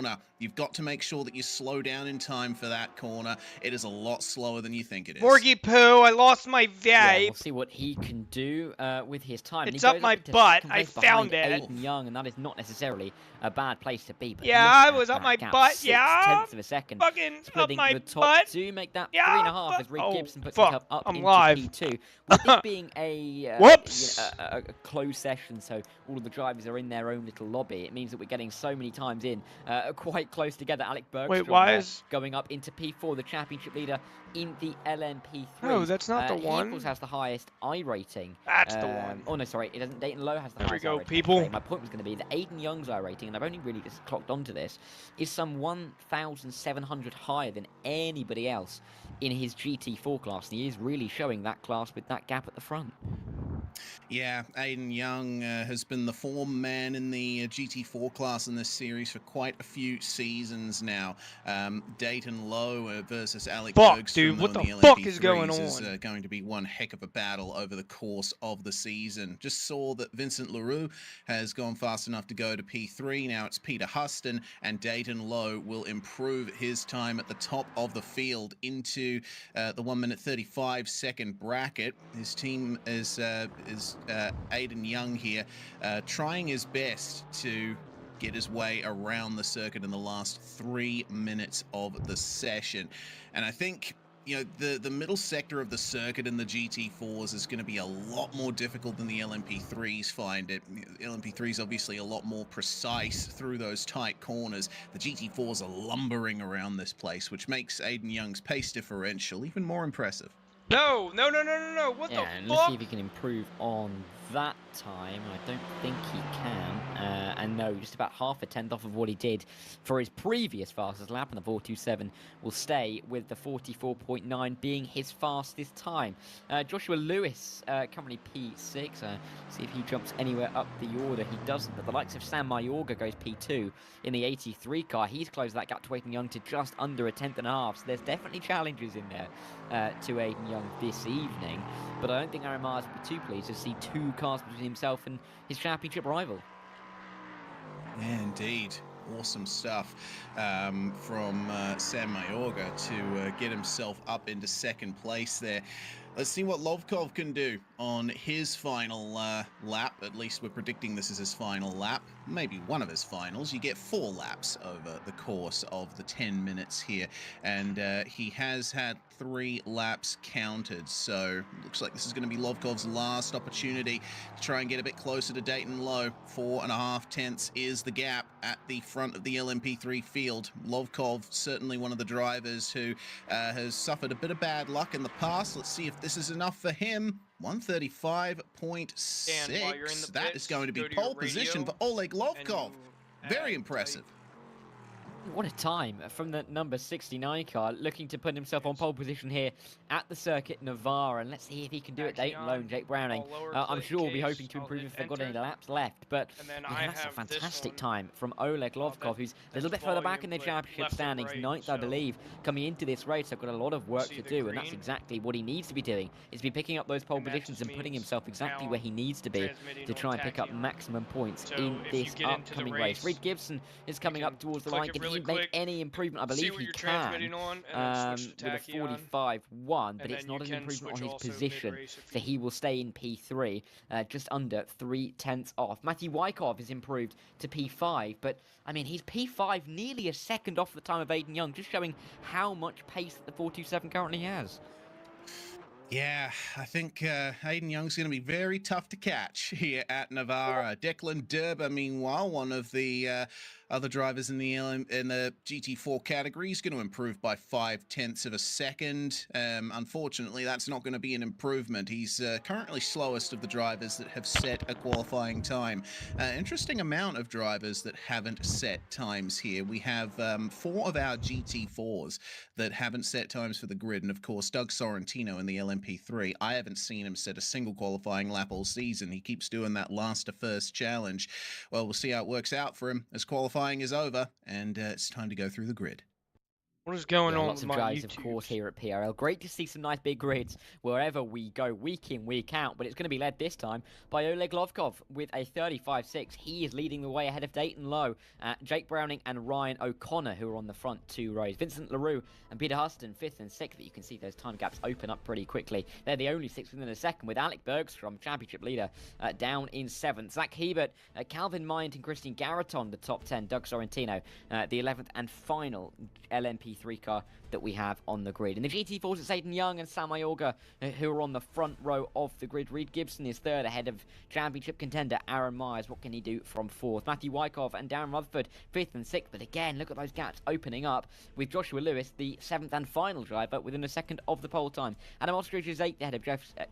corner. You've got to make sure that you slow down in time for that corner. It is a lot slower than you think it is. Morgie Poo, I lost my vape. Yeah, we'll see what he can do with his time. It's up my butt. I found it. Aiden Young, and that is not necessarily a bad place to be. But yeah, it was up my butt. 6/10 of a second. Fucking splitting up my the top butt. to make that yeah, 3.5 as Reed Gibson puts fuck. himself up I'm into live. P2. With this being a, Whoops. a closed session, so all of the drivers are in their own little lobby, it means that we're getting so many times in quite close together. Alec Bergstrom going up into P4, the championship leader in the LMP3. Oh, that's not the he, one. Of course, has the highest I rating. That's the one. Oh, no, sorry. It doesn't. Dayton Lowe has the highest There we I go, rating. people. My point was going to be that Aiden Young's I rating, and I've only really just clocked onto this, is some 1,700 higher than anybody else in his GT4 class. And he is really showing that class with that gap at the front. Yeah, Aiden Young has been the form man in the GT4 class in this series for quite a few seasons now. Dayton Lowe versus Alec Bergstrom. Dude, what the fuck is going on? Is going to be one heck of a battle over the course of the season. Just saw that Vincent Leroux has gone fast enough to go to P3. Now it's Peter Huston, and Dayton Lowe will improve his time at the top of the field into the 1 minute 35 second bracket. His team is Aiden Young here, trying his best to get his way around the circuit in the last 3 minutes of the session. And I think, you know, the middle sector of the circuit in the GT4s is going to be a lot more difficult than the LMP3s find it. The LMP3s obviously a lot more precise through those tight corners. The GT4s are lumbering around this place, which makes Aiden Young's pace differential even more impressive. No, what the fuck? And let's see if he can improve on that time. I don't think he can. And no, just about half a tenth off of what he did for his previous fastest lap, and the 4.27 will stay with the 44.9 being his fastest time. Joshua Lewis, currently P6. See if he jumps anywhere up the order. He doesn't, but the likes of Sam Mayorga goes P2 in the 83 car. He's closed that gap to Aiden Young to just under a tenth and a half. So there's definitely challenges in there to Aiden Young this evening. But I don't think Aaron Mars would be too pleased to see 2 cars between himself and his championship rival. Yeah, indeed. Awesome stuff from Sam Mayorga to get himself up into second place there. Let's see what Lovkov can do on his final lap. At least we're predicting this is his final lap. Maybe one of his finals. You get 4 laps over the course of the 10 minutes here. And he has had 3 laps counted. So looks like this is going to be Lovkov's last opportunity to try and get a bit closer to Dayton Lowe. 4.5 tenths is the gap at the front of the LMP3 field. Lovkov, certainly one of the drivers who has suffered a bit of bad luck in the past. Let's see if this is enough for him. 135.6. That is going to be pole position for Oleg Lovkov. Very impressive. What a time from the number 69 car, looking to put himself on pole position here at the circuit Navarra, and let's see if he can do it. Dayton Lowe and Jake Browning, I'm sure we'll be hoping to improve if they've got any laps left, but yeah, that's a fantastic time from Oleg Lovkov, who's a little bit further back in the championship standings, 9th, I believe, coming into this race. I've got a lot of work to do, and that's exactly what he needs to be doing, is be picking up those pole positions and putting himself exactly where he needs to be to try and pick up maximum points in this upcoming race. Reed Gibson is coming up towards the line. Can he make any improvement? I believe he can with a 45.1, but it's not an improvement on his position, so he will stay in P3, just under 3 tenths off. Matthew Wyckoff has improved to P5, but I mean, he's P5 nearly a second off the time of Aiden Young, just showing how much pace that the 427 currently has. Yeah, I think Aiden Young's going to be very tough to catch here at Navarra. Declan Derber, meanwhile, one of the other drivers in the GT4 category, is going to improve by 5 tenths of a second. Unfortunately, that's not going to be an improvement. He's currently slowest of the drivers that have set a qualifying time. Interesting amount of drivers that haven't set times here. We have 4 of our GT4s that haven't set times for the grid, and of course, Doug Sorrentino in the LMP3. I haven't seen him set a single qualifying lap all season. He keeps doing that last to first challenge. Well, we'll see how it works out for him as qualifying is over, and it's time to go through the grid. What is going on Lots with of my drives, YouTube? of course, here at PRL. Great to see some nice big grids wherever we go, week in, week out. But it's going to be led this time by Oleg Lovkov with a 35.6. He is leading the way ahead of Dayton Lowe, Jake Browning and Ryan O'Connor, who are on the front 2 rows. Vincent LaRue and Peter Huston, 5th and 6th. You can see those time gaps open up pretty quickly. They're the only 6th within a second, with Alec Bergstrom, championship leader, down in 7th. Zach Hebert, Calvin Mind and Christian Garreton, the top 10. Doug Sorrentino, the 11th and final LMP3 car that we have on the grid. In the GT4s, it's Aidan Young and Sam Mayorga who are on the front row of the grid. Reed Gibson is 3rd ahead of championship contender Aaron Myers. What can he do from 4th? Matthew Wyckoff and Darren Rutherford 5th and 6th. But again, look at those gaps opening up with Joshua Lewis, the 7th and final driver, within a second of the pole time. Adam Ostrich is 8th ahead of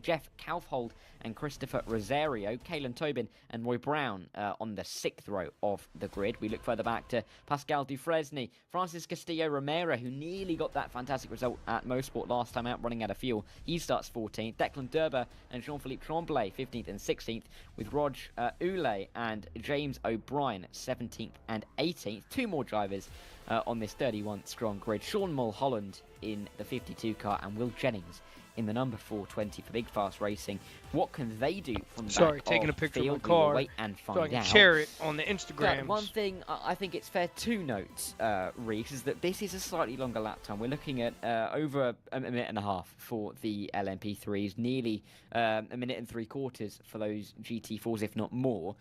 Jeff Kaufhold and Christopher Rosario. Kalen Tobin and Roy Brown on the 6th row of the grid. We look further back to Pascal Dufresne, Francis Castillo Romero, who nearly got that fantastic result at Mosport last time out, running out of fuel. He starts 14th. Declan Derber and Jean-Philippe Tremblay 15th and 16th, with Rog Ule and James O'Brien 17th and 18th. 2 more drivers on this 31-strong grid. Sean Mulholland in the 52 car and Will Jennings in the number 420 for Big Fast Racing. What can they do from the back taking of a picture field? of my car, We will wait and find so I can out. share it on the But Instagrams. one thing I think it's fair to note, Reese, is that this is a slightly longer lap time. We're looking at over a minute and a half for the LMP3s, nearly a minute and 3/4 for those GT4s, if not more.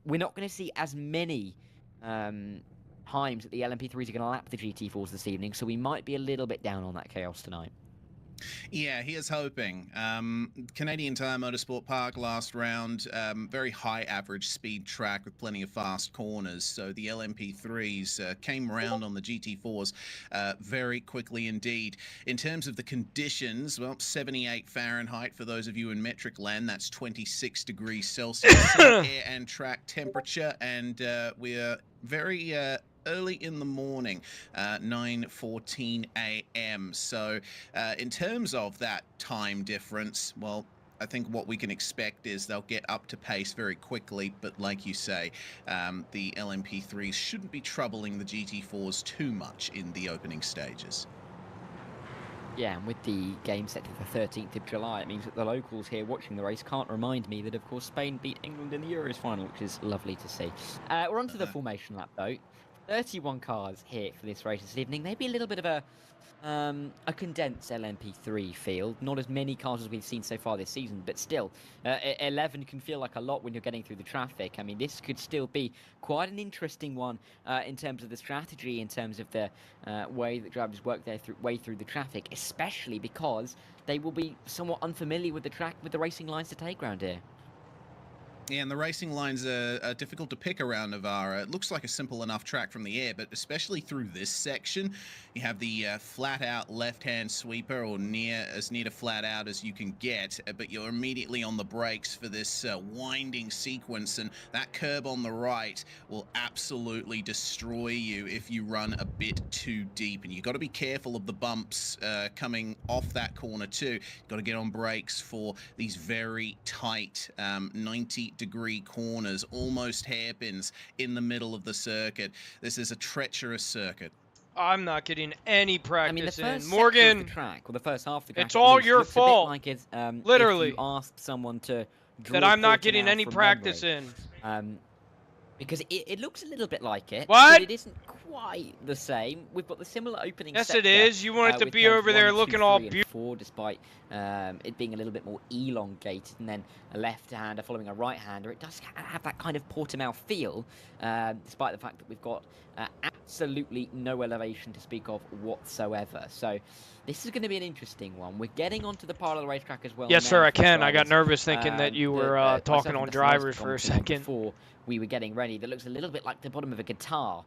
We're not going to see as many times that the LMP3s are going to lap the GT4s this evening, so we might be a little bit down on that chaos tonight. Yeah, here's hoping. Canadian Tire Motorsport Park last round, very high average speed track with plenty of fast corners. So the LMP3s came around on the GT4s very quickly indeed. In terms of the conditions, well, 78 Fahrenheit for those of you in metric land, that's 26 degrees Celsius air and track temperature, and we're very early in the morning, 9:14 a.m. So in terms of that time difference, well, I think what we can expect is they'll get up to pace very quickly, but like you say, the LMP3s shouldn't be troubling the GT4s too much in the opening stages. Yeah, and with the game set to the 13th of July, it means that the locals here watching the race can't remind me that, of course, Spain beat England in the Euros final, which is lovely to see. We're on to the formation lap, though. 31 cars here for this race this evening. Maybe a little bit of a condensed LMP3 field. Not as many cars as we've seen so far this season, but still, 11 can feel like a lot when you're getting through the traffic. I mean, this could still be quite an interesting one in terms of the strategy, in terms of the way that drivers work their way through the traffic, especially because they will be somewhat unfamiliar with the track, with the racing lines to take around here. Yeah, and the racing lines are difficult to pick around Navarra. It looks like a simple enough track from the air, but especially through this section, you have the flat-out left-hand sweeper, or as near to flat-out as you can get, but you're immediately on the brakes for this winding sequence, and that curb on the right will absolutely destroy you if you run a bit too deep, and you've got to be careful of the bumps coming off that corner too. You've got to get on brakes for these very tight 90-degree corners, almost hairpins in the middle of the circuit. This is a treacherous circuit. I'm not getting any practice I mean, the first in. Morgan, of the track, or the first half of the track, it's all least, your looks fault. A bit like it, Literally. if you asked someone to draw that I'm not getting Portimao any from practice memory. in. Because it looks a little bit like it, What? but it isn't quite the same. We've got the similar opening Yes, sector, it is. You want it to with be turns over there 1, 2, looking all 3, and beautiful. 4, despite it being a little bit more elongated, and then a left-hander following a right-hander. It does have that kind of Portimao feel, despite the fact that we've got absolutely no elevation to speak of whatsoever. So this is going to be an interesting one. We're getting onto the part of the racetrack as well. Yes, now sir, I for the can. I got drivers. nervous thinking that you were Myself talking and on the drivers first for a commentator second. Before we were getting ready, that looks a little bit like the bottom of a guitar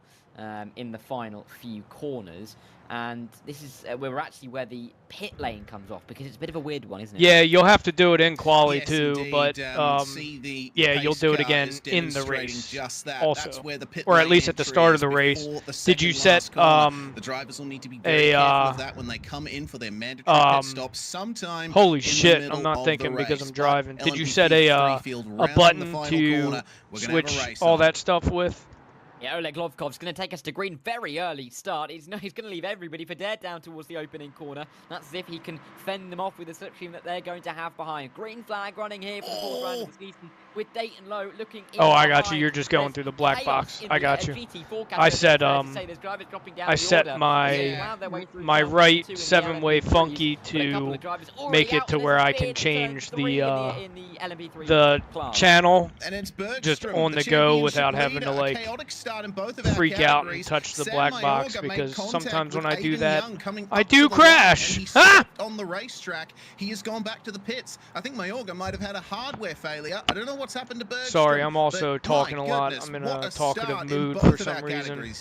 in the final few corners. And this is where the pit lane comes off, because it's a bit of a weird one, isn't it? Yeah, you'll have to do it in quali Yes, too, indeed. but See the yeah, you'll pace do it car again is in the demonstrating race just that. also. That's where the pit Or at lane least at the entry start of is the race. before the Did you second set last corner. The drivers will need to be very careful of that when they come in for their mandatory pit stop sometime. Holy in the shit, middle I'm not of thinking the because race. I'm driving. But Did you LMP3 set a field round the button final to corner. We're gonna have a switch race all on. that stuff with? Yeah, Oleg Lovkov's going to take us to green. Very early start. He's going to leave everybody for dead down towards the opening corner. That's as if he can fend them off with the slipstream that they're going to have behind. Green flag running here for the fourth round of the season with Dayton Low looking in. Oh, I got you. You're just going through the black box. I got you. I said I set my right 7-way funky to make it to where I can change the channel just on the go without having to like freak out and touch the black box, because sometimes when I do that, I do crash. On the racetrack, he has gone back to the pits. I think Mayorga might have had a hardware failure. I don't know what's happened to Bergstrom. Sorry, I'm also talking a lot. I'm in a talkative mood for some reason.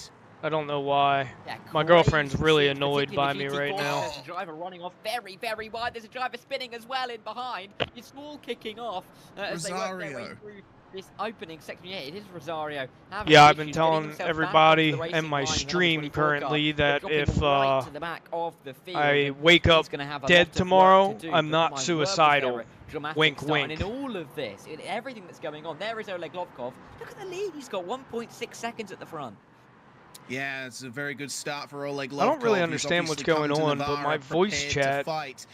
I don't know why. Yeah, my girlfriend's really annoyed by me right now. There's a driver running off very, very wide. There's a driver spinning as well in behind. It's all kicking off as they work their way through this opening section. Yeah, it is Rosario. Yeah, I've been telling everybody in my stream currently that if I wake up dead tomorrow, I'm not suicidal. Wink, wink. In all of this, in everything that's going on, there is Oleg Lovkov. Look at the lead. He's got 1.6 seconds at the front. Yeah, it's a very good start for Oleg Lovkov. I don't really understand what's going on, but my voice chat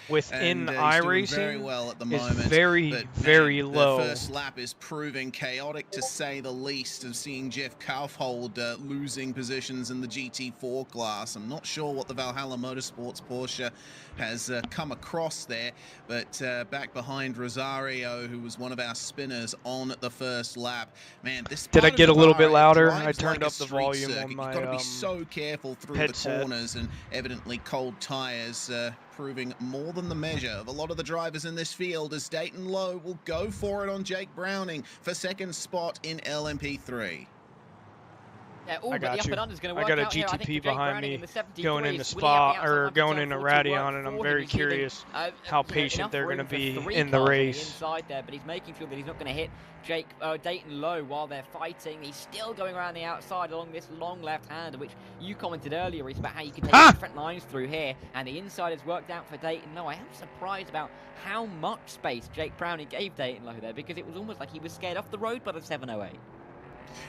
within iRacing is very, very low. The first lap is proving chaotic, to say the least, of seeing Jeff Kaufhold losing positions in the GT4 class. I'm not sure what the Valhalla Motorsports Porsche has come across there, but back behind Rosario, who was one of our spinners on the first lap. Man, this did I get a little bit louder? I turned up the volume on my Got to be so careful through the corners, and evidently cold tires proving more than the measure of a lot of the drivers in this field, as Dayton Low will go for it on Jake Browning for second spot in LMP3. Yeah, I got you. I got a GTP behind me going into Spa, or going into Radion, and I'm very curious how patient they're going to be in the race. Inside there, but he's making sure that he's not going to hit Dayton Low while they're fighting. He's still going around the outside along this long left-hander, which you commented earlier, Reese, about how you can take different lines through here, and the inside has worked out for Dayton Low. I am surprised about how much space Jake Browning gave Dayton Low there, because it was almost like he was scared off the road by the 708.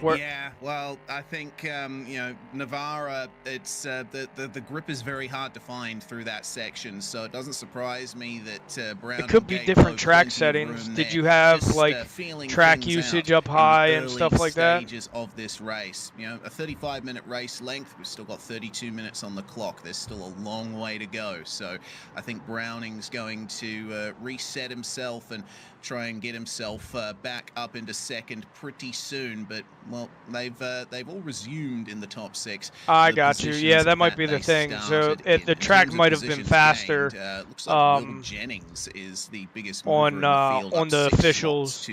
Yeah, well, I think, you know, Navarra, it's the grip is very hard to find through that section, so it doesn't surprise me that Brown. It could be different track settings. Did you have like track usage up high and stuff like that? Stages of this race, you know, a 35-minute race length. We've still got 32 minutes on the clock. There's still a long way to go, so I think Browning's going to reset himself and try and get himself back up into second pretty soon. But well, they've all resumed in the top 6. I got you. Yeah, that might be the thing. So the track might have been faster. Looks like Will Jennings is the biggest on the officials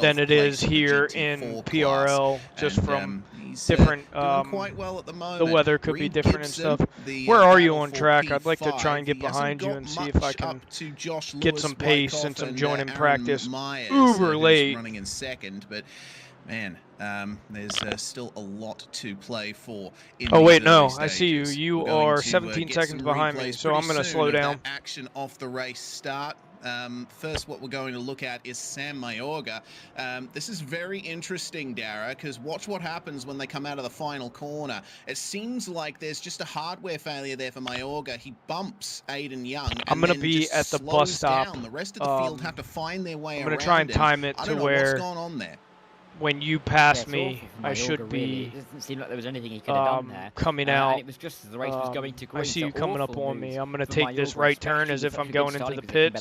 than it is here in PRL, just from different. Quite well at the moment. The weather could be different and stuff. Where are you on track? I'd like to try and get behind you and see if I can get some pace and some joining practice. Uber late. Running in second, but man, there's still a lot to play for. Oh wait, no, I see you. You are 17 seconds behind me, so I'm going to slow down. Action off the race start. First, what we're going to look at is Sam Mayorga. This is very interesting, Dara, because watch what happens when they come out of the final corner. It seems like there's just a hardware failure there for Mayorga. He bumps Aiden Young. I'm going to be at the bus stop. The rest of the field have to find their way around. I'm going to try and time it to where what's going on there. When you pass me, I should be really. It doesn't seem like there was anything he could have done there. Coming out. And it was just as the race was going to green. I see you coming up on me. I'm going to take this right turn as if I'm going into the pits,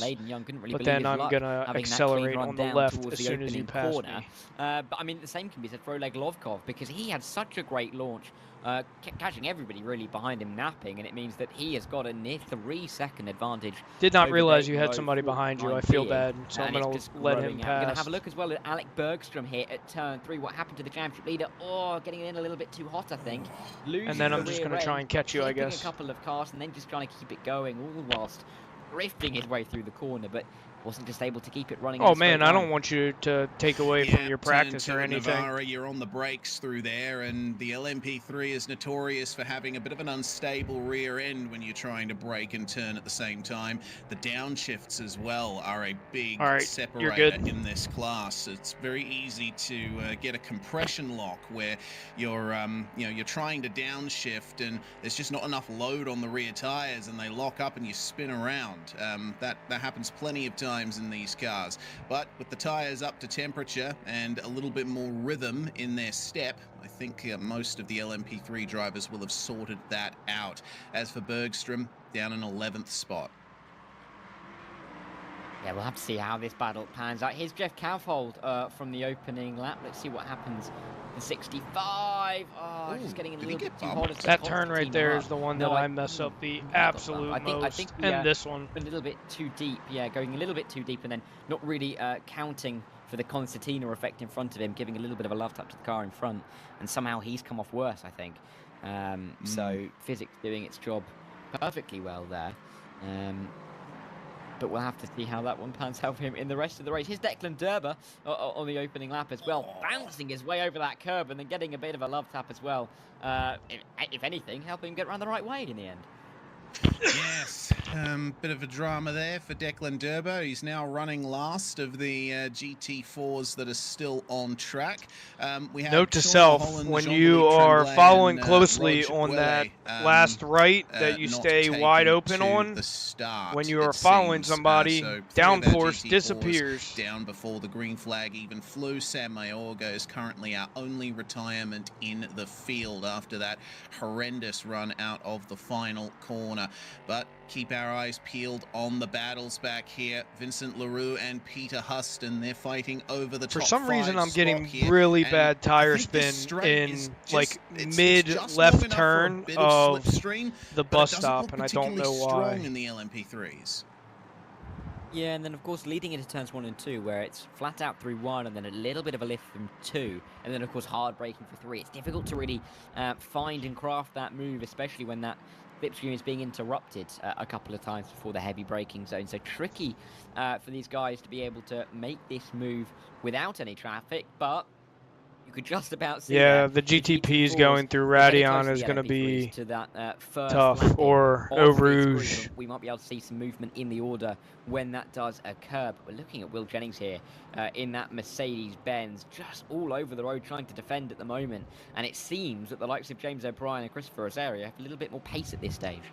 but then I'm going to accelerate on the left as soon as you pass me. But I mean, the same can be said for Oleg Lovkov, because he had such a great launch, catching everybody really behind him napping, and it means that he has got a near 3-second advantage. Did not realize you had somebody behind you. I feel bad, so I'm going to let him pass. I'm going to have a look as well at Alec Bergstrom here at turn 3. What happened to the championship leader? Oh, getting in a little bit too hot, I think. And then I'm just going to try and catch you, I guess. A couple of cars and then just trying to keep it going, all whilst drifting his way through the corner. But wasn't just able to keep it running. Oh man, I don't want you to take away from your practice or anything. Navarra, you're on the brakes through there, and the LMP3 is notorious for having a bit of an unstable rear end when you're trying to brake and turn at the same time. The downshifts as well are a big separator in this class. It's very easy to get a compression lock where you're you're trying to downshift and there's just not enough load on the rear tires and they lock up and you spin around. That happens plenty of times in these cars, but with the tires up to temperature and a little bit more rhythm in their step, I think most of the LMP3 drivers will have sorted that out. As for Bergstrom, down in 11th spot. Yeah, we'll have to see how this battle pans out. Here's Jeff Kaufhold from the opening lap. Let's see what happens. The 65. Oh, just getting a little bit too hard. That turn right there is the one that I mess up the absolute most. I think and this one. A little bit too deep. Yeah, going a little bit too deep and then not really counting for the concertina effect in front of him, giving a little bit of a love tap to the car in front. And somehow he's come off worse, I think. So physics doing its job perfectly well there. But we'll have to see how that one pans out for him in the rest of the race. Here's Declan Derber on the opening lap as well, bouncing his way over that curb and then getting a bit of a love tap as well. If anything, helping him get around the right way in the end. Yes, bit of a drama there for Declan Derber. He's now running last of the GT4s that are still on track. We have Note to self, when you are following closely on that last right that you stay wide open on, when you are following somebody, downforce disappears. Down before the green flag even flew. Sam Mayorga is currently our only retirement in the field after that horrendous run out of the final corner. But keep our eyes peeled on the battles back here. Vincent Leroux and Peter Huston, they're fighting over the top. For some reason, I'm getting really bad tire spin in like mid left turn of the bus stop, and I don't know why. In the LMP3s. Yeah, and then of course leading into turns 1 and 2 where it's flat out through 1 and then a little bit of a lift from 2 and then of course hard braking for 3. It's difficult to really find and craft that move, especially when that slipstream is being interrupted a couple of times before the heavy braking zone. So tricky for these guys to be able to make this move without any traffic, but you could just about see the GTPs going through Radion is going to be tough, or Eau Rouge. We might be able to see some movement in the order when that does occur. But we're looking at Will Jennings here in that Mercedes-Benz, just all over the road trying to defend at the moment. And it seems that the likes of James O'Brien and Christopher Rosario have a little bit more pace at this stage.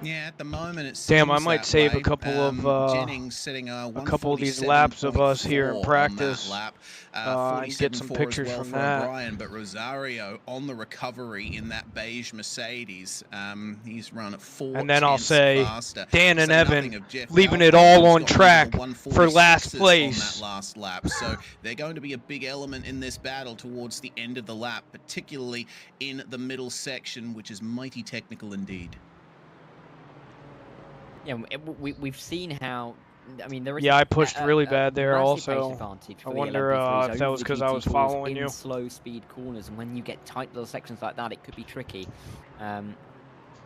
Yeah, at the moment it seems Damn, I might save way. a couple of these laps of us here in practice. Get some pictures from that. O'Brien, but Rosario on the recovery in that beige Mercedes. He's run 4 and then I'll say faster. Dan and Evan leaving it all on track for last place. On that last lap. So they're going to be a big element in this battle towards the end of the lap, particularly in the middle section, which is mighty technical indeed. Yeah, we've seen how. I mean, there is. Yeah, I pushed really bad there. Also, I wonder if that was because I was following you. Slow speed corners, and when you get tight little sections like that, it could be tricky.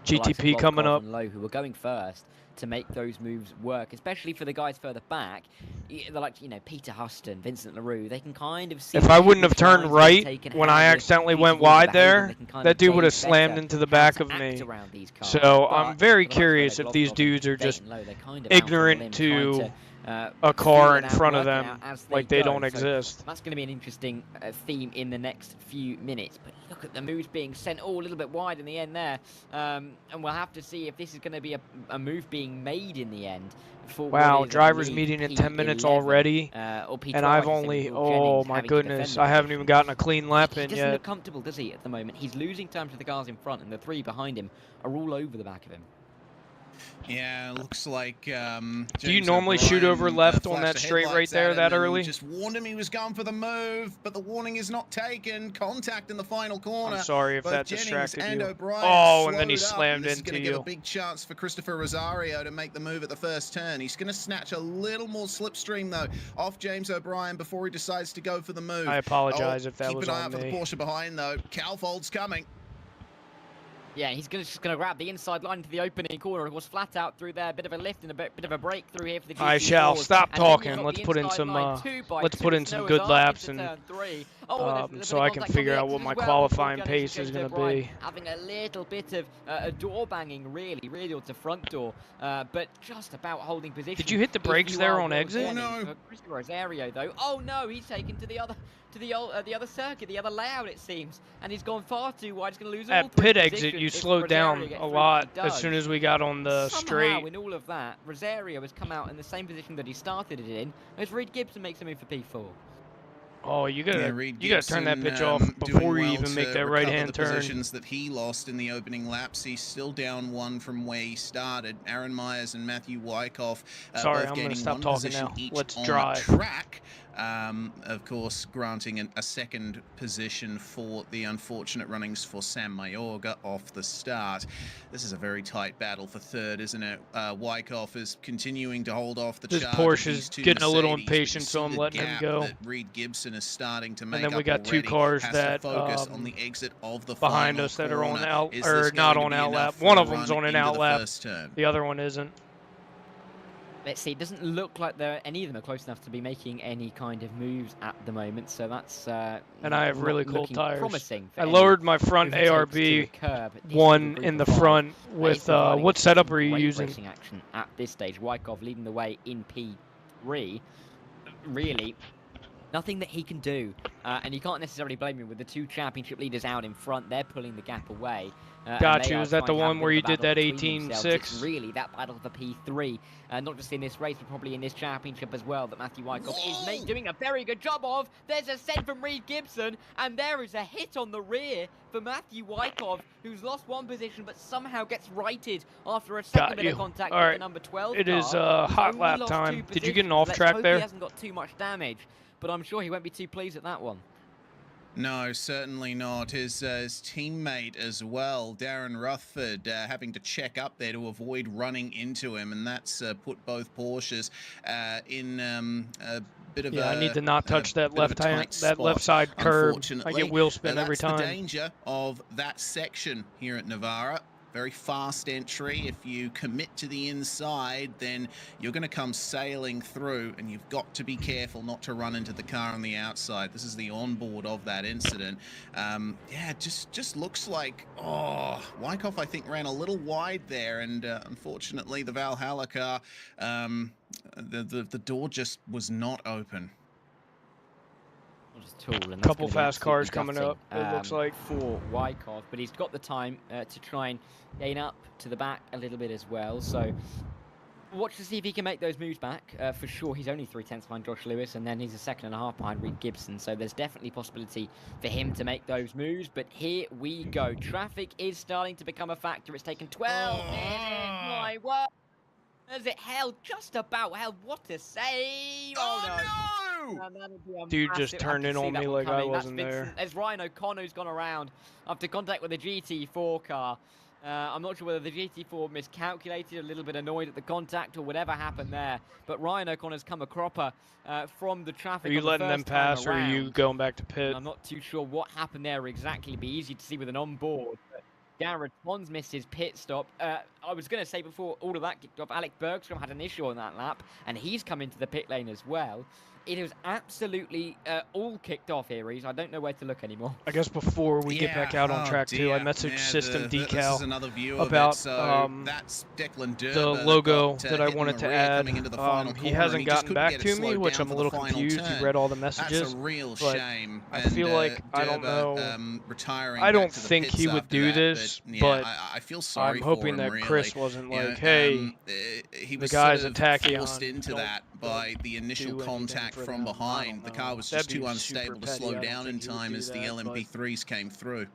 GTP coming up. Low, who were going first to make those moves work, especially for the guys further back. They're like, Peter Huston, Vincent Leroux. They can kind of see. If I wouldn't have turned right when I accidentally went wide there, that dude would have slammed into the back of me. So I'm very curious if these dudes are just ignorant to a car in front of them, like they don't exist. That's going to be an interesting theme in the next few minutes. But look at the moves being sent a little bit wide in the end there. And we'll have to see if this is going to be a move being made in the end. Wow, drivers meeting in 10 minutes already, and I've only, oh my goodness, I haven't even gotten a clean lap in yet. He doesn't look comfortable, does he, at the moment? He's losing time to the cars in front, and the 3 behind him are all over the back of him. Yeah, looks like. Do you normally shoot over left on that straight right there that early? Just warned him he was going for the move, but the warning is not taken. Contact in the final corner. I'm sorry if that distracted you. Oh, and then he slammed into you. This is going to give a big chance for Christopher Rosario to make the move at the first turn. He's going to snatch a little more slipstream though off James O'Brien before he decides to go for the move. I apologize if that was on me. Keep an eye out for the Porsche behind though. Kaufhold's coming. Yeah, he's just going to grab the inside line into the opening corner. Of course, flat out through there. Bit of a lift and a bit of a breakthrough here for the GT4s. I shall stop talking. Let's put in some good laps and so I can figure out what my qualifying pace is going to be. Having a little bit of a door banging, really on the front door, but just about holding position. Did you hit the brakes there on exit? Oh no. Rosario though. Oh no, he's taken to the other circuit, the other layout it seems, and he's gone far too wide. He's going to lose all three pit exit, you slowed down a lot as soon as we got on the straight. Somehow in all of that, Rosario has come out in the same position that he started it in, as Reed Gibson makes a move for P4. Oh, you gotta turn that bitch off before you even make that right-hand turn. Positions that he lost in the opening laps. He's still down one from where he started. Aaron Myers and Matthew Wyckoff both gaining one position each on track. Of course, granting a second position for the unfortunate runnings for Sam Mayorga off the start. This is a very tight battle for third, isn't it? Wyckoff is continuing to hold off the charge. This Porsche's getting a little impatient, so I'm letting him go. That Reed Gibson is starting to make and then we got two cars that focus on the exit of the behind us that are on out or not on out lap. One of them's on an out lap. The other one isn't. Let's see, it doesn't look like any of them are close enough to be making any kind of moves at the moment, so that's and I have really cool tires. Promising. I lowered my front ARB one in the front with what setup are you using? Racing action at this stage. Wyckoff leading the way in P3. Really, nothing that he can do, and you can't necessarily blame him with the two championship leaders out in front. They're pulling the gap away. Got you. Is that the one where you did that 18.6? Really, that battle for P3, not just in this race, but probably in this championship as well, that Matthew Wyckoff is doing a very good job of. There's a send from Reed Gibson, and there is a hit on the rear for Matthew Wyckoff, who's lost one position, but somehow gets righted after a second bit of contact with the number 12 It is hot lap time. Did you get an off track there? He hasn't got too much damage, but I'm sure he won't be too pleased at that one. No, certainly not. His teammate as well, Darren Rutherford, having to check up there to avoid running into him, and that's put both Porsches in a bit of I need to not touch that left side curb. I get wheel spin every time. That's the danger of that section here at Navarra. Very fast entry. If you commit to the inside, then you're going to come sailing through, and you've got to be careful not to run into the car on the outside. This is the onboard of that incident. Yeah, just looks like, Wyckoff, I think, ran a little wide there, and unfortunately, the Valhalla car, the door just was not open. A couple fast cars coming up, it looks like. For Wyckoff, but he's got the time to try and gain up to the back a little bit as well. So watch to see if he can make those moves back. For sure, he's only 3/10 behind Josh Lewis, and then he's a 2.5 seconds behind Reed Gibson. So there's definitely possibility for him to make those moves. But here we go. Traffic is starting to become a factor. It's taken 12 minutes. My word. As it held, just about held. What a save! Oh no! Dude just turned in on me like I wasn't there. As Ryan O'Connor's gone around after contact with the GT4 car. I'm not sure whether the GT4 miscalculated, a little bit annoyed at the contact or whatever happened there. But Ryan O'Connor's come a cropper from the traffic. Are you letting them pass or are you going back to pit? I'm not too sure what happened there exactly. It'd be easy to see with an onboard. Garrett Pons missed his pit stop. I was going to say before all of that kicked off, Alec Bergstrom had an issue on that lap, and he's come into the pit lane as well. It was absolutely all kicked off here, Reese. I don't know where to look anymore. I guess before we get back out on track 2, I messaged System Decal about that's Declan Derber, the logo that I wanted to add. He hasn't gotten back to me, which I'm a little confused. He read all the messages. That's a real shame. I feel like, I don't know, I don't think he would do this, but I feel sorry I'm hoping that Chris wasn't like, hey, the guy's a Tachyon. Forced into that by the initial contact from behind. The car was just too unstable to slow down in time as the LMP3s came through.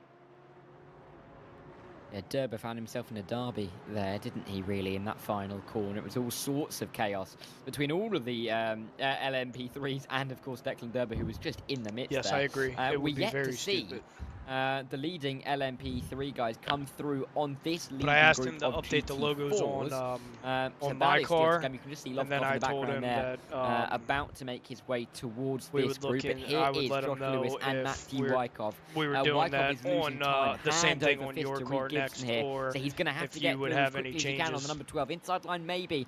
Yeah, Derber found himself in a derby there, didn't he, really, in that final corner? It was all sorts of chaos between all of the LMP3s and, of course, Declan Derber, who was just in the midst Yes, there. I agree. It would be very stupid. the leading LMP3 guys come through on this leading But I asked group him to of update the logos GT4s. on my car, You can just see and then Lovkov I in the told him background there, that about to make his way towards we this would look group. in, But here I would is let Josh him know Lewis and if Matthew Wykov. we were doing Wykov that is losing on the same thing over on fist your to car Reed next, Gibson here. or So he's going to have if to you get would through have as any quickly as he can on the changes. number 12. Inside line maybe,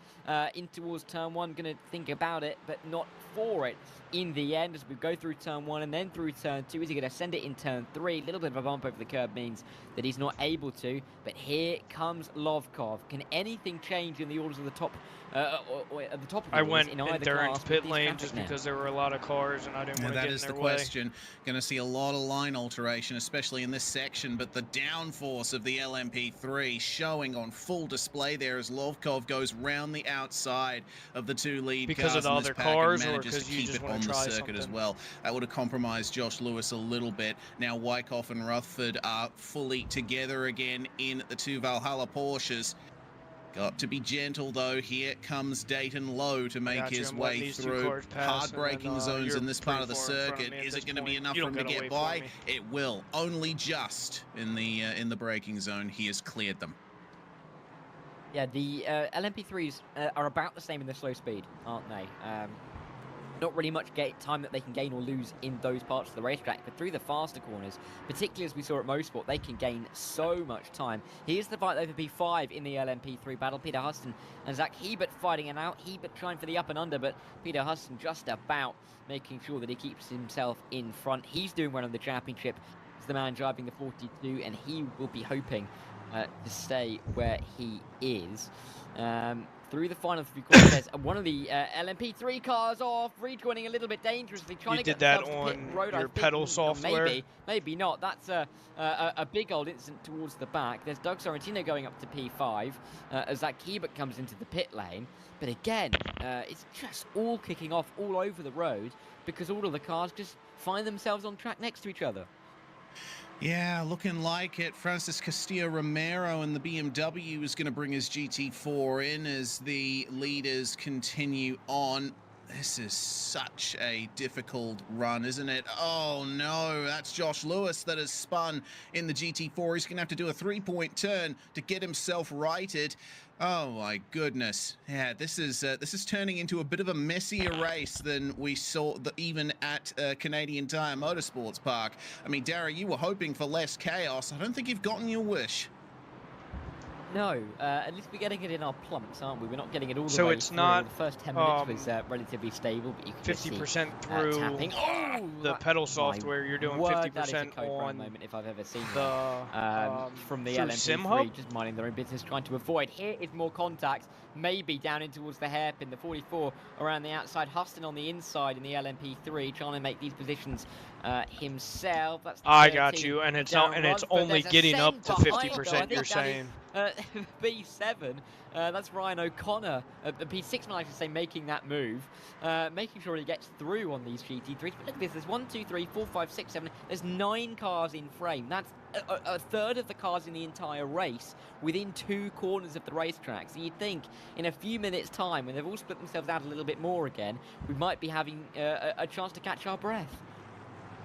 in towards turn 1, going to think about it, but not for it. In the end, as we go through turn 1 and then through turn 2, is he going to send it in turn 3? A little bit of a bump over the curb means that he's not able to, but here comes Lovkov. Can anything change in the orders of the top, or at the top of the I orders went in either during class pit with lane this just traffic because there were a lot of cars and I didn't want to get in their way. That is the question. Going to see a lot of line alteration, especially in this section, but the downforce of the LMP3 showing on full display there as Lovkov goes round the outside of the 2 lead because cars of the in other this pack cars, and or manages to because you keep just it want on to the try circuit as something? well. That would have compromised Josh Lewis a little bit. Now Wykov and Rutherford are fully together again in the 2 Valhalla Porsches. Got to be gentle though. Here comes Dayton Lowe to make his way through hard braking zones in this part of the circuit. Is it going to be enough for him to get by? It will. Only just in the braking zone. He has cleared them. Yeah, the LMP3s are about the same in the slow speed, aren't they? Not really much time that they can gain or lose in those parts of the racetrack, but through the faster corners, particularly as we saw at Motorsport, they can gain so much time. Here's the fight over P5 in the LMP3 battle. Peter Huston and Zach Hebert fighting it out. Hebert trying for the up and under, but Peter Huston just about making sure that he keeps himself in front. He's doing well in the championship. He's the man driving the 42, and he will be hoping to stay where he is. Through the final 3 quarters, one of the LMP3 cars off, rejoining a little bit dangerously, trying to get themselves to pit road. Your pedal software? Maybe not. That's a big old incident towards the back. There's Doug Sorrentino going up to P5 as Zach Hebert comes into the pit lane. But again, it's just all kicking off all over the road because all of the cars just find themselves on track next to each other. Yeah, looking like it. Francis Castillo-Romero and the BMW is going to bring his GT4 in as the leaders continue on. This is such a difficult run, isn't it? Oh, no, that's Josh Lewis that has spun in the GT4. He's going to have to do a 3-point turn to get himself righted. Oh, my goodness. Yeah, this is turning into a bit of a messier race than we saw even at Canadian Tire Motorsports Park. I mean, Dara, you were hoping for less chaos. I don't think you've gotten your wish. No, at least we're getting it in our plumps, aren't we? We're not getting it all the way so it's through. not, the first 10 minutes was relatively stable, but you can 50% through the pedal software. You're doing 50% on moment if I've ever seen the from the LMP3, just minding their own business, trying to avoid. Here is more contact, maybe down in towards the hairpin. The 44 around the outside, Huston on the inside in the LMP3, trying to make these positions himself. That's I got you, and it's not, and it's only getting up to 50%. You're saying. B7, that's Ryan O'Connor, P6 man I should say, making that move, making sure he gets through on these GT3s. But look at this, there's 1, 2, 3, 4, 5, 6, 7, there's 9 cars in frame. That's a third of the cars in the entire race within 2 corners of the racetrack. So you'd think in a few minutes time, when they've all split themselves out a little bit more again, we might be having a chance to catch our breath.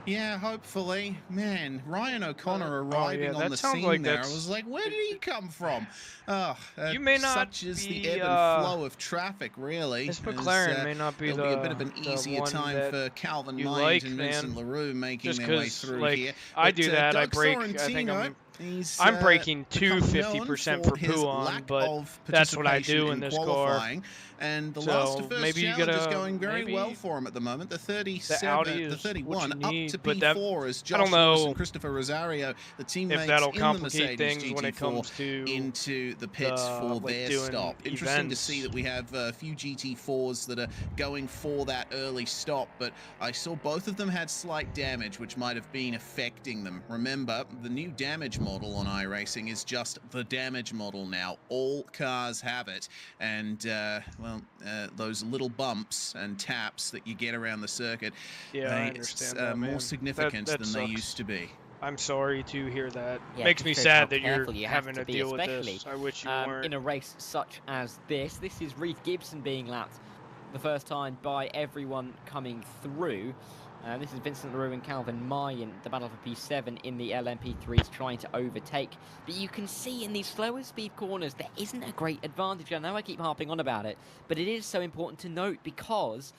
Yeah, hopefully. Man, Ryan O'Connor arriving on the scene there. I was like, where did he come from? Oh, you may not such is the ebb and flow of traffic, really. This McLaren may not be there'll be a bit of an easier time for Calvin Mind and Vincent LaRue making their way through here. I do that, I break, I think I'm breaking to 50% for Pouon, but that's what I do in this car. And the last to first challenge is going very well for him at the moment. The 31 up to P4 is Josh Lewis and Christopher Rosario, the teammates in the Mercedes GT4, into the pits for their stop. Interesting to see that we have a few GT4s that are going for that early stop, but I saw both of them had slight damage, which might have been affecting them. Remember, the new damage model on iRacing is just the damage model now. All cars have it, and those little bumps and taps that you get around the circuit, it's more significant than they used to be. I'm sorry to hear that. Yeah, makes me sad that you're having to deal with this. I wish you weren't. In a race such as this. This is Reed Gibson being lapped the first time by everyone coming through. This is Vincent Leroux and Calvin Mayen, the battle for P7 in the LMP3s, trying to overtake. But you can see in these slower speed corners, there isn't a great advantage. I know I keep harping on about it, but it is so important to note because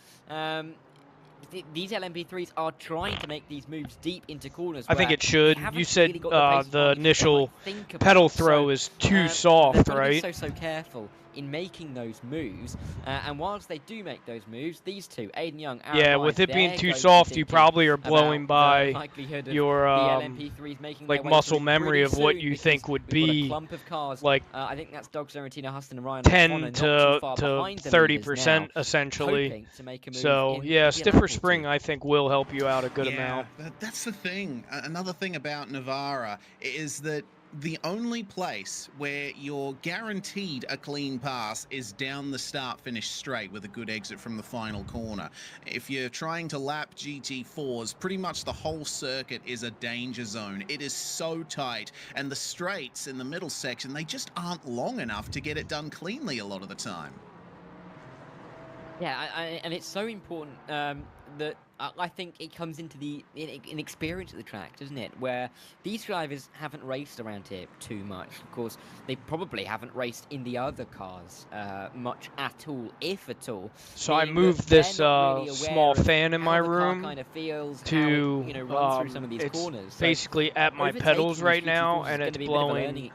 these LMP3s are trying to make these moves deep into corners. I think it should. You said the initial pedal throw is too soft, right? So careful in making those moves, and whilst they do make those moves, these two, Aiden Young, Aaron with it being too soft, you probably are blowing by your like muscle memory of what you think would be like I think that's Doug Sorrentino, Huston, and Ryan 10 to 30% essentially. So yeah, stiffer spring I think will help you out a good amount. That's the thing. Another thing about Navarra is that the only place where you're guaranteed a clean pass is down the start-finish straight with a good exit from the final corner. If you're trying to lap GT4s, pretty much the whole circuit is a danger zone. It is so tight, and the straights in the middle section, they just aren't long enough to get it done cleanly a lot of the time. Yeah, and it's so important that I think it comes into the inexperience of the track, doesn't it? Where these drivers haven't raced around here too much. Of course, they probably haven't raced in the other cars much at all, if at all. So I moved this small fan in my room to run through some of these corners. So basically at my pedals right now, and it's blowing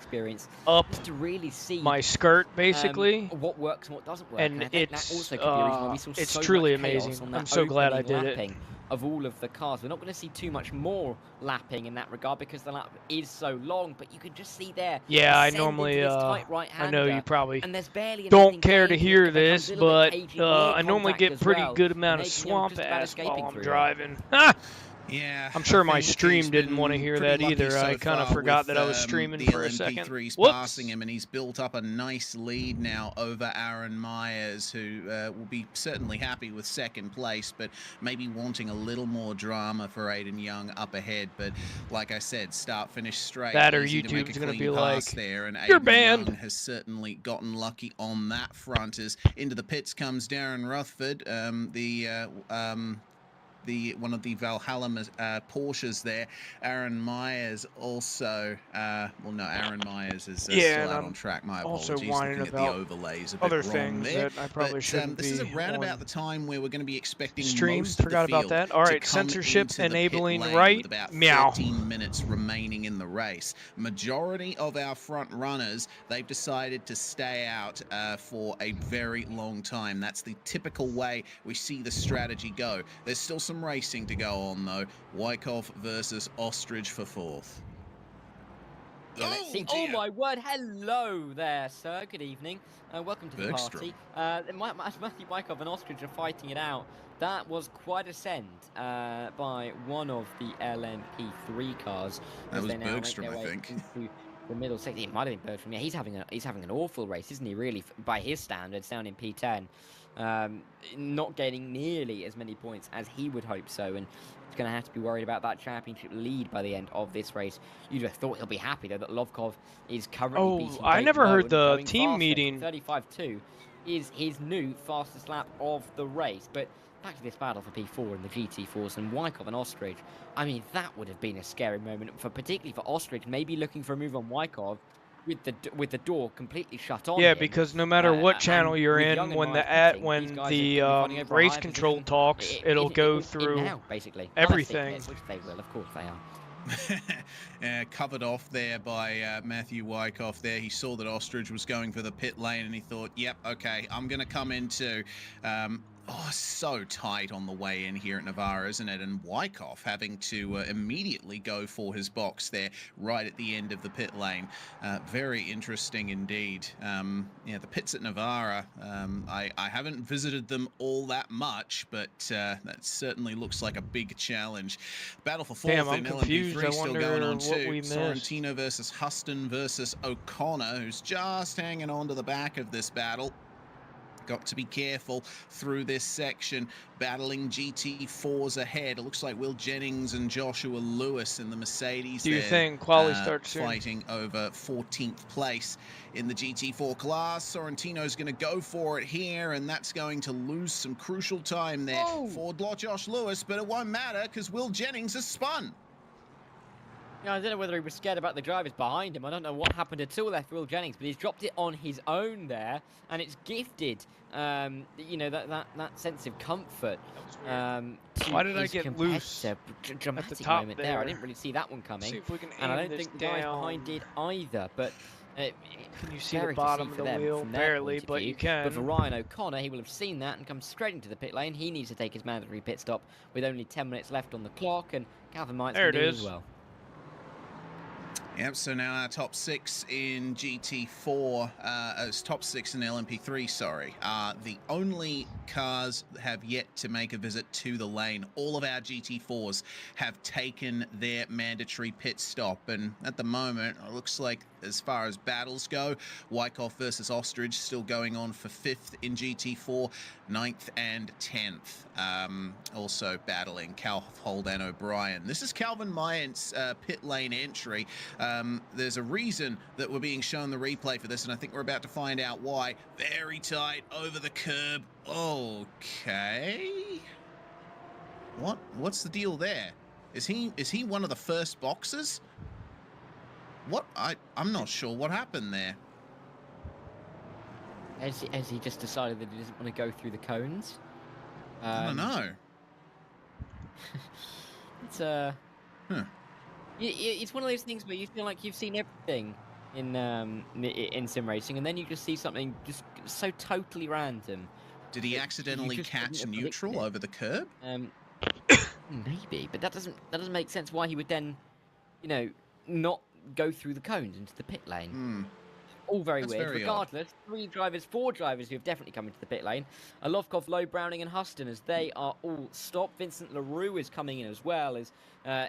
up to really see my skirt basically. What works and what doesn't work. And it's truly amazing. I'm so glad I did it. Of all of the cars, we're not going to see too much more lapping in that regard because the lap is so long, but you can just see there. Yeah, I normally I know you probably don't care to hear this, but I normally get pretty good amount of swamp ass while I'm driving. Yeah, I'm sure my stream didn't want to hear that either. I kind of forgot that I was streaming for a second. Passing him, and he's built up a nice lead now over Aaron Myers, who will be certainly happy with second place, but maybe wanting a little more drama for Aiden Young up ahead. But like I said, start-finish straight. That or YouTube's going to be like, there, and you're Aiden banned. Young has certainly gotten lucky on that front. As into the pits comes Darren Rutherford, one of the Valhalla Porsches there. Aaron Myers also, well, no, Aaron Myers is still out on track. My apologies. Also whining looking about at the overlays a bit other wrong things there. that I probably shouldn't this is be around about the time where we're going to be expecting streams. most of Forgot the field about that. All right, to come censorship into the enabling pit lane right. with about Meow. 13 minutes remaining in the race. Majority of our front runners, they've decided to stay out for a very long time. That's the typical way we see the strategy go. There's still some racing to go on though. Wyckoff versus Ostrich for fourth. Oh my word! Hello there, sir. Good evening. Welcome to the party. Matthew Wyckoff and Ostrich are fighting it out. That was quite a send by one of the LMP3 cars. That was Bergstrom, I think. The middle section. It might have been Bergstrom. Yeah, he's having an awful race, isn't he? Really, by his standards, down in P10. Not getting nearly as many points as he would hope so, and he's going to have to be worried about that championship lead by the end of this race. You'd have thought he'll be happy though that Lovkov is currently beating I never heard the team faster. meeting. 35.2 is his new fastest lap of the race. But back to this battle for P4 in the GT4s and Wyckoff and Ostrich. I mean, that would have been a scary moment particularly for Ostrich, maybe looking for a move on Wyckoff. With the door completely shut on. Yeah, because no matter what channel you're in, when the race control talks, it'll go through now, basically everything. Which they will, of course, they are. Covered off there by Matthew Wyckoff there. He saw that Ostrich was going for the pit lane, and he thought, yep, okay, I'm going to come into... Oh, so tight on the way in here at Navarra, isn't it? And Wyckoff having to immediately go for his box there right at the end of the pit lane. Very interesting indeed. Yeah, the pits at Navarra, I haven't visited them all that much, but that certainly looks like a big challenge. Battle for fourth in LMP3 still going on too. Sorrentino versus Huston versus O'Connor, who's just hanging on to the back of this battle. got to be careful through this section. Battling GT4s ahead. It looks like Will Jennings and Joshua Lewis in the Mercedes. Do you think quali starts soon? Fighting over 14th place in the GT4 class. Sorrentino's going to go for it here, and that's going to lose some crucial time there for Josh Lewis, but it won't matter because Will Jennings has spun. Yeah, I don't know whether he was scared about the drivers behind him. I don't know what happened at all there for Will Jennings, but he's dropped it on his own there, and it's gifted, you know, that sense of comfort. Why did I get loose dramatic at the top moment there? I didn't really see that one coming. See if we can and I don't think the guys behind did either, but can you see the bottom of the wheel? Barely, but you can. But for Ryan O'Connor, he will have seen that and come straight into the pit lane. He needs to take his mandatory pit stop with only 10 minutes left on the clock, and Calvin Mites can do it as well. Yep, so now our top 6 in GT4, as top 6 in LMP3, sorry, the only cars that have yet to make a visit to the lane. All of our GT4s have taken their mandatory pit stop, and at the moment, it looks like as far as battles go, Wyckoff versus Ostrich still going on for 5th in GT4, 9th and 10th. Also battling Cal Hold and O'Brien. This is Calvin Mites' pit lane entry. There's a reason that we're being shown the replay for this, and I think we're about to find out why. Very tight over the curb. Okay. What's the deal there? Is he one of the first boxers? What? I'm not sure what happened there. Has he just decided that he doesn't want to go through the cones? I don't know. It's one of those things where you feel like you've seen everything in sim racing, and then you just see something just so totally random. Did he accidentally catch neutral over the curb? Maybe, but that doesn't make sense. Why he would then, you know, not go through the cones into the pit lane? All very weird. Very regardless, odd. 4 drivers who have definitely come into the pit lane. Lovkov, Lowe, Browning and Huston, as they are all stopped. Vincent LaRue is coming in as well, as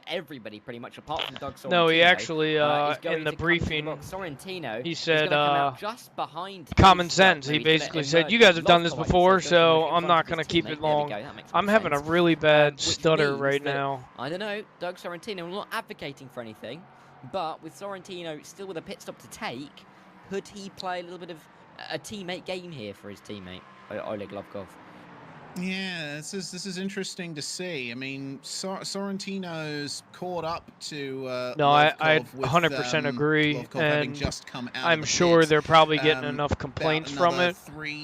everybody pretty much, apart from Doug Sorrentino. No, he actually, in the briefing, Sorrentino, he said, just behind common sense. He basically said, you guys have done this before, so I'm not going to keep it long. I'm having a really bad stutter right now. I don't know, Doug Sorrentino, I'm not advocating for anything, but with Sorrentino still with a pit stop to take, could he play a little bit of a teammate game here for his teammate, Oleg Lovkov? Yeah, this is interesting to see. I mean, Sorrentino's caught up to no, I 100% agree, Lovkov and just come out I'm sure they're probably getting enough complaints from it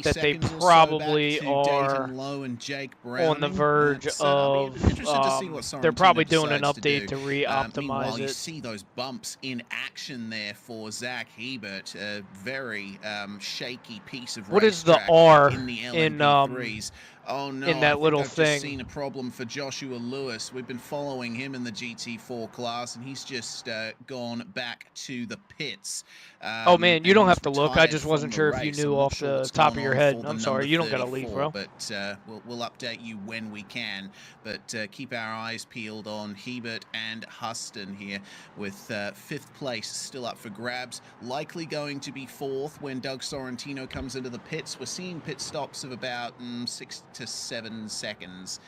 that they probably are on the verge of. They're probably doing an update to re-optimize meanwhile, it. You see those bumps in action there for Zach Hebert, a very shaky piece of what is the R in the LMP3s. Oh no, in that little thing. Just seen a problem for Joshua Lewis. We've been following him in the GT4 class, and he's just gone back to the pits. Oh man, you don't have to look. I just wasn't sure if you knew off the top of your head. I'm sorry, you don't gotta leave, bro. But we'll update you when we can. But keep our eyes peeled on Hebert and Huston here, with 5th place still up for grabs. Likely going to be 4th when Doug Sorrentino comes into the pits. We're seeing pit stops of about 6 to 7 seconds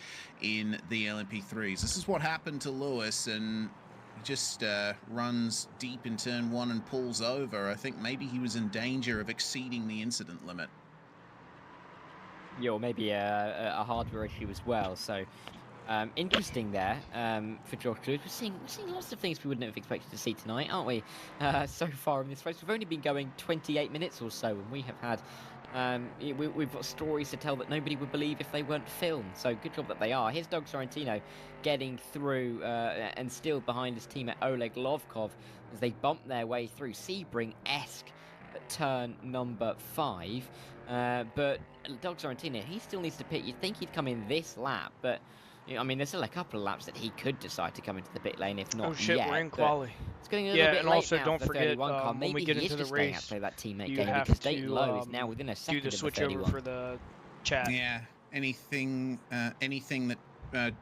in the LMP3s. This is what happened to Lewis, and he just runs deep in turn 1 and pulls over. I think maybe he was in danger of exceeding the incident limit. Yeah, or maybe a hardware issue as well. So interesting there for Josh Lewis. We're seeing lots of things we wouldn't have expected to see tonight, aren't we? So far in this race, we've only been going 28 minutes or so, and we have had we've got stories to tell that nobody would believe if they weren't filmed. So good job that they are. Here's Doug Sorrentino getting through and still behind his teammate Oleg Lovkov as they bump their way through. Sebring-esque at turn number 5. But Doug Sorrentino, he still needs to pit. You'd think he'd come in this lap, but I mean, there's still a couple of laps that he could decide to come into the pit lane, if not yet. We're in quali. It's getting a little bit and late also now don't forget when we get into the race, play that teammate you game, have because to Dayton Lowe is now within a second do the of switch the 31. over for the chat. Yeah, anything that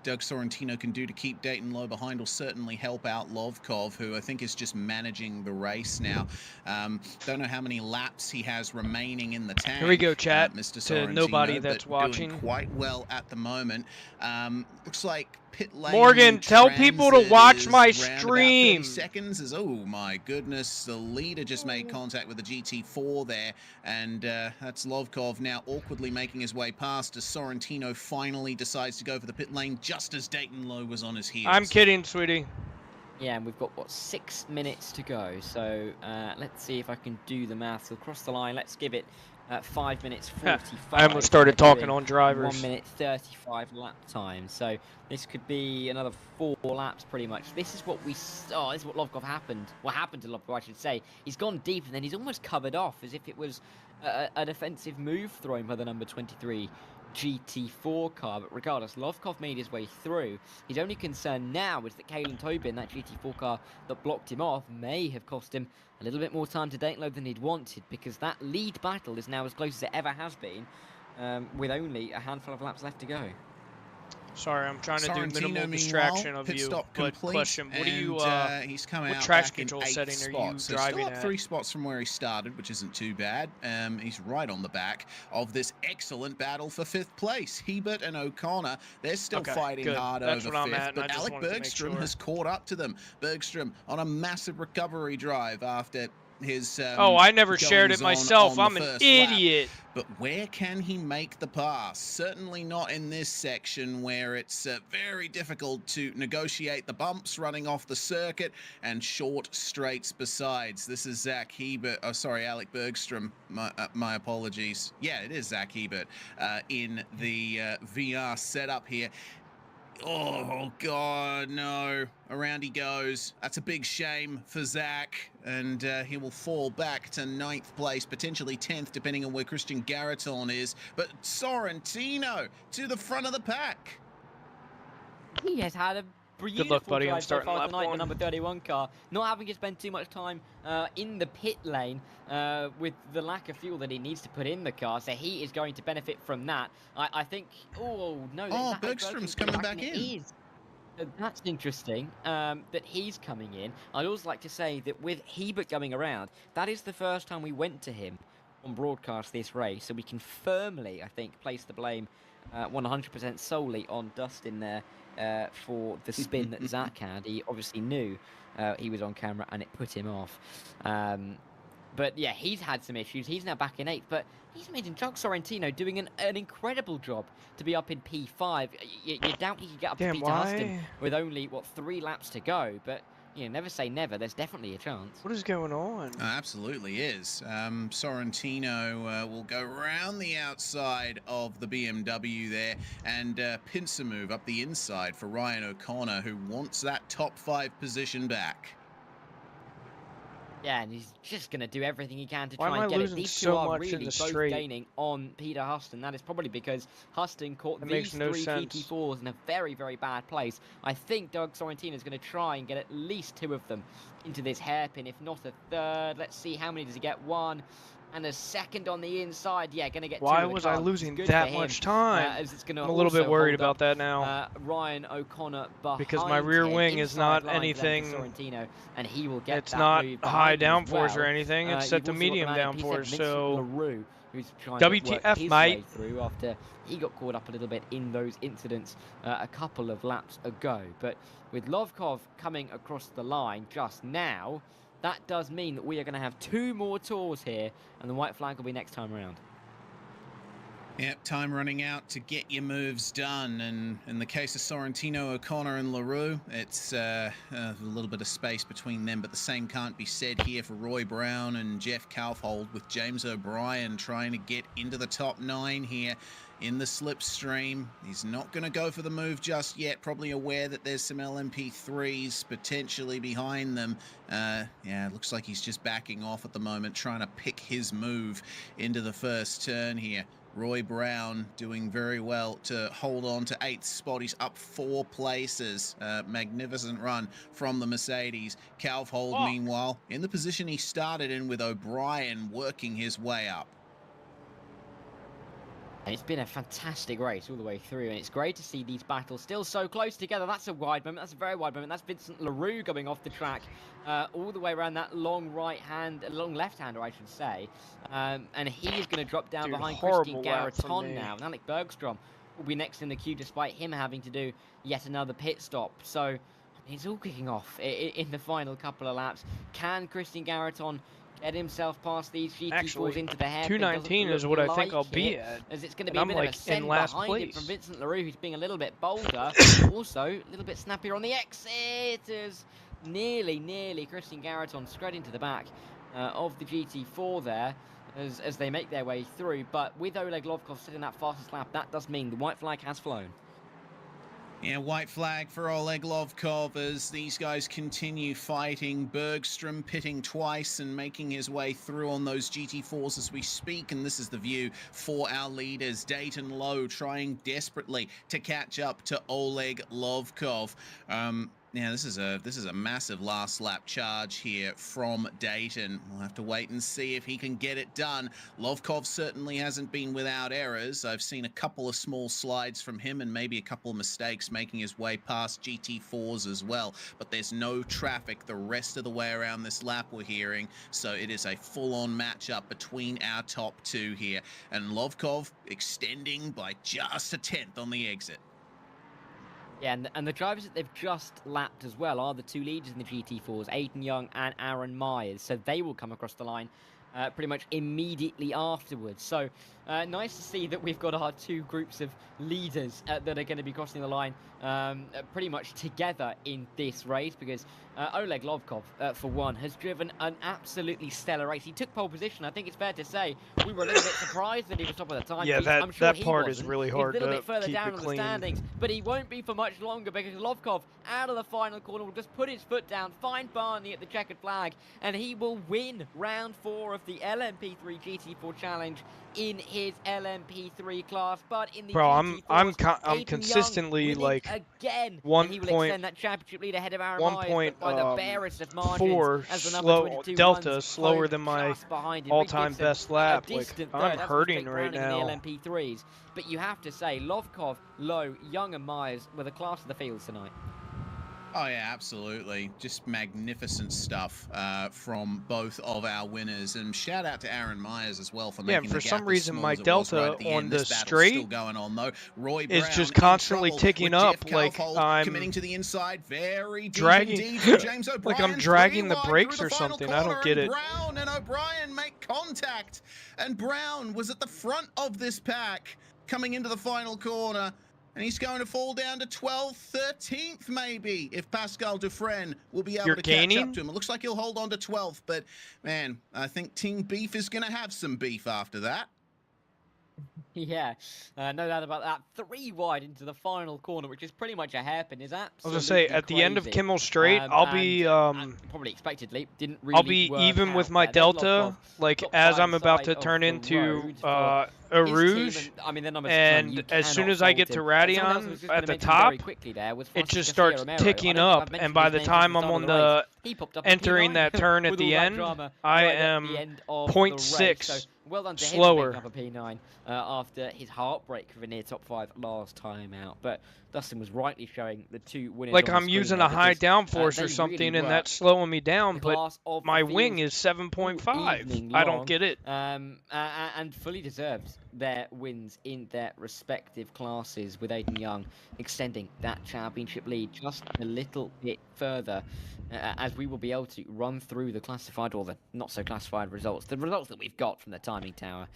Doug Sorrentino can do to keep Dayton Lowe behind will certainly help out Lovkov, who I think is just managing the race now. Don't know how many laps he has remaining in the tank. Here we go, chat. Mr. To Sorrentino, nobody that's but watching. doing quite well at the moment. Looks like pit lane Morgan, tell people to watch my stream. 30 seconds as, oh my goodness, the leader just made contact with the GT4 there, and that's Lovkov now awkwardly making his way past as Sorrentino finally decides to go for the pit lane just as Dayton Lowe was on his heels. I'm kidding, sweetie. Yeah, and we've got, what, 6 minutes to go. So let's see if I can do the maths. So across the line, let's give it 5 minutes 45. I almost started talking on drivers. 1 minute 35 lap time. So this could be another 4 laps pretty much. This is what we saw. This is what Lovkov happened. What happened to Lovkov, I should say. He's gone deep and then he's almost covered off as if it was a defensive move thrown by the number 23 GT4 car, but regardless, Lovkov made his way through. His only concern now is that Kalen Tobin, that GT4 car that blocked him off, may have cost him a little bit more time to Dayton Lowe than he'd wanted, because that lead battle is now as close as it ever has been, with only a handful of laps left to go. Sorry, I'm trying to do minimal distraction of you. But question, what do you, he's come what out track back in control 8 setting spots. are you So driving still up at? 3 spots from where he started, which isn't too bad. He's right on the back of this excellent battle for 5th place. Hebert and O'Connor, they're still fighting hard That's over what I'm 5th, at, but Alec Bergstrom has caught up to them. Bergstrom on a massive recovery drive after his oh, I never shared it myself. I'm an idiot. Lap. But where can he make the pass? Certainly not in this section where it's very difficult to negotiate the bumps running off the circuit and short straights besides. This is Zach Hebert. Oh, sorry, Alec Bergstrom. My apologies. Yeah, it is Zach Hebert in the VR setup here. Oh, God, no. Around he goes. That's a big shame for Zach. And he will fall back to 9th place, potentially 10th, depending on where Christian Garreton is. But Sorrentino to the front of the pack. He has had a good luck, buddy. I'm starting so far lap tonight, 1. the number 31 car, not having to spend too much time in the pit lane with the lack of fuel that he needs to put in the car, so he is going to benefit from that. I think. Oh no! Oh, Bergstrom's coming back in. That's interesting that he's coming in. I'd also like to say that with Hebert coming around, that is the first time we went to him on broadcast this race, so we can firmly, I think, place the blame 100% solely on Dustin there. For the spin that Zach had. He obviously knew he was on camera and it put him off. But yeah, he's had some issues. He's now back in 8th, but he's made Doug Sorrentino doing an incredible job to be up in P5. You doubt he could get up to Peter Huston with only, what, 3 laps to go, but you know, never say never. There's definitely a chance. What is going on? Absolutely is. Sorrentino will go around the outside of the BMW there and pincer move up the inside for Ryan O'Connor, who wants that top 5 position back. Yeah, and he's just going to do everything he can to try and get it. These two so are much really both gaining on Peter Huston. That is probably because Huston caught these 3 GT4s in a very, very bad place. I think Doug Sorrentino is going to try and get at least 2 of them into this hairpin, if not a 3rd. Let's see, how many does he get? 1. And a 2nd on the inside. Yeah, going to get 2. Why was I losing that much time? As it's gonna I'm a little bit worried about that now. Ryan O'Connor behind because my rear wing is not anything. Sorrentino, and he will get it's not high downforce or anything. It's set to also medium got downforce. So LaRue, who's trying WTF, to work his mate. way through after he got caught up a little bit in those incidents a couple of laps ago. But with Lovkov coming across the line just now, that does mean that we are going to have 2 more tours here, and the white flag will be next time around. Yep, time running out to get your moves done, and in the case of Sorrentino, O'Connor and LaRue, it's a little bit of space between them, but the same can't be said here for Roy Brown and Jeff Kaufhold, with James O'Brien trying to get into the top 9 here in the slipstream. He's not going to go for the move just yet, probably aware that there's some LMP3s potentially behind them. Yeah, looks like he's just backing off at the moment, trying to pick his move into the first turn here. Roy Brown doing very well to hold on to 8th spot. He's up 4 places. Magnificent run from the Mercedes. Kaufhold, meanwhile, in the position he started in, with O'Brien working his way up. And it's been a fantastic race all the way through, and it's great to see these battles still so close together. That's a wide moment. That's a very wide moment. That's Vincent Leroux going off the track all the way around that long left-hander, I should say. And he is going to drop down behind Christian Garreton now. And Alec Bergstrom will be next in the queue, despite him having to do yet another pit stop. So it's all kicking off in the final couple of laps. Can Christian Garreton get himself past these GT4s into the hairpin? 219 is what I think I'll be at. As it's going to be a bit of a send behind it from Vincent Leroux, who's being a little bit bolder. Also, a little bit snappier on the exit. As nearly Christian Garreton straight into the back of the GT4 there as they make their way through. But with Oleg Lovkov sitting that fastest lap, that does mean the white flag has flown. Yeah, white flag for Oleg Lovkov as these guys continue fighting. Bergstrom pitting twice and making his way through on those GT4s as we speak. And this is the view for our leaders. Dayton Lowe trying desperately to catch up to Oleg Lovkov. Now, this is a massive last lap charge here from Dayton. We'll have to wait and see if he can get it done. Lovkov certainly hasn't been without errors. I've seen a couple of small slides from him and maybe a couple of mistakes making his way past GT4s as well. But there's no traffic the rest of the way around this lap we're hearing. So it is a full-on matchup between our top two here. And Lovkov extending by just a tenth on the exit. Yeah, and the drivers that they've just lapped as well are the two leaders in the GT4s, Aiden Young and Aaron Myers. So they will come across the line pretty much immediately afterwards. So nice to see that we've got our two groups of leaders that are going to be crossing the line pretty much together in this race, because Oleg Lovkov, for one, has driven an absolutely stellar race. He took pole position. I think it's fair to say we were a little bit surprised that he was top of the time. Yeah, that part is really hard to keep it clean. He's a little bit further down on the standings, but he won't be for much longer, because Lovkov, out of the final corner, will just put his foot down, find Barney at the checkered flag, and he will win round 4 of the LMP3 GT4 Challenge in his LMP3 class. But in the GT4s, I'm consistently like again, 1 he will point, extend that championship lead ahead of Aaron 1.4 delta slower than my all-time best lap. Like, I'm hurting right now. In the LMP3s. But you have to say, Lovkov, Lowe, Young and Myers were the class of the fields tonight. Oh, yeah, absolutely. Just magnificent stuff from both of our winners. And shout out to Aaron Myers as well for making the gap. For some reason, my delta on the straight still going on, though. Roy is just constantly ticking up. Like, I'm committing to the inside, very dragging, James O'Brien, like I'm dragging the brakes or something. I don't get it. Brown and O'Brien make contact. And Brown was at the front of this pack coming into the final corner. And he's going to fall down to 12th, 13th maybe, if Pascal Dufresne will be able to catch up to him. It looks like he'll hold on to 12th, but man, I think Team Beef is going to have some beef after that. Yeah, no doubt about that. 3 wide into the final corner, which is pretty much a hairpin. Is that? I was gonna say at the end of Kimmel Straight, I'll be probably expectedly didn't really. I'll be even with my delta, like as I'm about to turn into a Rouge, and as soon as I get to Radion at the top, it just starts ticking up, and by the time I'm on the entering that turn at the end, I am 0.6 well done to slower. Him, up a P9 after his heartbreak for the near top 5 last time out. But Dustin was rightly showing the 2 winners. Like I'm using a high downforce or something, really, and that's slowing me down. But my wing is 7.5. I don't get it. And fully deserved their wins in their respective classes, with Aiden Young extending that championship lead just a little bit further. As we will be able to run through the classified or the not so classified results, the results that we've got from the timing tower,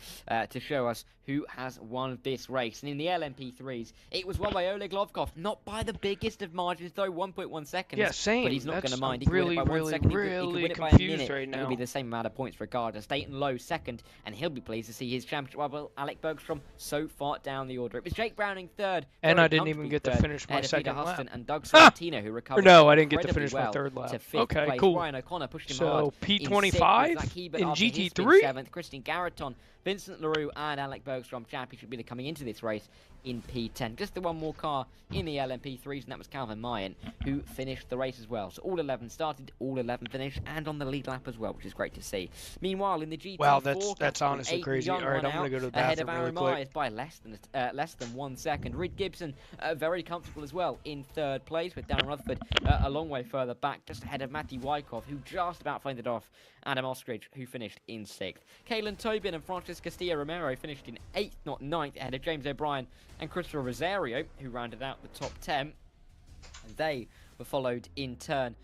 to show us who has won this race. And in the LMP3s, it was won by Oleg Lovkov, not by the biggest of margins, though, 1.1 seconds. Yeah, same. But he's not going to mind. I'm really, really confused right now. It'll be the same amount of points regardless. Dayton Lowe second, and he'll be pleased to see his championship rival Alec Bergstrom so far down the order. It was Jake Browning third, and I didn't even get to finish my second lap. And Doug Sorrentino, who recovered. No, I didn't get to finish my third lap. Okay, place. cool. Ryan O'Connor pushed him so hard. P25 in GT3. Christian Garreton, Vincent Leroux, and Alec Bergstrom championship leader coming into this race in P10. Just the one more car in the LMP3s, and that was Calvin Mayen, who finished the race as well. So all 11 started, all 11 finished, and on the lead lap as well, which is great to see. Meanwhile, in the GT4, wow, that's honestly crazy. All right, I'm going to go to the bathroom ahead of really quick. is by less than 1 second. Reed Gibson, very comfortable as well in 3rd place, with Darren Rutherford a long way further back, just ahead of Matty Wyckoff, who just about fended off Adam Ostrich, who finished in 6th. Kalen Tobin and Francis Castillo-Romero finished in 8th, not 9th, ahead of James O'Brien and Christopher Rosario, who rounded out the top 10. And they were followed in turn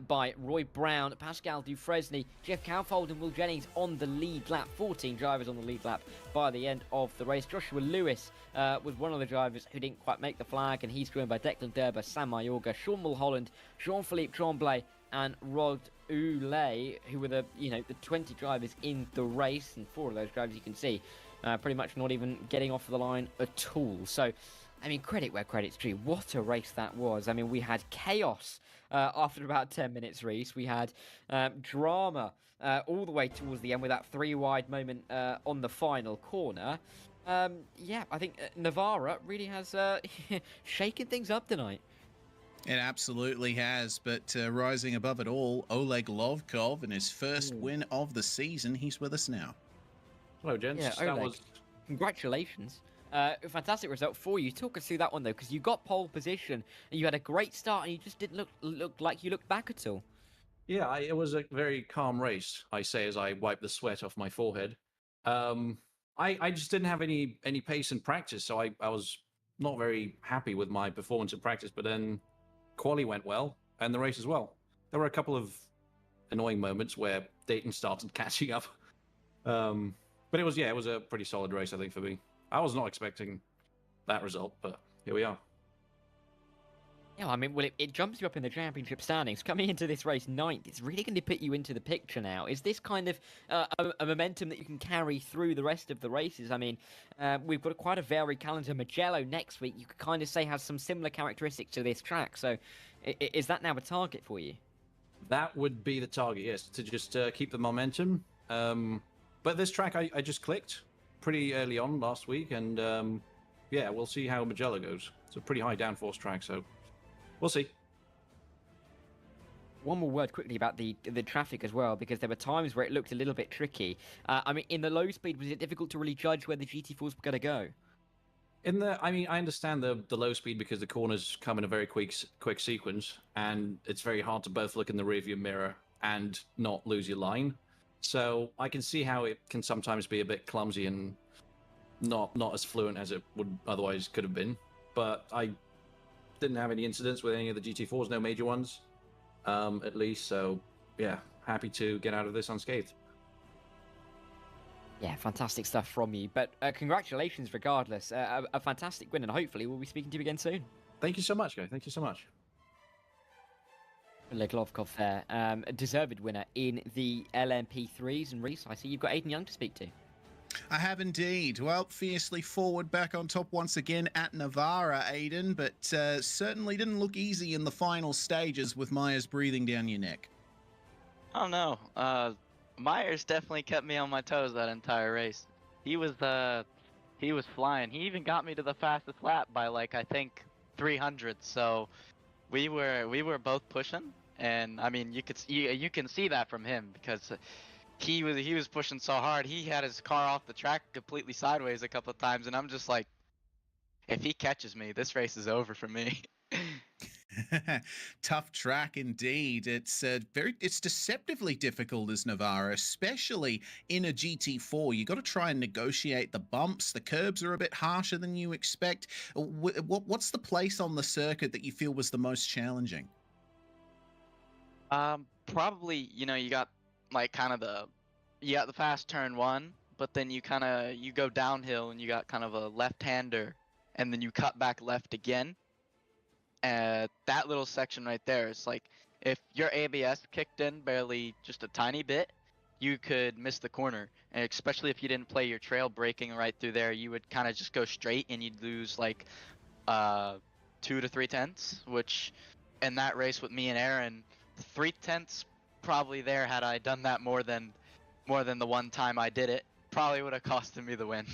by Roy Brown, Pascal Dufresne, Jeff Cowfold and Will Jennings on the lead lap. 14 drivers on the lead lap by the end of the race. Joshua Lewis was one of the drivers who didn't quite make the flag, and he's joined by Declan Derber, Sam Mayorga, Sean Mulholland, Jean-Philippe Tremblay and Rod Oulay, who were the 20 drivers in the race, and 4 of those drivers you can see pretty much not even getting off the line at all. So, I mean, credit where credit's due. What a race that was. I mean, we had chaos after about 10 minutes, Reese. We had drama all the way towards the end with that 3-wide moment on the final corner. Yeah, I think Navarra really has shaken things up tonight. It absolutely has, but rising above it all, Oleg Lovkov in his first win of the season. He's with us now. Hello, gents. Yeah, Oleg, congratulations. Fantastic result for you. Talk us through that one, though, because you got pole position, and you had a great start, and you just didn't look like you looked back at all. Yeah, it was a very calm race, I say, as I wipe the sweat off my forehead. I just didn't have any pace in practice, so I was not very happy with my performance in practice, but then quali went well, and the race as well. There were a couple of annoying moments where Dayton started catching up. But it was a pretty solid race, I think, for me. I was not expecting that result, but here we are. Yeah, I mean, well, it jumps you up in the championship standings. Coming into this race 9th, it's really going to put you into the picture now. Is this kind of a momentum that you can carry through the rest of the races? I mean, we've got quite a varied calendar. Mugello next week, you could kind of say, has some similar characteristics to this track. So is that now a target for you? That would be the target, yes, to just keep the momentum. But this track, I just clicked pretty early on last week, and yeah, we'll see how Mugello goes. It's a pretty high downforce track, so we'll see. One more word quickly about the traffic as well, because there were times where it looked a little bit tricky. I mean, in the low speed, was it difficult to really judge where the GT4s were going to go? I mean, I understand the low speed because the corners come in a very quick sequence, and it's very hard to both look in the rearview mirror and not lose your line. So I can see how it can sometimes be a bit clumsy and not as fluent as it would otherwise could have been. But I didn't have any incidents with any of the GT4s, no major ones, at least. So yeah, happy to get out of this unscathed. Yeah, fantastic stuff from you. But congratulations regardless. A fantastic win, and hopefully we'll be speaking to you again soon. Thank you so much, guys. Thank you so much. Oleg Lovkov there, a deserved winner in the LMP3s. And Reese, I see you've got Aidan Young to speak to. I have indeed. Well, fiercely forward, back on top once again at Navarra, Aidan, but certainly didn't look easy in the final stages with Myers breathing down your neck. Oh no, Myers definitely kept me on my toes that entire race. He was flying. He even got me to the fastest lap by like I think 300. So we were both pushing, and I mean you can see that from him because he was pushing so hard. He had his car off the track completely sideways a couple of times, and I'm just like, if he catches me, this race is over for me. Tough track indeed. It's deceptively difficult as Navarra, especially in a GT4. You got to try and negotiate the bumps. The curbs are a bit harsher than you expect. What's the place on the circuit that you feel was the most challenging? Probably, you got like you got the fast turn 1, but then you go downhill and you got kind of a left-hander, and then you cut back left again. That little section right there is like, if your ABS kicked in barely just a tiny bit, you could miss the corner. And especially if you didn't play your trail braking right through there, you would kind of just go straight and you'd lose like 2 to 3 tenths, which in that race with me and Aaron, 3 tenths probably there, had I done that more than the one time I did it, probably would have costed me the win.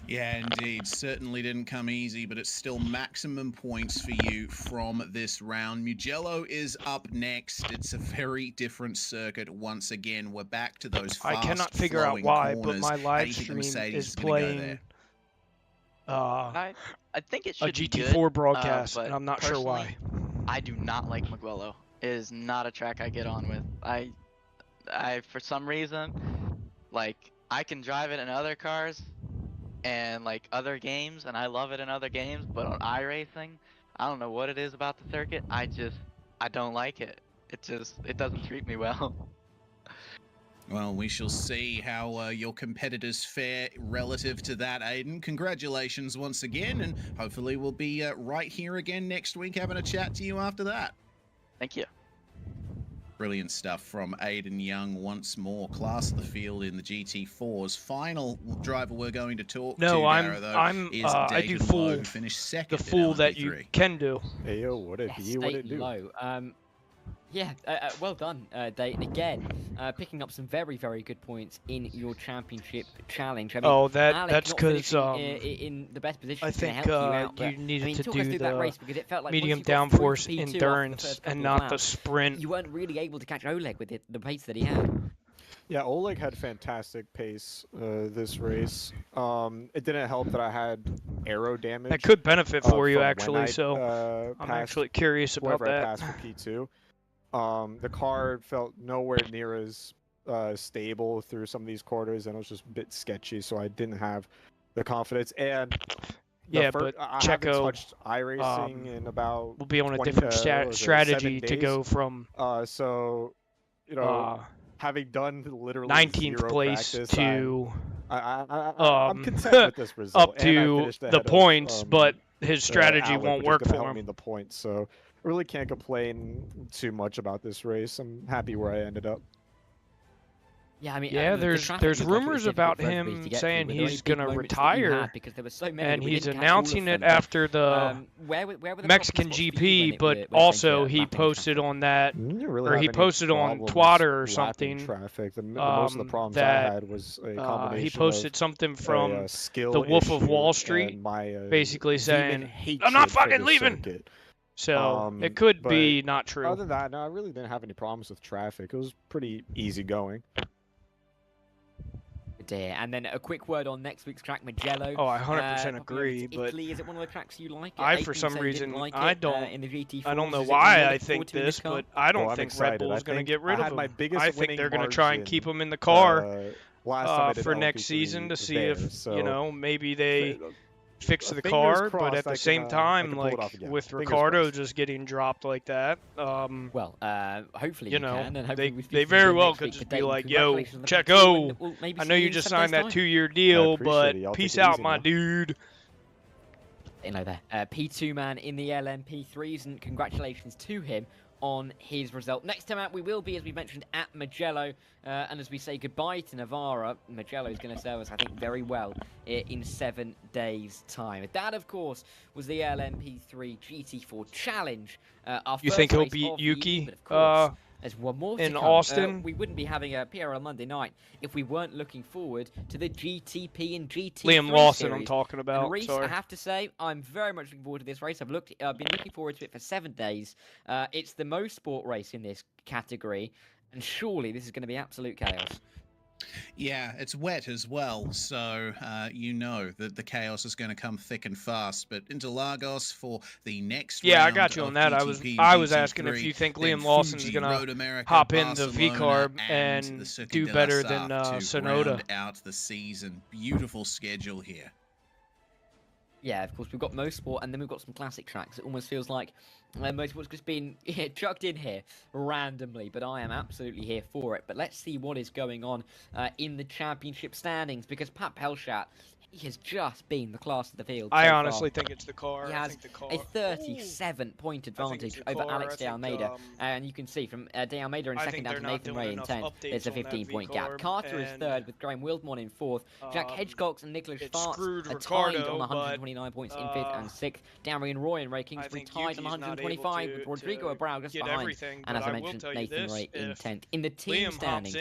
Yeah, indeed. Certainly didn't come easy, but it's still maximum points for you from this round. Mugello is up next. It's a very different circuit once again. We're back to those fast I cannot figure out why, but my live stream is playing I think it should a be GT4 good, broadcast, but and I'm not sure why. I do not like Mugello. It is not a track I get on with. I for some reason, like, I can drive it in other cars and like other games, and I love it in other games, but on iRacing, I don't know what it is about the circuit. I don't like it. It doesn't treat me well. Well, we shall see how your competitors fare relative to that, Aiden. Congratulations once again, and hopefully we'll be right here again next week having a chat to you after that. Thank you. Brilliant stuff from Aiden Young once more. Class of the field in the GT4s. Final driver we're going to talk to, Dara, though, is I do fool who finished second. The fool that you can do. Hey yo, what it be? What it do? Low. Yeah, well done, Dayton. Again, picking up some very, very good points in your championship challenge. I mean, that's because in the best position I think to help you out, you needed to do that race, because it felt like medium downforce endurance and not the sprint. You weren't really able to catch Oleg with the pace that he had. Yeah, Oleg had fantastic pace this race. It didn't help that I had aero damage. That could benefit for you, actually, so I'm actually curious about that. I passed for P2. The car felt nowhere near as stable through some of these quarters, and it was just a bit sketchy, so I didn't have the confidence. And yeah, but I Checo haven't touched iRacing in about will be on a different strategy to go from so, you know, having done literally 19th place practice, to I'm content with this result. up to the points, but his strategy won't work for him. Me the points, so I really can't complain too much about this race. I'm happy where I ended up. Yeah, I mean, there's rumors about him saying he's gonna retire, and he's announcing it after the Mexican GP. But also he posted on that, or he posted on Twitter or something. Most of the problems I had was a combination he posted something from the Wolf of Wall Street, basically saying, "I'm not fucking leaving." So it could be not true. Other than that, no, I really didn't have any problems with traffic. It was pretty easy going. And then a quick word on next week's track, Mugello. Oh, I 100% agree, but Italy, is it one of the tracks you like? For some reason, I don't. In the GT4s, I don't know why I think this, but I don't think Red Bull is going to get rid of him. I think they're going to try and keep him in the car for next season to see if, you know, maybe they fix the car, but at the same time, like with Ricardo just getting dropped like that, well, hopefully you know, can, and they very well could just be like, "Yo, Checo, I know you just signed that 2-year deal, but peace out, my dude." You know, there, P2 man in the LMP3s, and congratulations to him on his result. Next time out, we will be, as we mentioned, at Mugello, and as we say goodbye to Navarra, Mugello is going to serve us, I think, very well in 7 days' time. That, of course, was the LMP3 GT4 Challenge. You think he'll beat Yuki? There's one more in Austin. We wouldn't be having a PRL Monday night if we weren't looking forward to the GTP and GT3 Liam Lawson series. I'm talking about. And Reese, sorry. I have to say, I'm very much looking forward to this race. I've been looking forward to it for 7 days. It's the most sport race in this category, and surely this is going to be absolute chaos. Yeah, it's wet as well, so you know that the chaos is going to come thick and fast. But into Lagos for the next round I got you on that. GTP I was GT3, asking if you think Liam Lawson is going to hop into VCARB and do better than Sonoda. Round out the season. Beautiful schedule here. Yeah, of course, we've got Motorsport, and then we've got some classic tracks. It almost feels like Motorsport's just been chucked in here randomly, but I am absolutely here for it. But let's see what is going on in the championship standings, because Pat Pelchat, he has just been the class of the field. I honestly think it's the car. He has a 37-point advantage over Alex de Almeida. And you can see from de Almeida in second down to Nathan Ray in 10th, there's a 15-point gap. Carter is third with Graham Wildmon in fourth. Jack Hedgecox and Nicholas Schwartz are tied on 129 points in fifth and sixth. Darian Roy and Ray Kingsbury tied on 129 125 with Rodrigo Abreu just behind. And as I mentioned, Nathan Ray in 10th. In the team standings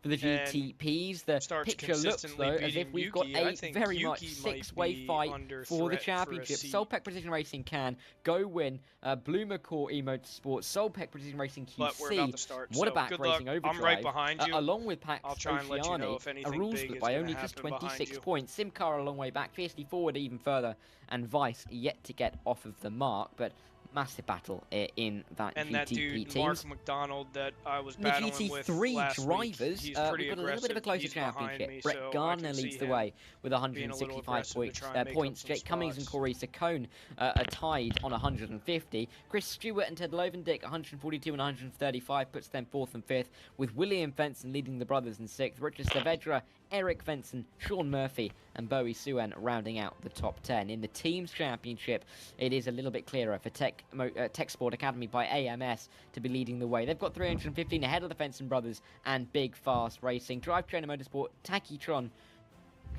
for the GTPs, the picture looks, though, as if we've got a very much six-way fight for the championship. Solpec Precision Racing can go win. Blue McCall Motorsport, Solpec Precision Racing QC, Waterback Racing Overdrive, I'm right behind you. Along with Pax I'll try and let you know if Oceani, anything a rule big split is by gonna only just happen behind 26 you. points. Simcar a long way back, fiercely forward even further, and Vice yet to get off of the mark, but massive battle in that and GTP that dude, teams. Mark McDonald, that I was The battling with GT3 last Drivers, week, he's we've got a little bit of a closer championship. Me, Brett so Gardner leads the way with 165 points. Jake Cummings and Corey Saccone are tied on 150. Chris Stewart and Ted Lovendick, 142 and 135, puts them 4th and 5th, with William Fenson leading the brothers in 6th. Richard Saavedra, Eric Fenson, Sean Murphy, and Bowie Seaon rounding out the top 10. In the teams championship, it is a little bit clearer for Tech Sport Academy by AMS to be leading the way. They've got 315 ahead of the Fenson brothers and Big Fast Racing. Drive Trainer Motorsport, Tachyon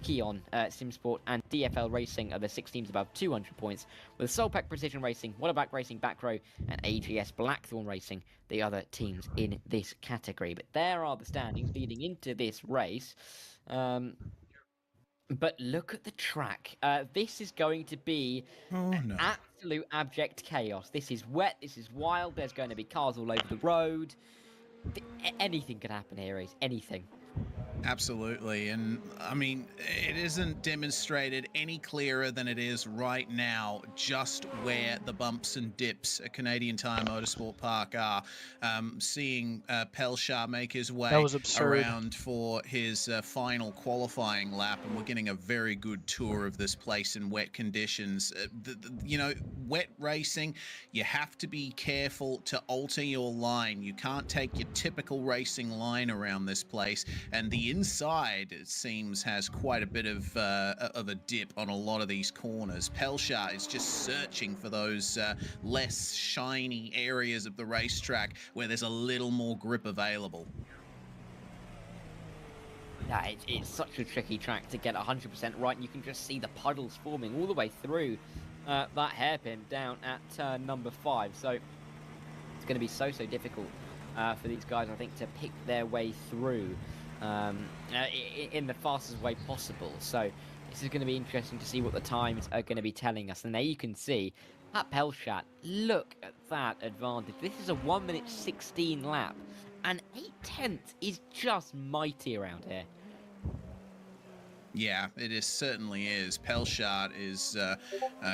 SimSport, and DFL Racing are the 6 teams above 200 points, with Solpec Precision Racing, Waterback Racing, Back Row, and AGS Blackthorn Racing the other teams in this category. But there are the standings leading into this race. But look at the track. This is going to be absolute abject chaos. This is wet. This is wild. There's going to be cars all over the road. Anything could happen here, Ace. Anything. Absolutely. And I mean, it isn't demonstrated any clearer than it is right now, just where the bumps and dips at Canadian Tire Motorsport Park are. Seeing Pelchar make his way around for his final qualifying lap, and we're getting a very good tour of this place in wet conditions. You know, wet racing, you have to be careful to alter your line. You can't take your typical racing line around this place, and the inside, it seems, has quite a bit of a dip on a lot of these corners. Pelchar is just searching for those less shiny areas of the racetrack where there's a little more grip available. Yeah, it's such a tricky track to get 100% right, and you can just see the puddles forming all the way through that hairpin down at turn number 5. So it's going to be so difficult for these guys, I think, to pick their way through in the fastest way possible. So this is going to be interesting to see what the times are going to be telling us. And there you can see at Pelchar, look at that advantage. This is a 1 minute 16 lap, and 8/10 is just mighty around here. Yeah, it certainly is. Pelchar is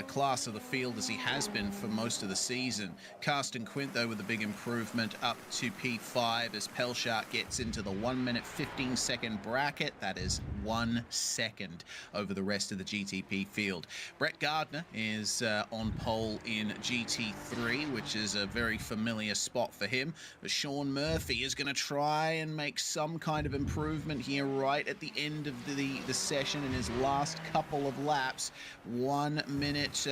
class of the field, as he has been for most of the season. Carsten Quint, though, with a big improvement up to P5 as Pelchar gets into the 1 minute 15 second bracket. That is 1 second over the rest of the GTP field. Brett Gardner is on pole in GT3, which is a very familiar spot for him. But Sean Murphy is going to try and make some kind of improvement here right at the end of the session in his last couple of laps. 1 minute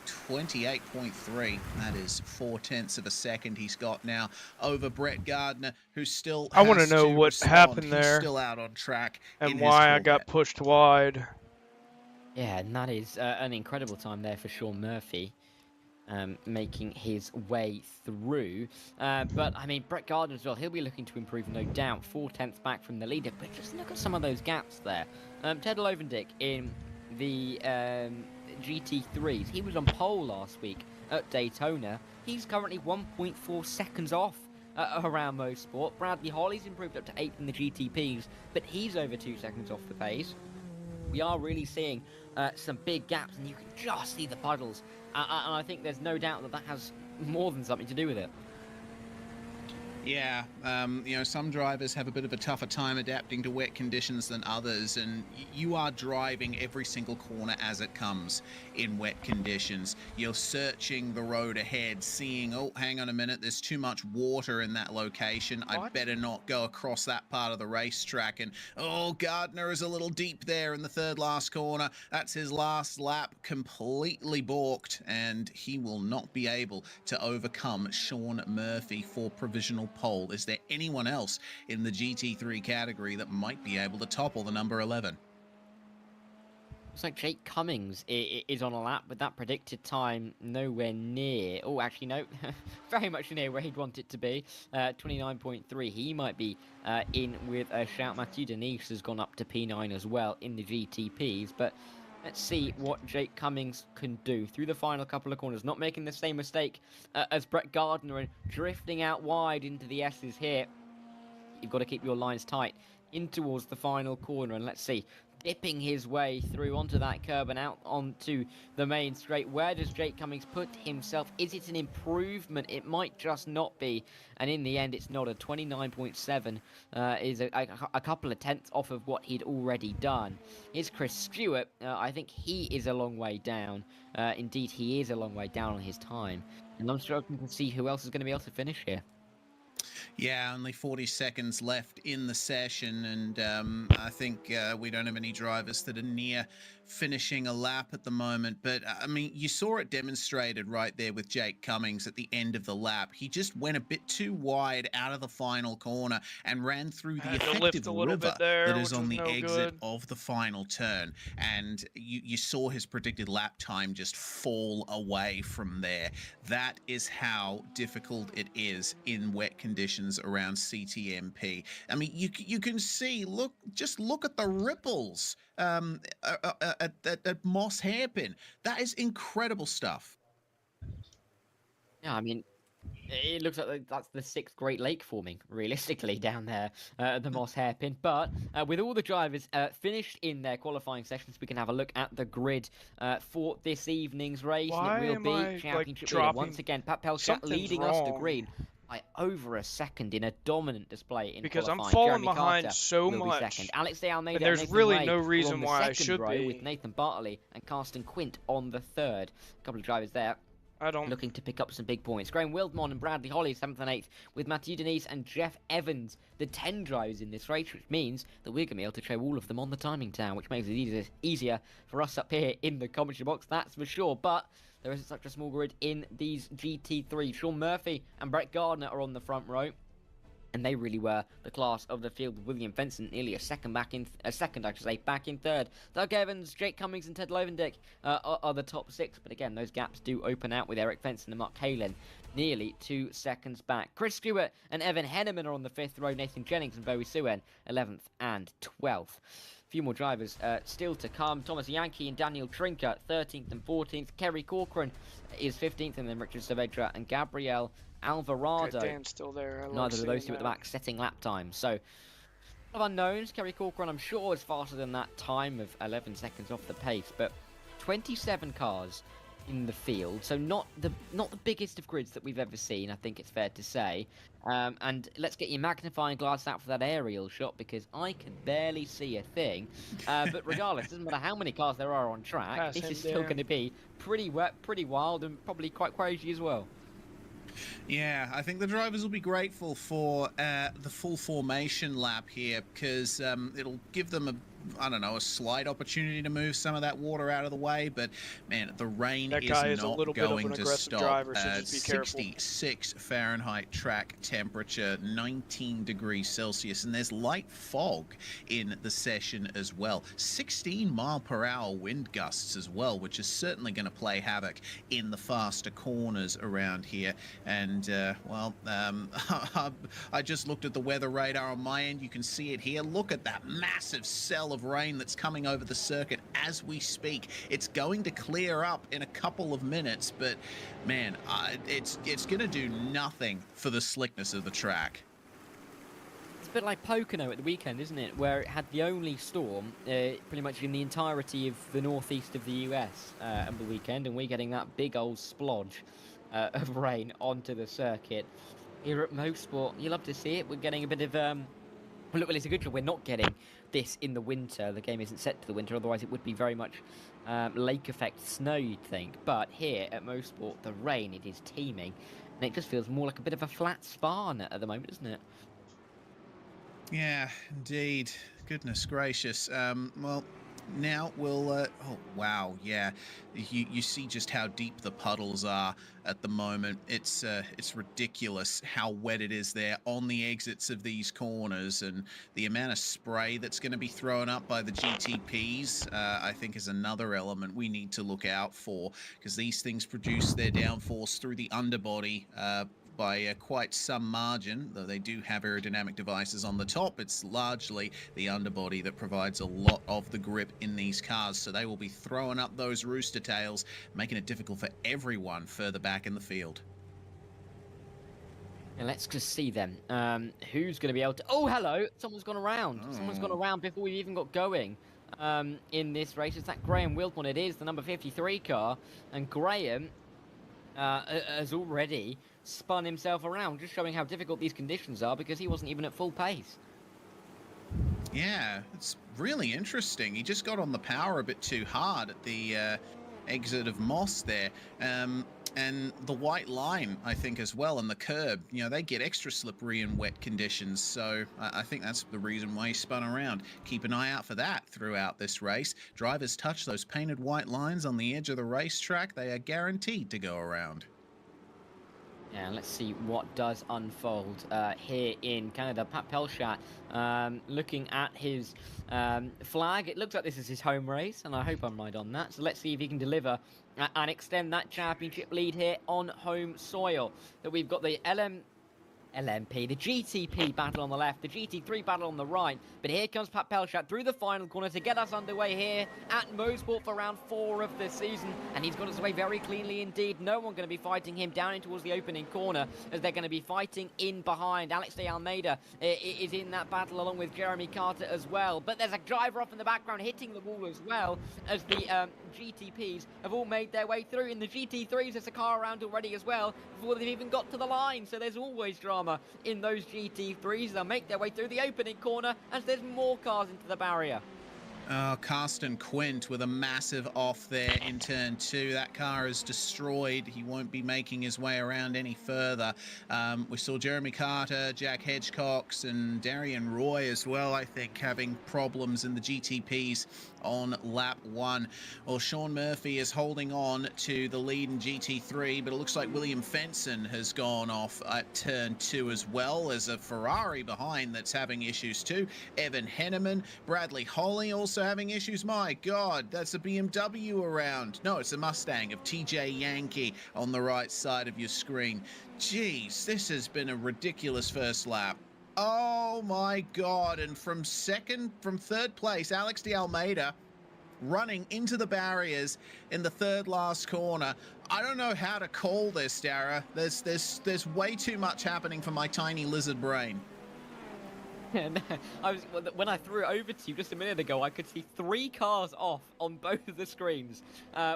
28.3. That is 4/10 of a second he's got now over Brett Gardner, who still has I want to know what happened there. He's still out on track and why I got pushed wide. Yeah, and that is an incredible time there for Sean Murphy. Making his way through. But, I mean, Brett Gardner as well, he'll be looking to improve, no doubt. 4/10 back from the leader, but just look at some of those gaps there. Ted Lovendick in the GT3s, he was on pole last week at Daytona. He's currently 1.4 seconds off around Motorsport. Bradley Holly's improved up to 8th in the GTPs, but he's over 2 seconds off the pace. We are really seeing some big gaps, and you can just see the puddles. And I think there's no doubt that that has more than something to do with it. Yeah, you know, some drivers have a bit of a tougher time adapting to wet conditions than others, and you are driving every single corner as it comes in wet conditions. You're searching the road ahead, seeing, oh, hang on a minute, there's too much water in that location. I better not go across that part of the racetrack. And, oh, Gardner is a little deep there in the third last corner. That's his last lap, completely balked, and he will not be able to overcome Sean Murphy for provisional pole. Is there anyone else in the GT3 category that might be able to topple the number 11? Looks like Jake Cummings is on a lap with that predicted time nowhere near. Oh, actually, no. Very much near where he'd want it to be. 29.3. He might be in with a shout. Mathieu Denise has gone up to P9 as well in the GTPs. But let's see what Jake Cummings can do through the final couple of corners. Not making the same mistake as Brett Gardner and drifting out wide into the S's here. You've got to keep your lines tight in towards the final corner. And let's see. Dipping his way through onto that curb and out onto the main straight. Where does Jake Cummings put himself? Is it an improvement? It might just not be. And in the end, it's not. A 29.7 is a couple of tenths off of what he'd already done. Here's Kris Stewart. I think he is a long way down. Indeed, he is a long way down on his time. And I'm struggling to see who else is going to be able to finish here. Yeah, only 40 seconds left in the session, and I think we don't have any drivers that are near finishing a lap at the moment. But, I mean, you saw it demonstrated right there with Jake Cummings at the end of the lap. He just went a bit too wide out of the final corner and ran through the effective river that is on the exit of the final turn. And you saw his predicted lap time just fall away from there. That is how difficult it is in wet conditions around CTMP. I mean, you can see, just look at the ripples at Moss Hairpin. That is incredible stuff. Yeah, I mean, it looks like that's the 6th Great Lake forming, realistically, down there at the Moss Hairpin. But with all the drivers finished in their qualifying sessions, we can have a look at the grid for this evening's race. Why and it will be championship leader once again. Pat Pelchat leading us to green by over a second in a dominant display in because qualifying. I'm falling Jeremy behind Carter so will much. Be second. Alex de Almeida and there's and Nathan really Ray no reason on the why I second should row be. with Nathan Bartley and Carsten Quint on the third. A couple of drivers there. Looking to pick up some big points. Graham Wildmon and Bradley Holly 7th and 8th, with Mathieu Denise and Jeff Evans, the 10 drivers in this race, which means that we're going to be able to show all of them on the timing tower, which makes it easier for us up here in the commentary box, that's for sure. But there isn't such a small grid in these GT3. Sean Murphy and Brett Gardner are on the front row. And they really were the class of the field. William Vincent nearly a second back in third. Doug Evans, Jake Cummings, and Ted Lovendick are the top 6. But again, those gaps do open out with Eric Fenton and Mark Halen nearly 2 seconds back. Kris Stewart and Evan Henneman are on the 5th row. Nathan Jennings and Bowie Seaon 11th and 12th. A few more drivers still to come. Thomas Yankee and Daniel Trinker 13th and 14th. Kerry Corcoran is 15th, and then Richard Saavedra and Gabriel Alvarado. Dan's still there. Neither of those two at the back setting lap time. So, a lot of unknowns. Kerry Corcoran, I'm sure, is faster than that time of 11 seconds off the pace. But 27 cars in the field, so not the biggest of grids that we've ever seen, I think it's fair to say. And let's get your magnifying glass out for that aerial shot, because I can barely see a thing. But regardless, it doesn't matter how many cars there are on track, this is still going to be pretty wet, pretty wild, and probably quite crazy as well. Yeah, I think the drivers will be grateful for the full formation lap here, because it'll give them a slight opportunity to move some of that water out of the way. But man, the rain is not going to stop. 66 Fahrenheit track temperature, 19 degrees Celsius, and there's light fog in the session as well. 16 mile per hour wind gusts as well, which is certainly going to play havoc in the faster corners around here. And I just looked at the weather radar on my end. You can see it here. Look at that massive cell of rain that's coming over the circuit as we speak. It's going to clear up in a couple of minutes, but man, it's going to do nothing for the slickness of the track. It's a bit like Pocono at the weekend, isn't it, where it had the only storm pretty much in the entirety of the northeast of the US over the weekend, and we're getting that big old splodge of rain onto the circuit. Here at Motorsport, you love to see it. We're getting a bit of well, it's a good job we're not getting this in the winter. The game isn't set to the winter, otherwise it would be very much lake effect snow, you'd think. But here at Motorsport, the rain, it is teeming, and it just feels more like a bit of a flat Spa at the moment, doesn't it? Yeah, indeed. Goodness gracious. Well, now we'll oh wow, yeah, you see just how deep the puddles are at the moment. It's ridiculous how wet it is there on the exits of these corners, and the amount of spray that's going to be thrown up by the GTPs I think is another element we need to look out for, because these things produce their downforce through the underbody by quite some margin. Though they do have aerodynamic devices on the top, it's largely the underbody that provides a lot of the grip in these cars. So they will be throwing up those rooster tails, making it difficult for everyone further back in the field. And let's just see then. Who's going to be able to... Oh, hello! Someone's gone around. Oh. Someone's gone around before we even got going in this race. Is that Graham Wilton? It is the number 53 car. And Graham has already spun himself around, just showing how difficult these conditions are, because he wasn't even at full pace. Yeah, it's really interesting. He just got on the power a bit too hard at the exit of Moss there. And the white line, I think, as well, and the curb, you know, they get extra slippery in wet conditions. So I think that's the reason why he spun around. Keep an eye out for that throughout this race. Drivers touch those painted white lines on the edge of the racetrack. They are guaranteed to go around. Yeah, let's see what does unfold here in Canada. Pat Pelchat looking at his flag. It looks like this is his home race, and I hope I'm right on that. So let's see if he can deliver and extend that championship lead here on home soil. That we've got the LMP, the GTP battle on the left, the GT3 battle on the right. But here comes Pat Pelchat through the final corner to get us underway here at Mosport for round 4 of the season. And he's got us away very cleanly indeed. No one going to be fighting him down in towards the opening corner, as they're going to be fighting in behind. Alex de Almeida is in that battle along with Jeremy Carter as well. But there's a driver off in the background hitting the wall as well, as the GTPs have all made their way through. In the GT3s, there's a car around already as well before they've even got to the line. So there's always drama in those GT3s. They'll make their way through the opening corner as there's more cars into the barrier. Carsten Quint with a massive off there in turn 2. That car is destroyed. He won't be making his way around any further. We saw Jeremy Carter, Jack Hedgecox, and Darian Roy as well, I think, having problems in the GTPs on lap 1. Well, Sean Murphy is holding on to the lead in GT3, but it looks like William Fenson has gone off at turn 2 as well. There's a Ferrari behind that's having issues too. Evan Henneman, Bradley Holly also having issues. My God, that's a BMW around. No, it's a Mustang of TJ Yankee on the right side of your screen. Jeez, this has been a ridiculous first lap. Oh my God. And from third place, Alex de Almeida running into the barriers in the third last corner. I don't know how to call this, Dara. There's way too much happening for my tiny lizard brain. When I threw it over to you just a minute ago, I could see 3 cars off on both of the screens,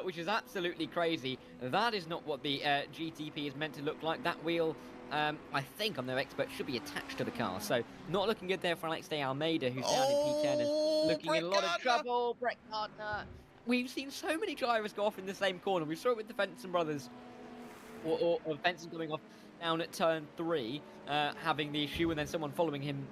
which is absolutely crazy. That is not what the GTP is meant to look like. That wheel, I think, I'm no expert, should be attached to the car. So not looking good there for Alex de Almeida, who's down in P10 and looking in a lot of trouble. Brett Gardner. We've seen so many drivers go off in the same corner. We saw it with the Fenson brothers, or Fenson coming off down at turn 3, having the issue, and then someone following him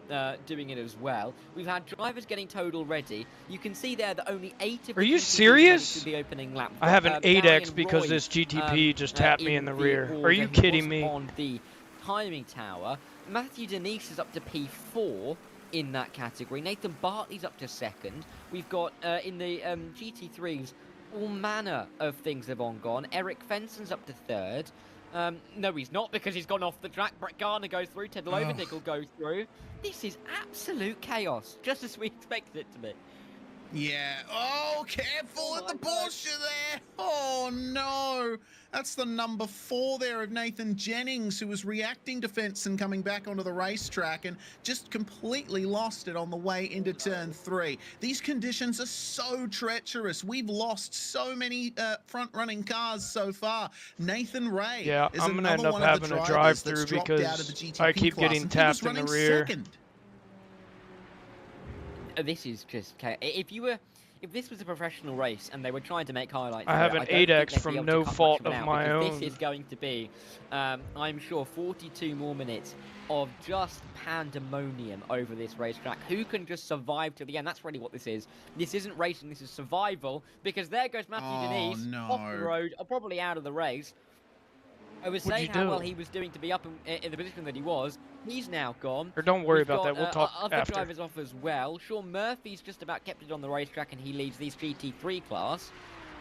doing it as well. We've had drivers getting towed already. You can see there that only 8 of Are you serious? The opening lap. I have an 8X because this GTP just tapped me in the rear. Are you kidding me? On the timing tower, Matthew Denise is up to P4 in that category. Nathan Bartley's up to 2nd. We've got in the GT3s all manner of things have gone. Eric Fenson's up to 3rd. No, he's not, because he's gone off the track. Brett Gardner goes through. Ted Lovendijk will go through. This is absolute chaos, just as we expected it to be. Yeah. Oh, careful at the Porsche there. Oh, no. That's the number 4 there of Nathan Jennings, who was reacting to Fenson coming back onto the racetrack and just completely lost it on the way into turn 3. These conditions are so treacherous. We've lost so many front-running cars so far. Nathan Ray is I'm gonna end up having a drive-through because I keep getting tapped in the rear. This is just chaos. If you were if this was a professional race and they were trying to make highlights, I have an 8X from no fault of my own. This is going to be, I'm sure, 42 more minutes of just pandemonium over this racetrack. Who can just survive to the end? That's really what this is. This isn't racing, this is survival, because there goes Matthew Denise off the road, or probably out of the race. I was saying how well he was doing to be up in the position that he was. He's now gone. Or don't worry about that. We'll talk other after. drivers off as well. Sean Murphy's just about kept it on the racetrack, and he leads these GT3 class.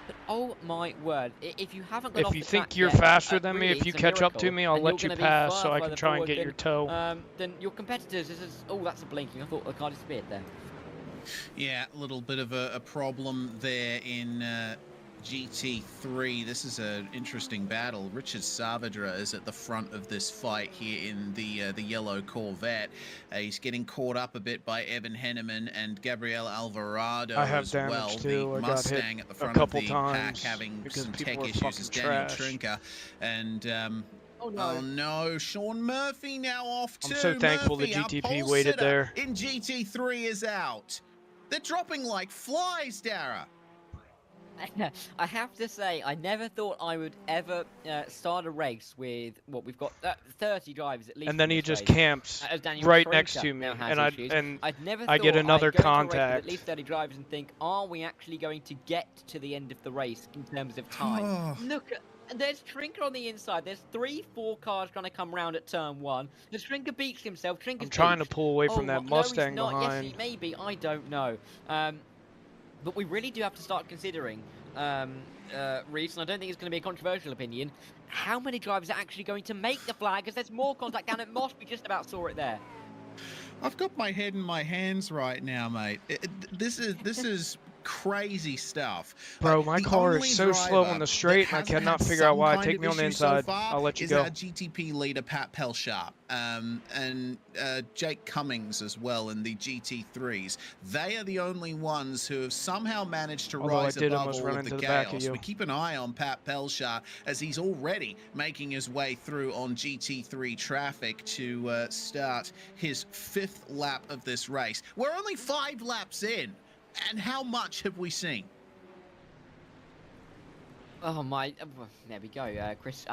But oh my word, if you haven't got off the track if you think you're yet, faster than really, me, if you catch up to me, I'll let you pass so I can try and get your toe. Then your competitors, oh, that's a blinking. I thought the car disappeared there. Yeah, a little bit of a problem there in GT3. This is an interesting battle. Richard Saavedra is at the front of this fight here in the yellow Corvette. He's getting caught up a bit by Evan Henneman and Gabriel Alvarado as well. Too. The Mustang at the front of the pack having some tech issues is Daniel Trinker. And oh no, Sean Murphy now off too. I'm so thankful Murphy, the GTP waited there. In GT3 is out. They're dropping like flies, Dara. I have to say, I never thought I would ever start a race with what we've got 30 drivers at least. And then he just camps right next to me, and I get another contact. At least 30 drivers and think, are we actually going to get to the end of the race in terms of time? Look at. There's Trinker on the inside. There's 3-4 cars trying to come round at turn 1. The Trinker beats himself. I'm trying to pull away from that Mustang behind. Yes, maybe. I don't know. But we really do have to start considering, Reese, and I don't think it's going to be a controversial opinion, how many drivers are actually going to make the flag, because there's more contact down at Moss. We just about saw it there. I've got my head in my hands right now, mate. This is crazy stuff. Bro, my car is so slow on the straight, and I cannot figure out why. Take me on the inside. I'll let you go. Our GTP leader, Pat Pelcharp, and Jake Cummings as well in the GT3s. They are the only ones who have somehow managed to rise above all of the chaos. We keep an eye on Pat Pelcharp as he's already making his way through on GT3 traffic to start his 5th lap of this race. We're only 5 laps in. And how much have we seen? Oh my! There we go. Chris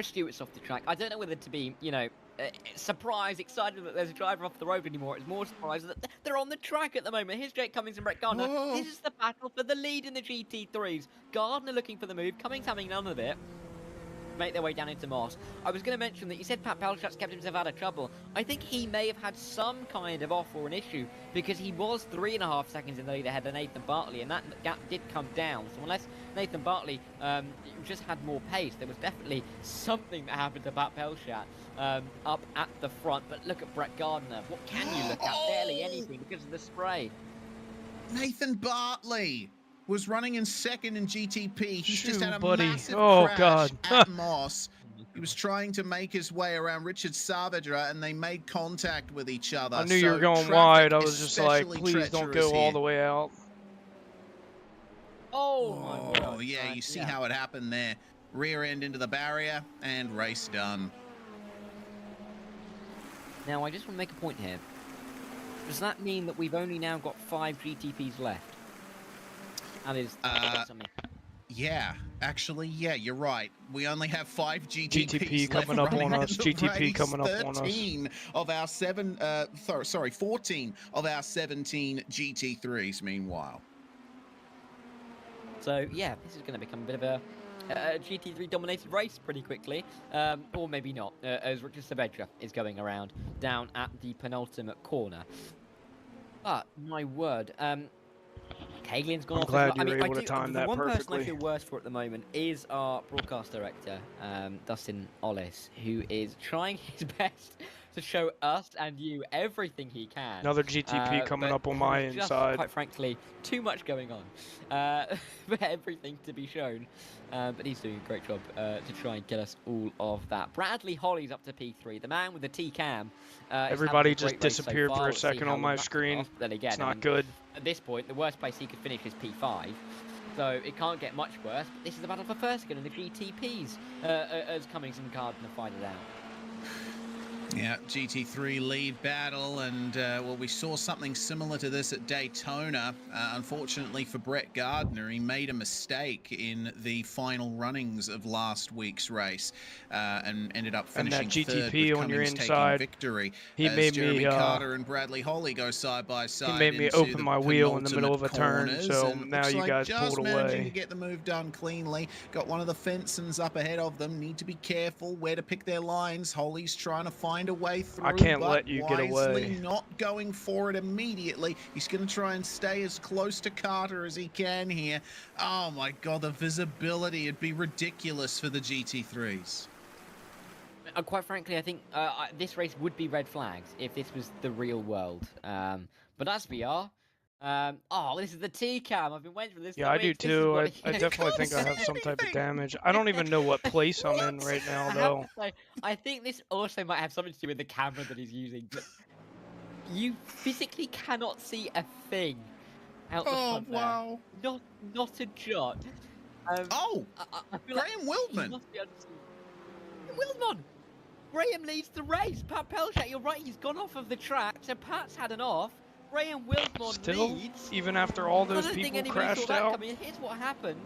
Stewart's off the track. I don't know whether to be, surprised, excited that there's a driver off the road anymore. It's more surprised that they're on the track at the moment. Here's Jake Cummings and Brett Gardner. Whoa. This is the battle for the lead in the GT3s. Gardner looking for the move. Cummings having none of it. Make their way down into Moss. I was going to mention that you said Pat Pelcharp's kept himself out of trouble. I think he may have had some kind of off or an issue, because he was 3.5 seconds in the lead ahead of Nathan Bartley, and that gap did come down. So unless Nathan Bartley just had more pace, there was definitely something that happened to Pat Pelcharp up at the front. But look at Brett Gardner. What can you look at? Barely anything because of the spray. Nathan Bartley was running in 2nd in GTP. He's just had a massive crash at Moss. He was trying to make his way around Richard Saavedra, and they made contact with each other. I knew you were going wide. I was just like, please don't go all the way out. Oh my God. Yeah, you see how it happened there. Rear end into the barrier, and race done. Now, I just want to make a point here. Does that mean that we've only now got 5 GTPs left? That is something. Yeah, actually, yeah, you're right. We only have 5 GTPs coming up on us. GTP coming up on us. 13 of our 14 of our 17 GT3s. Meanwhile. So yeah, this is going to become a bit of a GT3 dominated race pretty quickly, or maybe not, as Richard Saavedra is going around down at the penultimate corner. But my word. Kaglin's gone off. Glad you were able to time that perfectly. The one person I feel worse for at the moment is our broadcast director, Dustin Ollis, who is trying his best to show us and you everything he can. Another GTP coming up on my inside. Quite frankly, too much going on for everything to be shown. But he's doing a great job to try and get us all of that. Bradley Holly's up to P3, the man with the T-cam. Everybody just disappeared for a second on my screen. Then again, it's not good. At this point, the worst place he could finish is P5. So it can't get much worse. But this is the battle for first again in the GTPs, as Cummings and Gardner fight it out. Yeah, GT3 lead battle, and well, we saw something similar to this at Daytona. Unfortunately for Brett Gardner, he made a mistake in the final runnings of last week's race and ended up finishing third with Cummings taking victory. He made Jeremy Carter and Bradley Holly go side by side. He made me open my wheel in the middle of a turn, so now you guys pulled away. Managing to get the move done cleanly. Got one of the Fensons up ahead of them. Need to be careful where to pick their lines. Holly's trying to find a way through. I can't let you get away. Not going for it immediately. He's going to try and stay as close to Carter as he can here. Oh my God, the visibility would be ridiculous for the GT3s. Quite frankly, I think this race would be red flags if this was the real world. But as we are, oh, this is the T-cam. I've been waiting for this. Yeah, I do too. I definitely think I have some type of damage. I don't even know what place I'm in right now, though. I think this also might have something to do with the camera that he's using. But you physically cannot see a thing out the front there. Wow. Not a jot. I feel Graham Wildman. Wildman! Graham leads the race. Pat Pelchat, you're right, he's gone off of the track. So Pat's had an off. Graham Wildman leads. Even after all those people crashed out. Here's what happened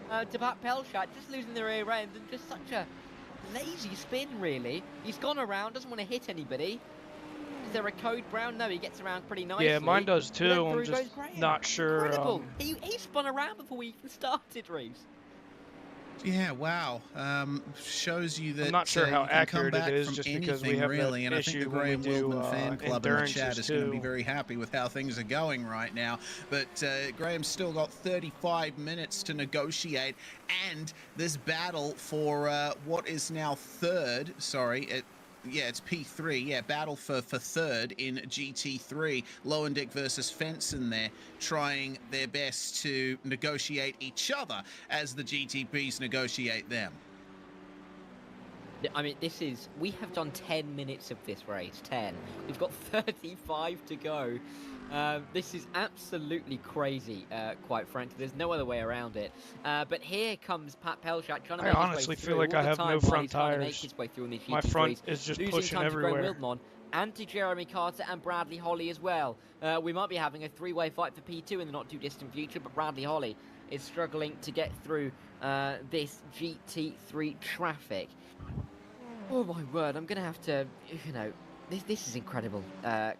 to Pat Pelchat, just losing the rear end and just such a lazy spin, really. He's gone around, doesn't want to hit anybody. Is there a code brown? No, he gets around pretty nicely. Yeah, mine does too. I'm just not sure. Incredible. He spun around before we even started, Reeves. Yeah, wow. Shows you that I'm not sure how accurate it is, just because we have really, and I think the Graham Wildman fan club in the chat is going to be too. very happy with how things are going right now. But Graham's still got 35 minutes to negotiate, and this battle for what is now third. Sorry, yeah, it's P3. Yeah, battle for third in GT3. Lowendick versus Fenson there, trying their best to negotiate each other as the GTPs negotiate them. I mean, we have done 10 minutes of this race, 10. We've got 35 to go. This is absolutely crazy, quite frankly. There's no other way around it. But here comes Pat Pelchat trying to make his way through. Like I have no front tires. My front is just losing pushing time everywhere. To Wildman, and to Jeremy Carter and Bradley Holly as well. We might be having a three-way fight for P2 in the not-too-distant future, but Bradley Holly is struggling to get through this GT3 traffic. Oh my word, I'm going to have to, this is incredible,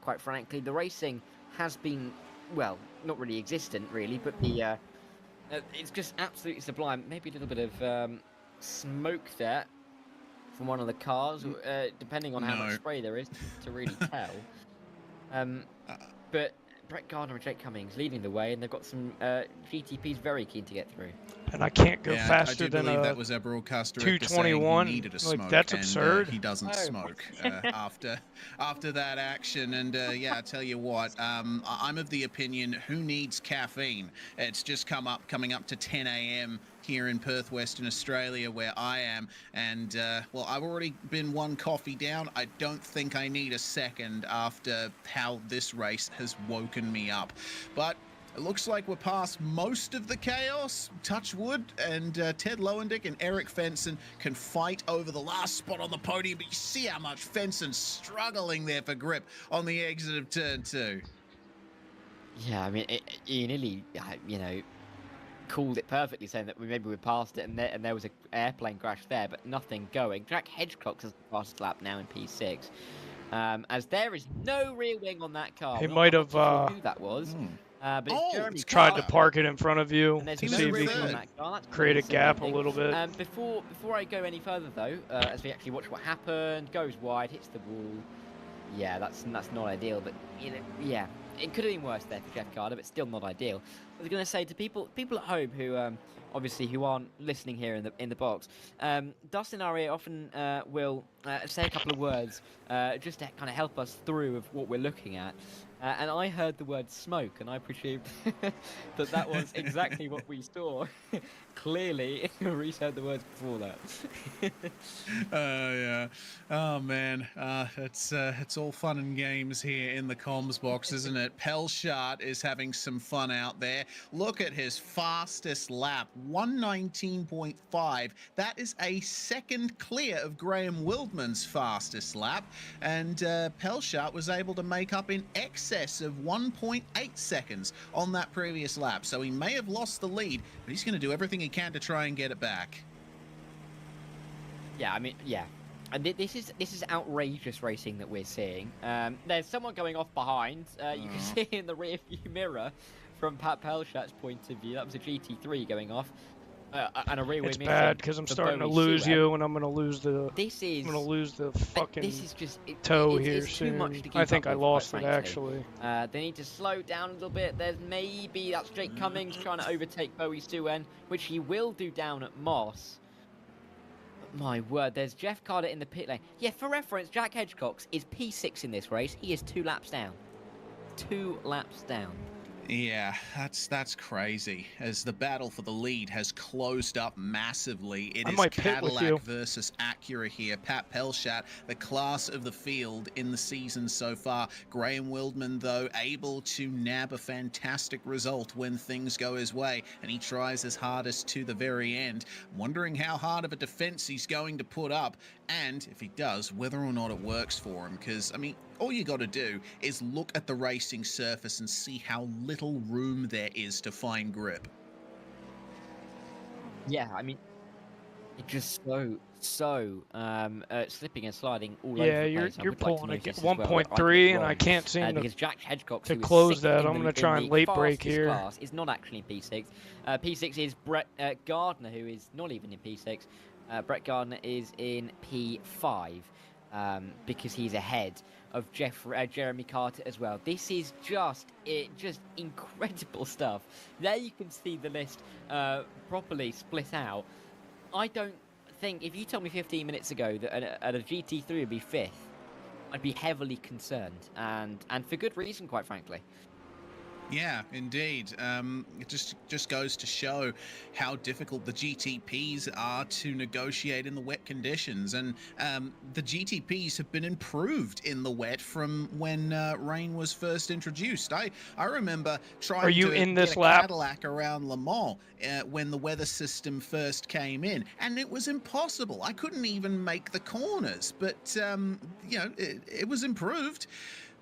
quite frankly. The racing has been, well, not really existent, really, but it's just absolutely sublime. Maybe a little bit of smoke there from one of the cars, depending on how much spray there is to really tell. But Brett Gardner and Jake Cummings leading the way, and they've got some GTPs very keen to get through. And I can't go faster than a that was our broadcaster 221. He needed a smoke, that's absurd. He doesn't smoke after that action. And yeah, I tell you what, I'm of the opinion, who needs caffeine? It's just coming up to 10 a.m. here in Perth, Western Australia, where I am, and well, I've already been one coffee down. I don't think I need a second after how this race has woken me up. But it looks like we're past most of the chaos, touch wood, and Ted Lowendick and Eric Fenson can fight over the last spot on the podium, but you see how much Fenson's struggling there for grip on the exit of turn 2. Yeah, I mean, he nearly, called it perfectly, saying that maybe we passed it and there was an airplane crash there, but nothing going. Jack Hedgecock has the fastest lap now in P6, as there is no rear wing on that car. He might have who that was. But it's tried to park it in front of you to see if he can create a gap a little bit. Before I go any further though, as we actually watch what happened, goes wide, hits the wall. Yeah, that's not ideal, but yeah, it could have been worse there for Jeff Carter, but still not ideal. I was going to say to people at home who obviously who aren't listening here in the box, Dustin in our ear often will say a couple of words just to kind of help us through of what we're looking at. And I heard the word smoke, and I presumed that that was exactly what we saw. Clearly, Reese heard the words before that. Yeah. Oh man, it's all fun and games here in the comms box, isn't it? Pelchat is having some fun out there. Look at his fastest lap, 1:19.5. That is a second clear of Graham Wildman's fastest lap, and Pelchat was able to make up in excess of 1.8 seconds on that previous lap. So he may have lost the lead, but he's going to do everything he can to try and get it back. Yeah, I mean, yeah. And this is outrageous racing that we're seeing. There's someone going off behind. You can see in the rear view mirror from Pat Pelchat's point of view. That was a GT3 going off. And a rear it's bad because I'm starting to lose you, and I'm gonna lose the. I'm gonna lose the fucking. This is just toe here it's soon. Too much to keep I think up I with, lost quite it actually. They need to slow down a little bit. There's maybe that's Jake Cummings trying to overtake Bowie Seaon, which he will do down at Moss. But my word, there's Jeff Carter in the pit lane. Yeah, for reference, Jack Hedgecox is P6 in this race. He is 2 laps down. 2 laps down. Yeah, that's crazy. As the battle for the lead has closed up massively, it is Cadillac versus Acura here. Pat Pelchat, the class of the field in the season so far. Graham Wildman, though, able to nab a fantastic result when things go his way, and he tries his hardest to the very end. I'm wondering how hard of a defense he's going to put up, and if he does, whether or not it works for him. Because, I mean, all you got to do is look at the racing surface and see how little room there is to find grip. Yeah, I mean, it's just so slipping and sliding all over the place. You're pulling at 1.3, and I can't seem because Jack Hedgecox, to close that. I'm going to try and late break here. Class, is not actually in P6. P6 is Brett Gardner, who is not even in P6. Brett Gardner is in P5 because he's ahead of Jeremy Carter as well. This is just incredible stuff. There you can see the list properly split out. I don't think, if you told me 15 minutes ago that a GT3 would be 5th, I'd be heavily concerned, and for good reason, quite frankly. Yeah, indeed. It just goes to show how difficult the GTPs are to negotiate in the wet conditions, and the GTPs have been improved in the wet from when rain was first introduced. I remember trying to get a Cadillac around Le Mans when the weather system first came in, and it was impossible. I couldn't even make the corners, but you know, it was improved.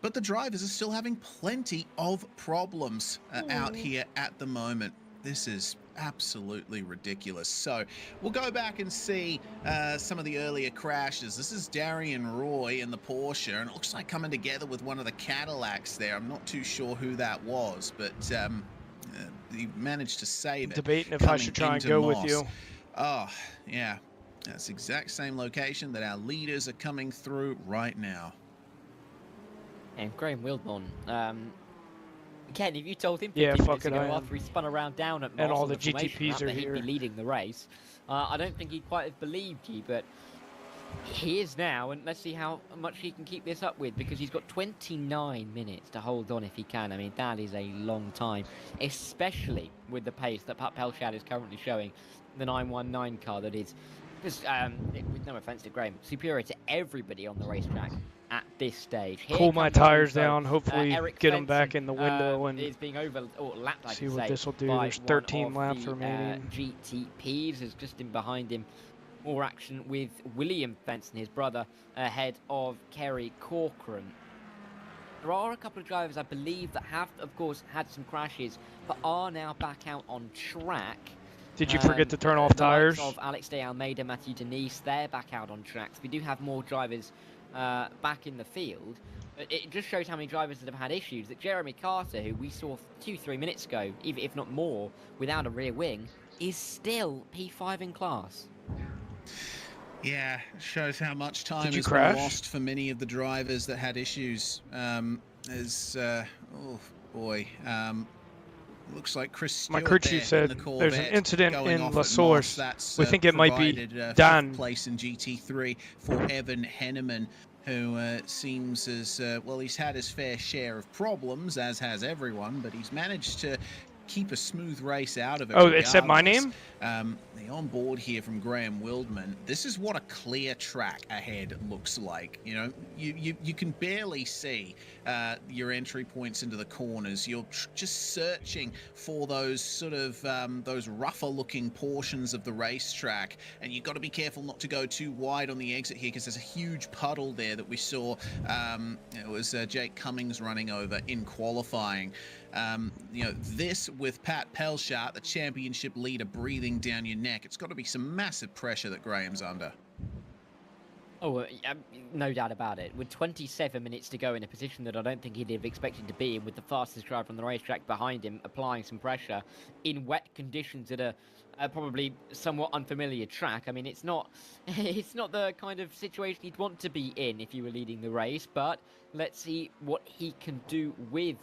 But the drivers are still having plenty of problems out here at the moment. This is absolutely ridiculous. So we'll go back and see some of the earlier crashes. This is Darian Roy in the Porsche, and it looks like coming together with one of the Cadillacs there. I'm not too sure who that was, but he managed to save it. Debating if I should try and go with you. Oh, yeah. That's the exact same location that our leaders are coming through right now. And Graham Wildman, Ken, if you told him 15 minutes ago after he spun around down at Moss and all the GTPs are here, he'd be leading the race, I don't think he quite have believed you, but he is now, and let's see how much he can keep this up with, because he's got 29 minutes to hold on if he can. I mean, that is a long time, especially with the pace that Pat Pelchat is currently showing. The 919 car that is, just, with no offence to Graham, superior to everybody on the racetrack at this stage. Cool my tires down, hopefully get them back in the window and is being lapped, see what this will do. There's 13 laps remaining. GTPs is just in behind him. More action with William Fenton, his brother, ahead of Kerry Corcoran. There are a couple of drivers, I believe, that have, of course, had some crashes, but are now back out on track. Did you forget to turn off tires? The likes of Alex de Almeida, Matthew Denise, they're back out on tracks. We do have more drivers back in the field. It just shows how many drivers that have had issues. That Jeremy Carter, who we saw 2-3 minutes ago, even if not more, without a rear wing, is still P5 in class. Yeah, shows how much time has been lost for many of the drivers that had issues. Oh boy, looks like Kris Stewart. My crew chief said there's an incident in La Source. We think it might be done. Place in GT3 for Evan Henneman who seems as, well, he's had his fair share of problems, as has everyone, but he's managed to keep a smooth race out of it. Oh, it said my name? The onboard here from Graham Wildman, this is what a clear track ahead looks like. You know, you can barely see your entry points into the corners. You're just searching for those sort of those rougher looking portions of the racetrack, and you've got to be careful not to go too wide on the exit here, because there's a huge puddle there that we saw. It was Jake Cummings running over in qualifying. You know, this with Pat Pelchat, the championship leader, breathing down your neck, it's got to be some massive pressure that Graham's under. Oh, no doubt about it. With 27 minutes to go in a position that I don't think he'd have expected to be in, with the fastest driver on the racetrack behind him, applying some pressure in wet conditions at a probably somewhat unfamiliar track. I mean, it's not the kind of situation you'd want to be in if you were leading the race, but let's see what he can do with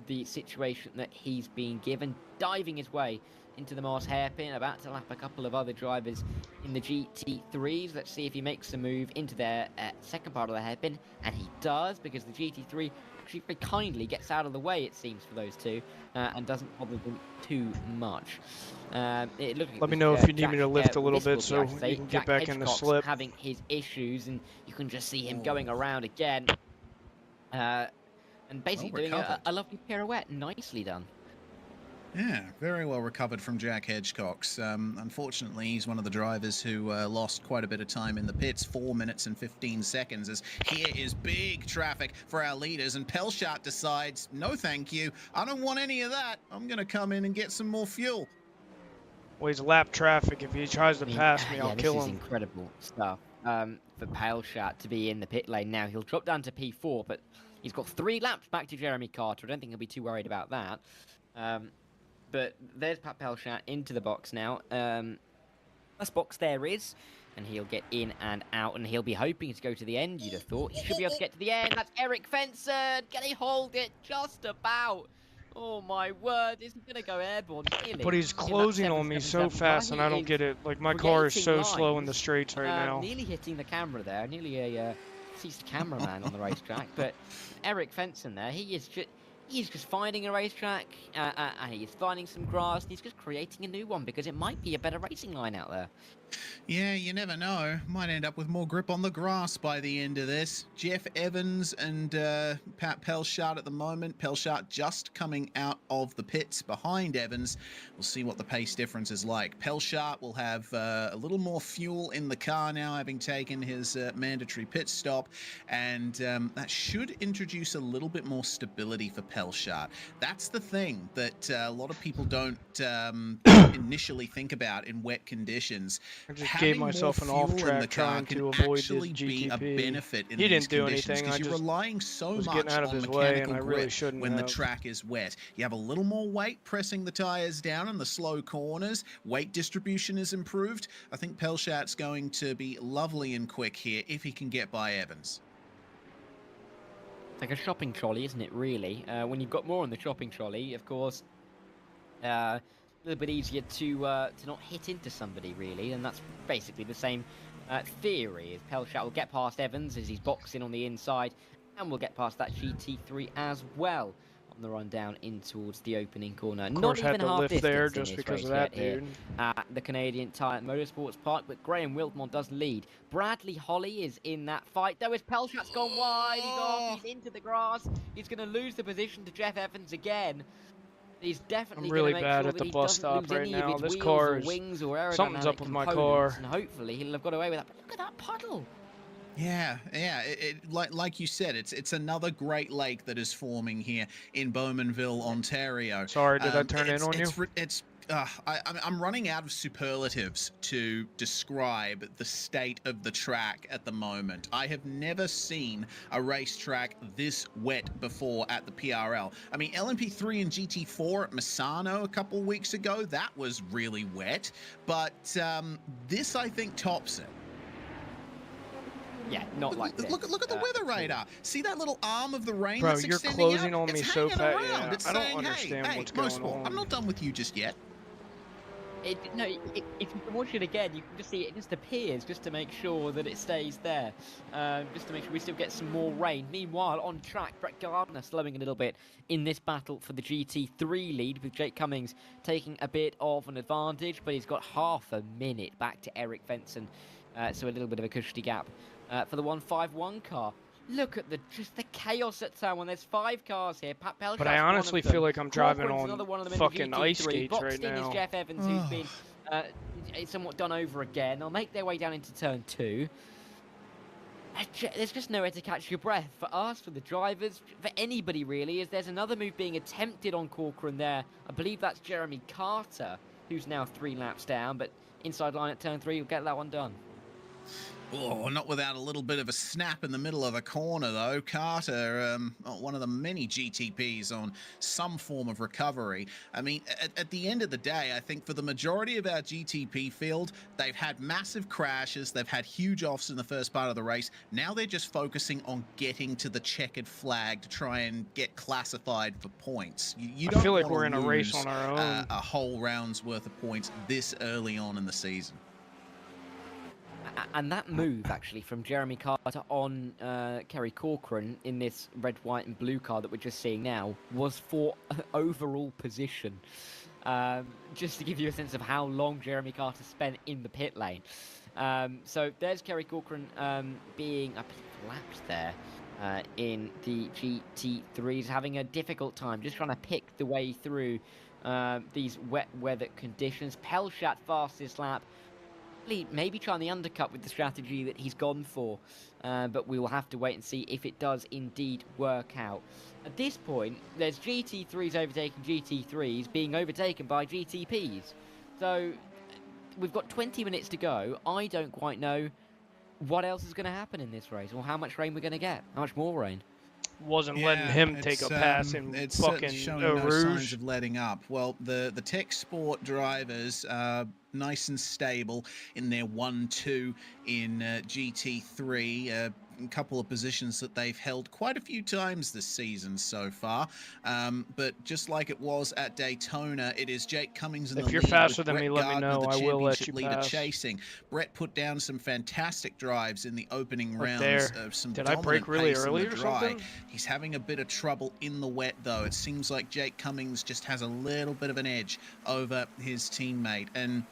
the situation that he's been given, diving his way into the Mars hairpin, about to lap a couple of other drivers in the GT3s. Let's see if he makes a move into their second part of the hairpin, and he does, because the GT3 actually very kindly gets out of the way, it seems, for those two, and doesn't bother them too much. It looked like Let me know if you need me to lift a little bit so you can get back in the slip. Having his issues, and you can just see him going around again. And basically doing a lovely pirouette. Nicely done. Yeah, very well recovered from Jack Hedgecox. Unfortunately, he's one of the drivers who lost quite a bit of time in the pits, 4 minutes and 15 seconds, as here is big traffic for our leaders, and Pelchat decides, no thank you, I don't want any of that. I'm going to come in and get some more fuel. Well, he's lap traffic. If he tries to pass me, I'll kill him. This is incredible stuff for Pelchat to be in the pit lane now. He'll drop down to P4, but he's got 3 laps back to Jeremy Carter. I don't think he'll be too worried about that. But there's Pat Pelchat into the box now. First box there is, and he'll get in and out, and he'll be hoping to go to the end, you'd have thought. He should be able to get to the end. That's Eric Fenson. Can he hold it? Just about. Oh, my word. Isn't going to go airborne, really. But he's closing on me so fast, and I don't get it. Like, my car is so slow in the straights right now. Nearly hitting the camera there. Nearly a deceased cameraman on the racetrack. But Eric Fenson there, he's just finding a racetrack, and he's finding some grass, and he's just creating a new one, because it might be a better racing line out there. Yeah, you never know. Might end up with more grip on the grass by the end of this. Jeff Evans and Pat Pelchat at the moment. Pelchat just coming out of the pits behind Evans. We'll see what the pace difference is like. Pelchat will have a little more fuel in the car now, having taken his mandatory pit stop, and that should introduce a little bit more stability for Pelchat. That's the thing that a lot of people don't initially think about in wet conditions. I just gave myself an off-track trying to avoid this be a GTP. benefit in He these didn't do conditions, anything. I you're just relying so was much getting out of on his way, mechanical and I really grip shouldn't when the have. track is wet. You have a little more weight pressing the tires down in the slow corners. Weight distribution is improved. I think Pelchat's going to be lovely and quick here if he can get by Evans. Like a shopping trolley, isn't it, really? When you've got more on the shopping trolley, of course, a little bit easier to not hit into somebody, really, and that's basically the same theory. Pelchat will get past Evans as he's boxing on the inside, and we'll get past that GT3 as well on the run down in towards the opening corner. Of course, Not even had to half lift there distance just in this because of race that, yet here dude. at the Canadian Tire Motorsports Park, but Graham Wildman does lead. Bradley Holly is in that fight, though, as Pelchat's gone wide. He's off, he's into the grass. He's going to lose the position to Jeff Evans again. He's definitely I'm really make bad sure at the that bus he doesn't stop lose right any of now. his This wheels car or is wings or something's up aerodynamic with my components, car. and hopefully he'll have got away with that. But look at that puddle. Yeah. Like you said, it's another Great Lake that is forming here in Bowmanville, Ontario. Sorry, did I turn in on you? I'm running out of superlatives to describe the state of the track at the moment. I have never seen a racetrack this wet before at the PRL. I mean, LMP3 and GT4 at Misano a couple weeks ago, that was really wet, but this, I think, tops it. Yeah, not like this. Look at the weather radar. See that little arm of the rain Bro, that's you're extending closing out? on me It's so hanging fast. around. Yeah, It's I don't saying, understand hey, what's going Motorsport, on. I'm not done with you just yet. No, if you can watch it again, you can just see it just appears just to make sure that it stays there. Just to make sure we still get some more rain. Meanwhile, on track, Brett Gardner slowing a little bit in this battle for the GT3 lead, with Jake Cummings taking a bit of an advantage, but he's got half a minute back to Eric Fenson, so a little bit of a cushy gap for the 151 car. Look at just the chaos at Turn 1. There's 5 cars here. Pat Pelchat's but I honestly feel like I'm driving on fucking ice skates Boxed right in now. is Jeff Evans, who's been somewhat done over again. They'll make their way down into Turn 2. There's just nowhere to catch your breath for us, for the drivers, for anybody really, as there's another move being attempted on Corcoran there. I believe that's Jeremy Carter, who's now 3 laps down, but inside line at Turn 3, you'll get that one done. Oh, not without a little bit of a snap in the middle of a corner, though. Carter, one of the many GTPs on some form of recovery. I mean, at the end of the day, I think for the majority of our GTP field, they've had massive crashes. They've had huge offs in the first part of the race. Now they're just focusing on getting to the checkered flag to try and get classified for points. You don't I feel like wanna we're in a race lose, on our own. a whole round's worth of points this early on in the season. And that move, actually, from Jeremy Carter on Kerry Corcoran in this red, white and blue car that we're just seeing now was for overall position. Just to give you a sense of how long Jeremy Carter spent in the pit lane. So there's Kerry Corcoran being, I believe, lapped there in the GT3s, having a difficult time, just trying to pick the way through these wet weather conditions. Pelchat fastest lap. Maybe trying the undercut with the strategy that he's gone for, but we will have to wait and see if it does indeed work out. At this point, there's GT3s overtaking GT3s being overtaken by GTPs. So we've got 20 minutes to go. I don't quite know what else is going to happen in this race, or how much rain we're going to get. How much more rain? Wasn't letting him take a pass in it's fucking showing no signs rouge. of letting up. Well, the Tech Sport drivers are nice and stable in their 1-2 in GT3. A couple of positions that they've held quite a few times this season so far. But just like it was at Daytona, it is Jake Cummings in the lead. If you're faster with than Brett me, let me Gardner, know. the I will let championship you leader, pass. chasing. Brett put down some fantastic drives in the opening Right rounds. there. Some Did I break dominant really pace in early the or dry. something? He's having a bit of trouble in the wet, though. It seems like Jake Cummings just has a little bit of an edge over his teammate. And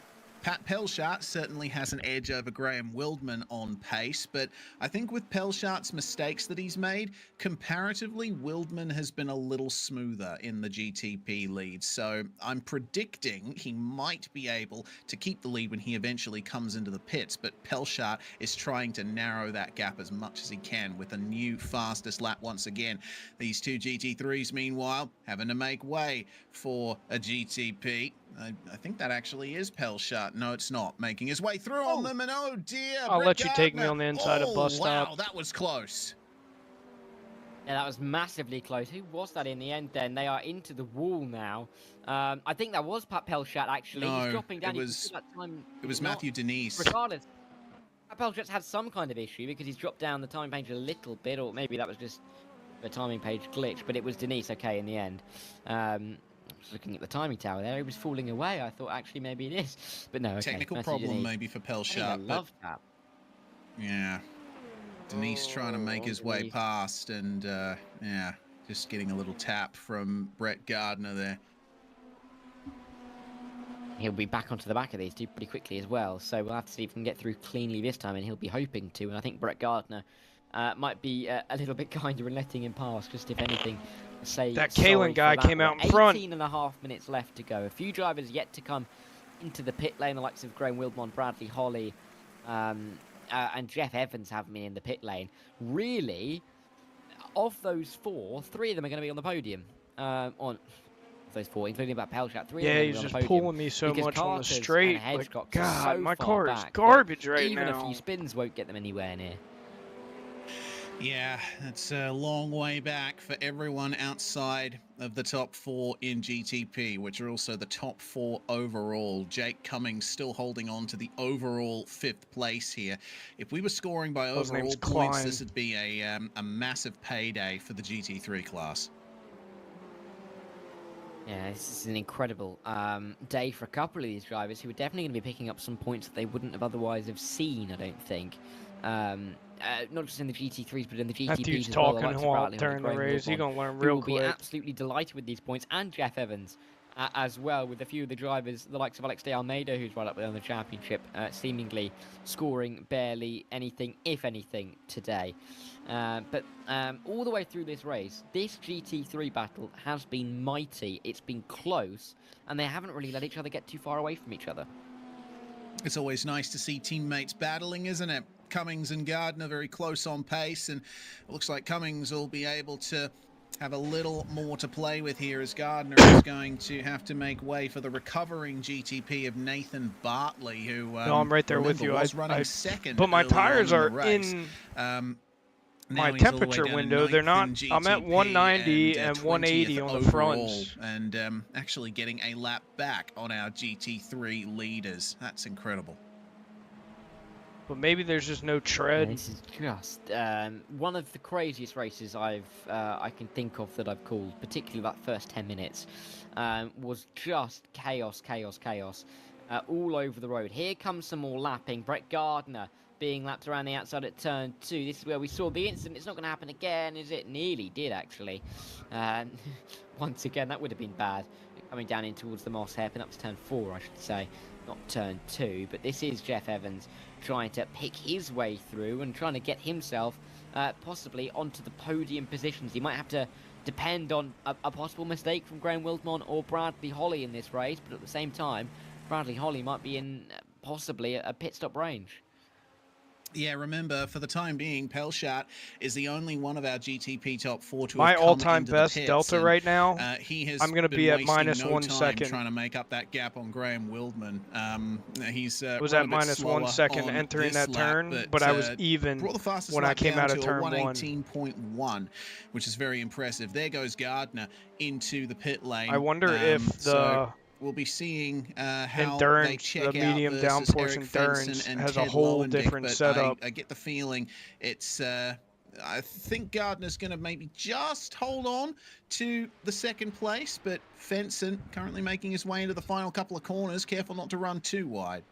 Pat Pelchat certainly has an edge over Graham Wildman on pace, but I think with Pelchat's mistakes that he's made, comparatively, Wildman has been a little smoother in the GTP lead. So I'm predicting he might be able to keep the lead when he eventually comes into the pits, but Pelchat is trying to narrow that gap as much as he can with a new fastest lap once again. These two GT3s, meanwhile, having to make way for a GTP. I think that actually is Pelchat. No, it's not. Making his way through on them, and oh dear, I'll Brett let you take me Gardner. on the inside of bus wow, stop. that was close. Yeah, that was massively close. Who was that in the end then? They are into the wall now. I think that was Pat Pelchat, actually. No, He's dropping down. it was Not. Matthew Denise. Regardless, Pat Pelchat's had some kind of issue because he's dropped down the timing page a little bit, or maybe that was just a timing page glitch, but it was Denise, okay, in the end. Just looking at the timing tower there, he was falling away. I thought actually maybe it is, but no. Okay. Technical Matthew problem Denise. maybe for I Pelchat, but love that. yeah, Denise trying to make his way past, and yeah, just getting a little tap from Brett Gardner there. He'll be back onto the back of these two pretty quickly as well, so we'll have to see if we can get through cleanly this time, and he'll be hoping to. And I think Brett Gardner might be a little bit kinder in letting him pass, just if anything. Say that Kalen guy came out in front. 18.5 minutes left to go. A few drivers yet to come into the pit lane, the likes of Graham Wildman, Bradley Holly, and Jeff Evans have me in the pit lane. Really, of those four, 3 of them are going to be on the podium. On those 4, including about Pelchat, 3 of them are he's on the just podium pulling me so much on the Carter's straight. and Hedge Like, got God, so my far car is back garbage that right even now. a few spins won't get them anywhere near. Yeah, it's a long way back for everyone outside of the top 4 in GTP, which are also the top 4 overall. Jake Cummings still holding on to the overall 5th place here. If we were scoring by overall points, this would be a massive payday for the GT3 class. Yeah, this is an incredible day for a couple of these drivers who are definitely going to be picking up some points that they wouldn't have otherwise have seen, I don't think. Not just in the GT3s, but in the GTPs That dude's as well. talking while during the race. He's going to learn real quick. Will be absolutely delighted with these points, and Jeff Evans as well, with a few of the drivers, the likes of Alex de Almeida, who's right up there on the championship, seemingly scoring barely anything, if anything, today. But all the way through this race, this GT3 battle has been mighty. It's been close, and they haven't really let each other get too far away from each other. It's always nice to see teammates battling, isn't it? Cummings and Gardner very close on pace, and it looks like Cummings will be able to have a little more to play with here, as Gardner is going to have to make way for the recovering GTP of Nathan Bartley, who no, I'm right there with you. Was running second, but my tires are in my temperature window. They're not. I'm at 190 and 180 on the fronts, and actually getting a lap back on our GT3 leaders. That's incredible. But maybe there's just no tread. This is just one of the craziest races I can think of that I've called, particularly that first 10 minutes, was just chaos, all over the road. Here comes some more lapping. Brett Gardner being lapped around the outside at turn 2. This is where we saw the incident. It's not going to happen again, is it? Nearly did, actually. Once again, that would have been bad. Coming down in towards the Moss hairpin, up to turn 4, I should say. Not turn 2, but this is Jeff Evans trying to pick his way through and trying to get himself possibly onto the podium positions. He might have to depend on a possible mistake from Graham Wildmon or Bradley Holly in this race, but at the same time, Bradley Holly might be in possibly a pit stop range. Yeah, remember, for the time being, Pelchat is the only one of our GTP top 4 to my have come all-time into best the pits, delta and, right now. He has I'm going to be at minus no 1 time second. trying to make up that gap on Graham Wildman. He's was at minus 1 second entering that turn, but I was even when I came out of turn 118.1, which is very impressive. There goes Gardner into the pit lane. I wonder if the we'll be seeing how endurance, they check the medium out downforce Eric endurance and has Ted a whole Lowendick, different but setup. I get the feeling it's I think Gardner's going to maybe just hold on to the second place, but Fenson currently making his way into the final couple of corners. Careful not to run too wide.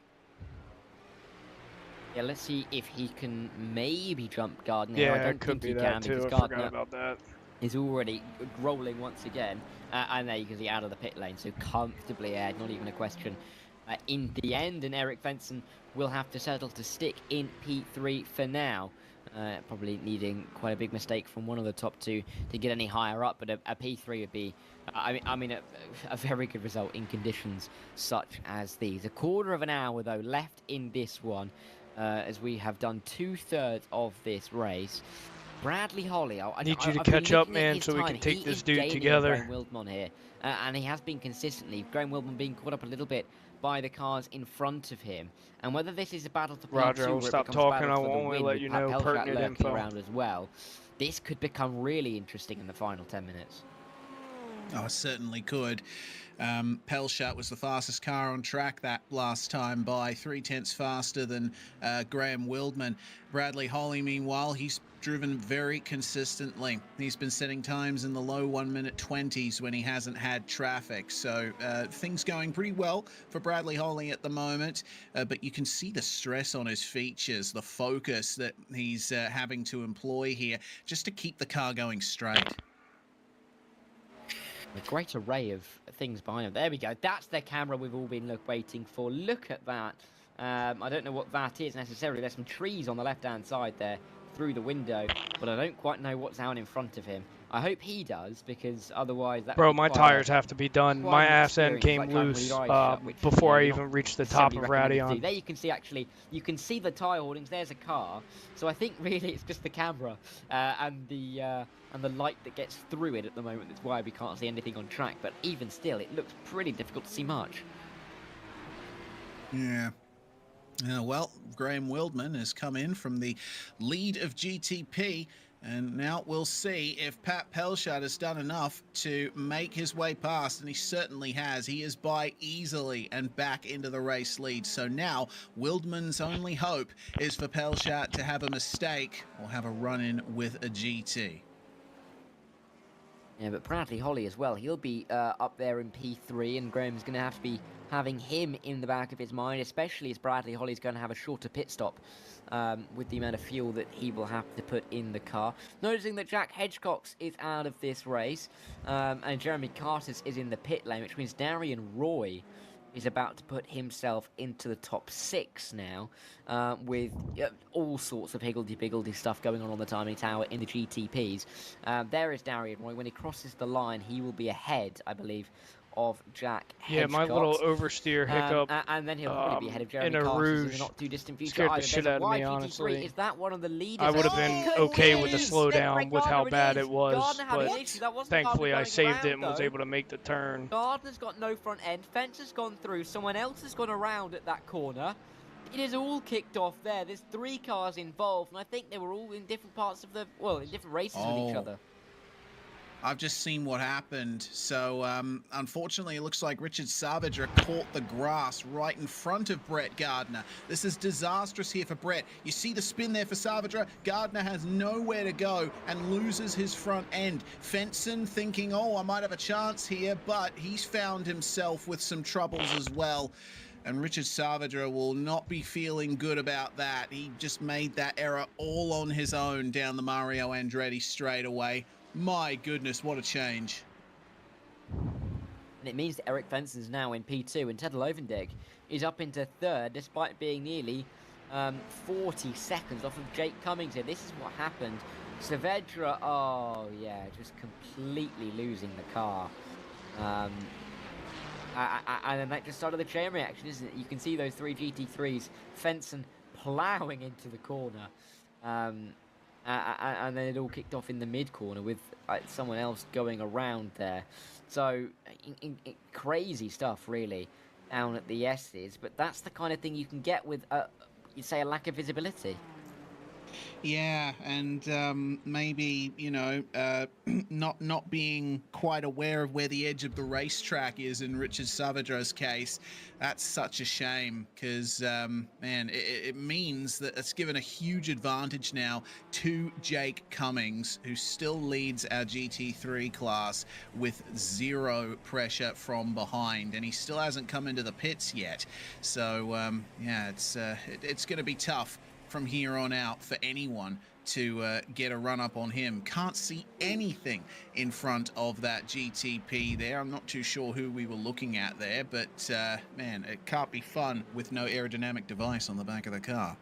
Yeah, let's see if he can maybe jump Gardner. Yeah, I don't could think be he that can, too. because I forgot Gardner about that. is already rolling once again, and there you can see out of the pit lane, so comfortably aired, not even a question in the end, and Eric Fenson will have to settle to stick in P3 for now. Probably needing quite a big mistake from one of the top 2 to get any higher up, but a P3 would be, I mean, a very good result in conditions such as these. A quarter of an hour, though, left in this one, as we have done 2/3 of this race. Bradley Holly, I need you to catch up, man, so we can take this dude together. Graham Wildmon here, and he has been consistently. Graham Wildmon being caught up a little bit by the cars in front of him, and whether this is a battle for P2 Roger, I'll or stop talking. I won't let you know pertinent info around as well, this could become really interesting in the final 10 minutes. Oh, it certainly could. Pelchat was the fastest car on track that last time by 0.3 faster than Graham Wildman. Bradley Holly, meanwhile, he's driven very consistently. He's been setting times in the low 1:20 20s when he hasn't had traffic. So things going pretty well for Bradley Holly at the moment. But you can see the stress on his features, the focus that he's having to employ here just to keep the car going straight. A great array of things behind him. There we go. That's the camera we've all been waiting for. Look at that. I don't know what that is necessarily. There's some trees on the left-hand side there through the window, but I don't quite know what's out in front of him. I hope he does, because otherwise that Bro, my tires have to be done. My ass end came loose before I even reached the top of Radion. There you can see, actually, you can see the tire holdings. There's a car. So I think really it's just the camera and the light that gets through it at the moment. That's why we can't see anything on track. But even still, it looks pretty difficult to see much. Yeah. Well, Graham Wildman has come in from the lead of GTP, and now we'll see if Pat Pelchat has done enough to make his way past, and he certainly has. He is by easily and back into the race lead. So now Wildman's only hope is for Pelchat to have a mistake or have a run-in with a GT. Yeah, but Bradley Holly as well. He'll be up there in P3, and Graham's going to have to be having him in the back of his mind, especially as Bradley Holly's going to have a shorter pit stop with the amount of fuel that he will have to put in the car. Noticing that Jack Hedgecox is out of this race, and Jeremy Carters is in the pit lane, which means Darian Roy is about to put himself into the top 6 now, with all sorts of higgledy-piggledy stuff going on the timing tower in the GTPs. There is Darian Roy. When he crosses the line, he will be ahead, I believe, of Jack Hedgecox. Yeah, my little oversteer hiccup and then he'll probably be ahead of Jeremy in a Carters in Rouge the not too distant future. scared the shit out of me, honestly. Is that one of the leaders? I would have been okay with the slowdown with how bad it was, but thankfully I saved it and was able to make the turn. Gardner's got no front end. Fence has gone through. Someone else has gone around at that corner. It is all kicked off there. There's 3 cars involved, and I think they were all in different parts of the, well, in different races with each other. I've just seen what happened. So, unfortunately, it looks like Richard Savage caught the grass right in front of Brett Gardner. This is disastrous here for Brett. You see the spin there for Savage. Gardner has nowhere to go and loses his front end. Fenson thinking, oh, I might have a chance here, but he's found himself with some troubles as well. And Richard Savage will not be feeling good about that. He just made that error all on his own down the Mario Andretti straightaway. My goodness, what a change. And it means that Eric Fenson's now in P2, and Ted Lovendegg is up into 3rd, despite being nearly 40 seconds off of Jake Cummings here. This is what happened. Saavedra, oh yeah, just completely losing the car. And then that just started the chain reaction, isn't it? You can see those 3 GT3s, Fenson ploughing into the corner. And then it all kicked off in the mid-corner with someone else going around there. So, crazy stuff, really, down at the S's. But that's the kind of thing you can get with, you'd say, a lack of visibility. Yeah, and maybe, you know, not being quite aware of where the edge of the racetrack is in Richard Savadra's case. That's such a shame because, man, it means that it's given a huge advantage now to Jake Cummings, who still leads our GT3 class with 0 pressure from behind, and he still hasn't come into the pits yet. So, yeah, it's going to be tough from here on out for anyone to get a run up on him. Can't see anything in front of that GTP there. I'm not too sure who we were looking at there, but man, it can't be fun with no aerodynamic device on the back of the car.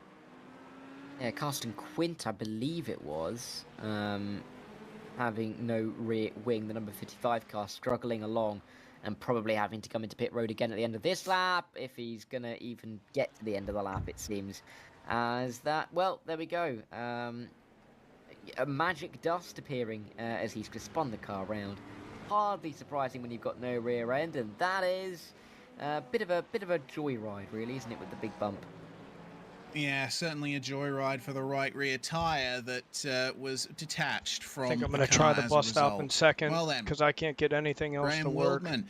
Yeah, Carsten Quint, I believe it was, having no rear wing, the number 55 car struggling along and probably having to come into pit road again at the end of this lap, if he's going to even get to the end of the lap, it seems. As that, well, there we go. A magic dust appearing as he's just spun the car around. Hardly surprising when you've got no rear end, and that is a bit of a joyride, really, isn't it, with the big bump? Yeah, certainly a joyride for the right rear tyre that was detached from. I think I'm going to try the bust out in second because I can't get anything else Graham to work. Wildman,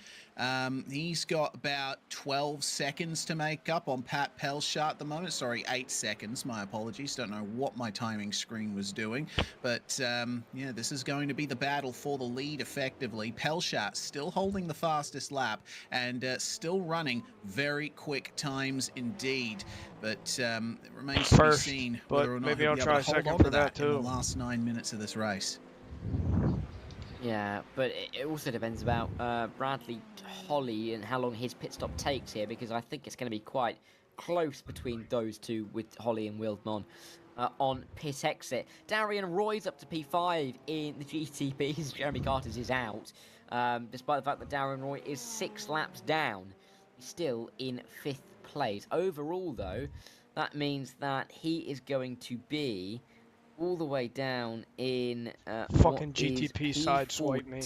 he's got about 12 seconds to make up on Pat Pelchat at the moment. Sorry, 8 seconds. My apologies. Don't know what my timing screen was doing. But, yeah, this is going to be the battle for the lead effectively. Pelchat still holding the fastest lap and still running very quick times indeed. But it remains to be seen whether or not maybe I'll try second for that too in the last 9 minutes of this race. Yeah, but it also depends about Bradley Holly and how long his pit stop takes here, because I think it's going to be quite close between those two with Holly and Wildman on pit exit. Darian Roy's up to P5 in the GTPs. Jeremy Carters is out, despite the fact that Darian Roy is 6 laps down. He's still in 5th place. Overall, though, that means that he is going to be all the way down in fucking GTP side swipe me.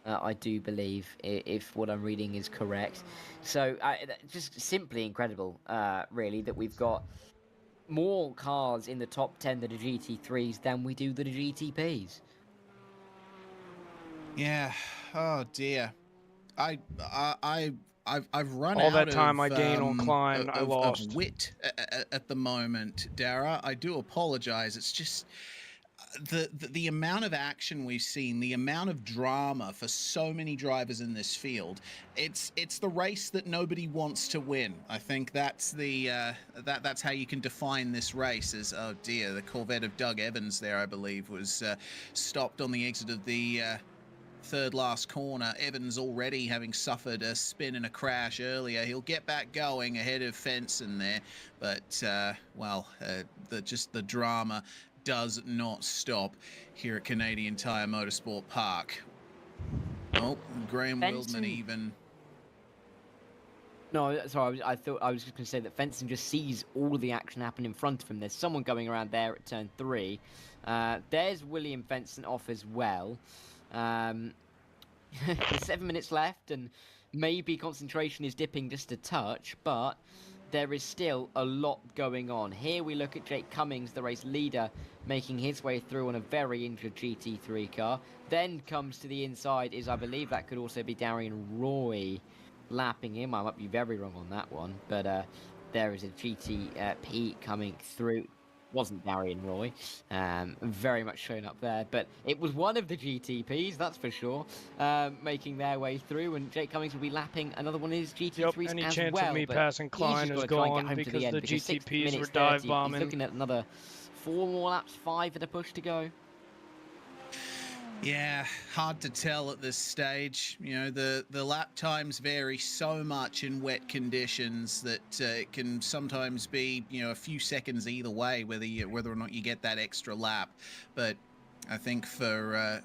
I do believe, if what I'm reading is correct. So just simply incredible, really, that we've got more cars in the top 10 that are GT3s than we do that are GTPs. Yeah. Oh dear. I've run all out that time of, I gain on climb, I lost. Of wit at the moment, Dara. I do apologize. It's just the amount of action we've seen, the amount of drama for so many drivers in this field, it's the race that nobody wants to win. I think that's the that's how you can define this race. As, oh dear, the Corvette of Doug Evans there, I believe, was stopped on the exit of the third last corner. Evans already having suffered a spin and a crash earlier. He'll get back going ahead of Fenson there, but well, just the drama does not stop here at Canadian Tire Motorsport Park. Oh, Graham Wildman even. No, sorry, I thought I was just going to say that Fenson just sees all the action happen in front of him. There's someone going around there at turn 3. There's William Fenson off as well. There's 7 minutes left, and maybe concentration is dipping just a touch, but there is still a lot going on. Here we look at Jake Cummings, the race leader, making his way through on a very injured GT3 car. Then comes to the inside is, I believe that could also be Darian Roy lapping him. I might be very wrong on that one, but there is a GTP coming through. Wasn't Darian Roy, very much shown up there, but it was one of the GTPs, that's for sure, making their way through, and Jake Cummings will be lapping another one of his GT3s any as chance well. of me passing Klein is gone because the GTPs were dive bombing. He's looking at another 4 more laps, 5 at a push to go. Yeah, hard to tell at this stage. You know, the lap times vary so much in wet conditions that it can sometimes be, you know, a few seconds either way whether or not you get that extra lap. But I think for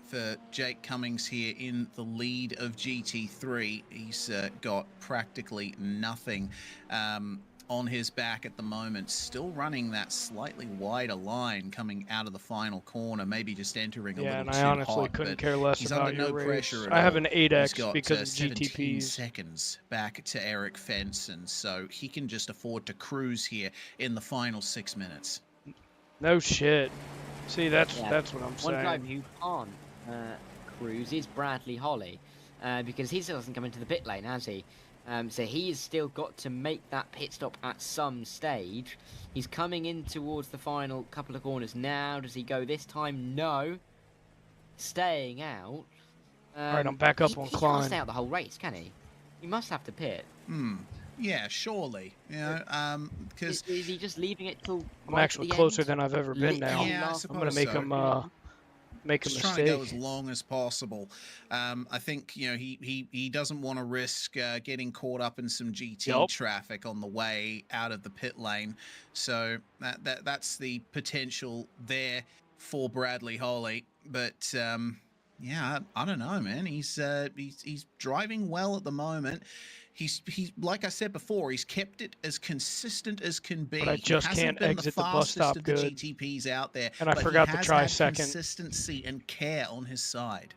Jake Cummings here in the lead of GT3, he's got practically nothing on his back at the moment, still running that slightly wider line coming out of the final corner, maybe just entering a little too hot. Yeah, and I honestly couldn't care less about your race. I have an 8X because of 17 GTPs. seconds back to Eric Fenson, so he can just afford to cruise here in the final 6 minutes. No shit. See, that's what I'm saying. One driver who can't cruise is Bradley Holly, because he still hasn't come into the pit lane, has he? So he has still got to make that pit stop at some stage. He's coming in towards the final couple of corners now. Does he go this time? No. Staying out. Alright, I'm back up on He Klein. can't stay out the whole race, can he? He must have to pit. Yeah, surely. You know, because is he just leaving it till I'm actually closer than I've ever been now. Yeah, I'm going to make him make a just mistake. trying to go as long as possible. I think, you know, he doesn't want to risk getting caught up in some GT traffic on the way out of the pit lane. So that's the potential there for Bradley Holly. But yeah, I don't know, man. He's driving well at the moment. He's like I said before, he's kept it as consistent as can be. But I just can't exit the bus stop of good. the GTPs out there, and I forgot to try second. Consistency and care on his side.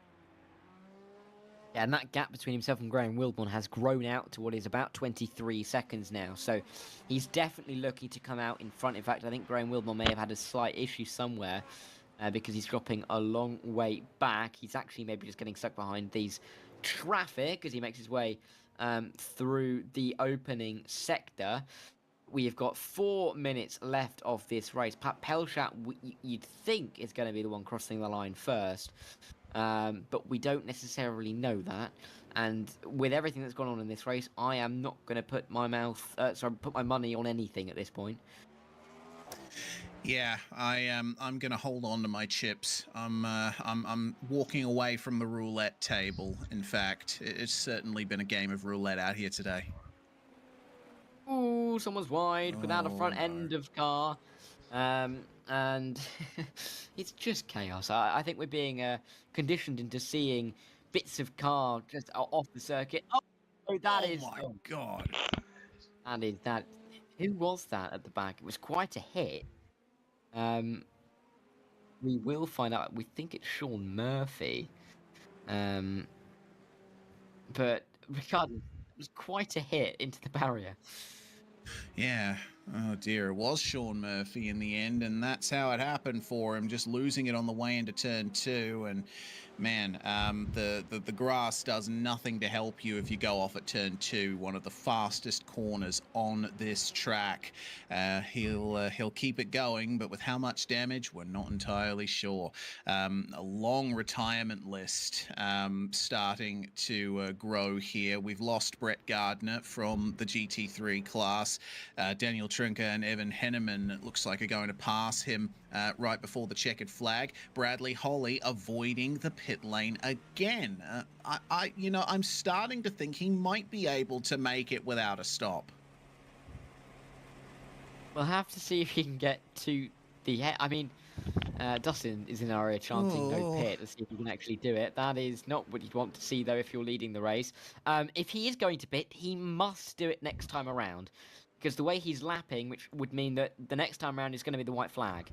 Yeah, and that gap between himself and Graham Wildman has grown out to what is about 23 seconds now. So he's definitely looking to come out in front. In fact, I think Graham Wildman may have had a slight issue somewhere because he's dropping a long way back. He's actually maybe just getting stuck behind these traffic as he makes his way through the opening sector. We have got 4 minutes left of this race. Pat Pelchat, you'd think, is going to be the one crossing the line first, but we don't necessarily know that. And with everything that's gone on in this race, I am not going to put put my money on anything at this point. Yeah, I'm gonna hold on to my chips. I'm walking away from the roulette table. In fact, it's certainly been a game of roulette out here today. Ooh, someone's wide without a front end of car, and it's just chaos. I think we're being conditioned into seeing bits of car just off the circuit. Oh, that is! Oh my god! And is that? Who was that at the back? It was quite a hit. We will find out. We think it's Sean Murphy. But regardless, it was quite a hit into the barrier. Yeah. Oh dear, it was Sean Murphy in the end, and that's how it happened for him, just losing it on the way into turn 2. And Man, the grass does nothing to help you if you go off at turn 2, one of the fastest corners on this track. He'll keep it going, but with how much damage, we're not entirely sure. A long retirement list starting to grow here. We've lost Brett Gardner from the GT3 class. Daniel Trinker and Evan Henneman, it looks like, are going to pass him right before the checkered flag. Bradley Holly avoiding the pit lane again. I'm starting to think he might be able to make it without a stop. We'll have to see if he can get to the head. I mean, Dustin is in our area chanting no pit. Let's see if he can actually do it. That is not what you'd want to see, though, if you're leading the race. If he is going to pit, he must do it next time around. Because the way he's lapping, which would mean that the next time around is going to be the white flag.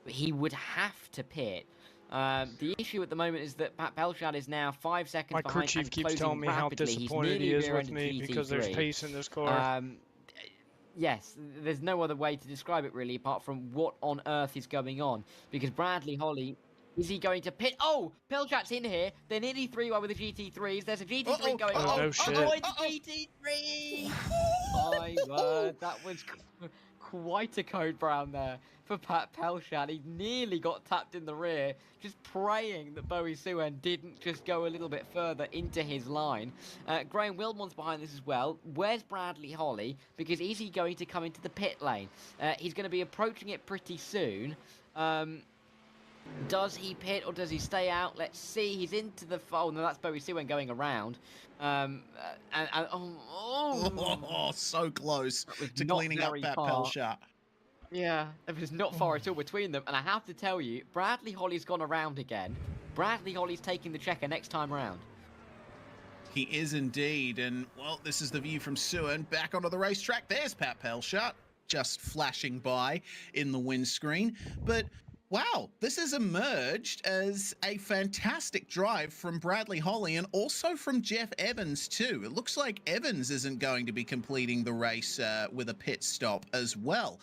He would have to pit. The issue at the moment is that Pat Pelchat is now 5 seconds behind. My crew chief keeps telling me how disappointed he is with me because there's pace in this car. Yes, there's no other way to describe it really apart from what on earth is going on. Because Bradley Holly, is he going to pit? Oh, Pelchat's in here. They're nearly 3-1 with the GT3s. There's a GT3 going on. No shit. GT3! My word, that was quite a code brown there for Pat Pelchat. He nearly got tapped in the rear, just praying that Bowie Seaon didn't just go a little bit further into his line. Graham Wilmont's behind this as well. Where's Bradley Holly? Because is he going to come into the pit lane? He's going to be approaching it pretty soon. Does he pit or does he stay out? Let's see. He's into the... Oh, no, that's Bowie Seaon going around. So close to cleaning up that Pelchat. Yeah, it was not far at all between them. And I have to tell you, Bradley Holly's gone around again. Bradley Holly's taking the checker next time around. He is indeed. And, well, this is the view from Seaon back onto the racetrack. There's Pat Pelchat just flashing by in the windscreen. But... wow, this has emerged as a fantastic drive from Bradley Holly and also from Jeff Evans too. It looks like Evans isn't going to be completing the race with a pit stop as well.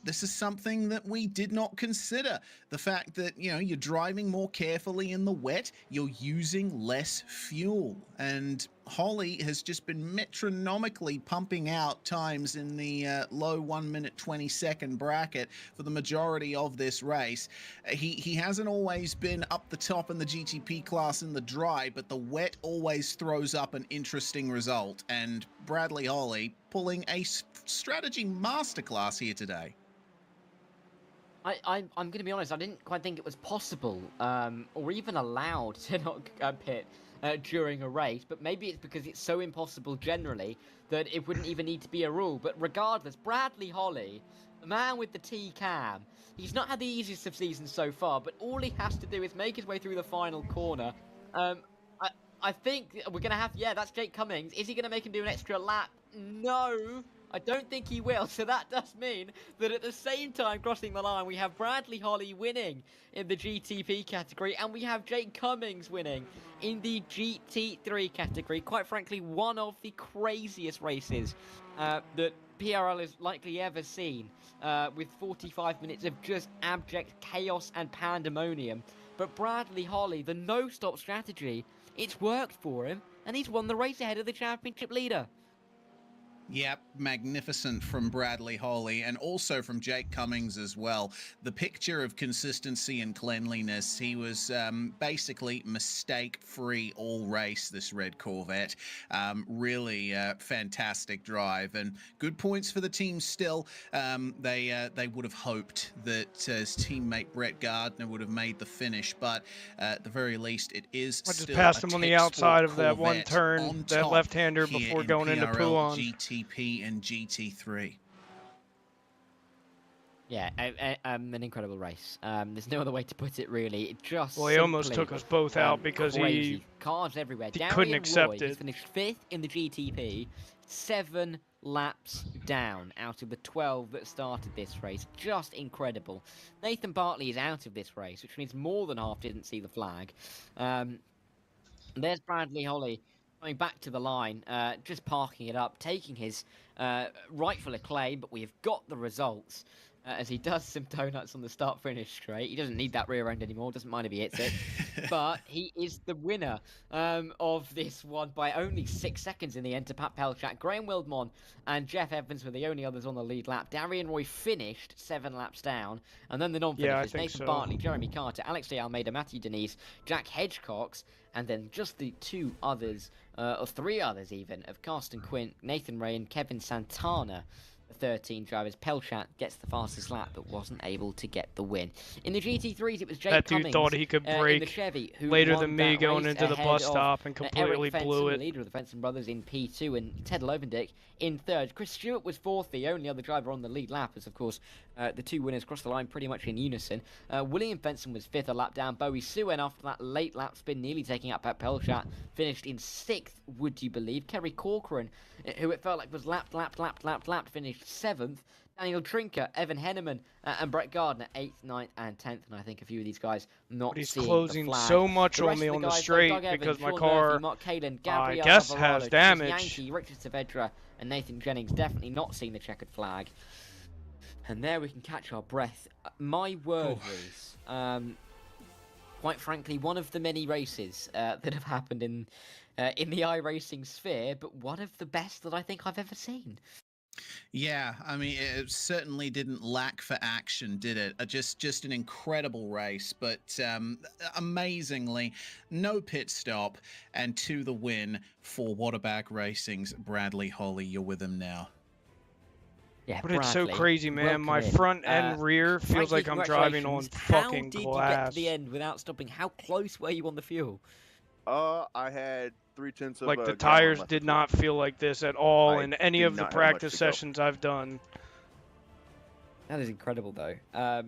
This is something that we did not consider. The fact that, you know, you're driving more carefully in the wet, you're using less fuel. And Holly has just been metronomically pumping out times in the low 1 minute 20 second bracket for the majority of this race. He hasn't always been up the top in the GTP class in the dry, but the wet always throws up an interesting result. And Bradley Holly pulling a strategy masterclass here today. I'm going to be honest, I didn't quite think it was possible or even allowed to not pit during a race, but maybe it's because it's so impossible generally that it wouldn't even need to be a rule. But regardless, Bradley Holly, the man with the T-cam, he's not had the easiest of seasons so far, but all he has to do is make his way through the final corner. I think we're going to have... yeah, that's Jake Cummings. Is he going to make him do an extra lap? No, I don't think he will. So that does mean that at the same time crossing the line, we have Bradley Holly winning in the GTP category, and we have Jake Cummings winning in the GT3 category. Quite frankly, one of the craziest races that PRL has likely ever seen, with 45 minutes of just abject chaos and pandemonium. But Bradley Holly, the no-stop strategy, it's worked for him, and he's won the race ahead of the championship leader. Yep, magnificent from Bradley Holly and also from Jake Cummings as well. The picture of consistency and cleanliness, he was basically mistake-free all race, this red Corvette. Really fantastic drive and good points for the team still. They would have hoped that his teammate Brett Gardner would have made the finish, but at the very least it is I just still passed a him on the tech outside sport of that one Corvette turn, on that top left-hander here before in going into PRL Poulan. GTP and GT3. Yeah, an incredible race. There's no other way to put it, really. It just well, he almost took us both out because crazy. Cars everywhere. he Darian couldn't accept Roy, it. He's finished 5th in the GTP, 7 laps down out of the 12 that started this race. Just incredible. Nathan Bartley is out of this race, which means more than half didn't see the flag. There's Bradley Holly coming back to the line, just parking it up, taking his rightful acclaim, but we have got the results. as he does some donuts on the start-finish straight. He doesn't need that rear end anymore, doesn't mind if he hits it. But he is the winner of this one by only 6 seconds in the end to Pat Pelchat. Graham Wildmon and Jeff Evans were the only others on the lead lap. Darian Roy finished 7 laps down. And then the non-finishers, Nathan Bartley, Jeremy Carter, Alex de Almeida, Matthew Denise, Jack Hedgecox, and then just the 2 others, or 3 others even, of Carsten Quint, Nathan Ray, and Kevin Santana. The 13 drivers. Pelchat gets the fastest lap, but wasn't able to get the win. In the GT3s, it was Jake Cummings. That dude thought he could break in the Chevy, who later than me going into the bus stop and completely blew it. The leader of the Fenson brothers in P2, and Ted Lovendick in 3rd. Chris Stewart was 4th, the only other driver on the lead lap, as of course the 2 winners crossed the line pretty much in unison. William Fenson was 5th, a lap down. Bowie Seaon, after that late lap spin, nearly taking out Pat Pelchat, finished in 6th, would you believe. Kerry Corcoran, who it felt like was lapped, finished 7th. Daniel Trinker, Evan Henneman, and Brett Gardner, 8th, 9th, and 10th. And I think a few of these guys not he's seeing closing the flag. so much on me on the straight because my car, I guess, has damage. Yankee, Richard Saavedra, and Nathan Jennings definitely not seeing the checkered flag. And there we can catch our breath. My word, Reese. Quite frankly, one of the many races that have happened in the iRacing sphere, but one of the best that I think I've ever seen. Yeah, I mean, it certainly didn't lack for action, did it? Just an incredible race, but amazingly, no pit stop, and to the win for Waterback Racing's Bradley Holly. You're with him now. Yeah, but it's so crazy, man. My front and rear feels like I'm driving on fucking glass. How did you get to the end without stopping? How close were you on the fuel? I had 0.3 of like the tires did not feel like this at all in any of the practice sessions I've done. That is incredible, though. I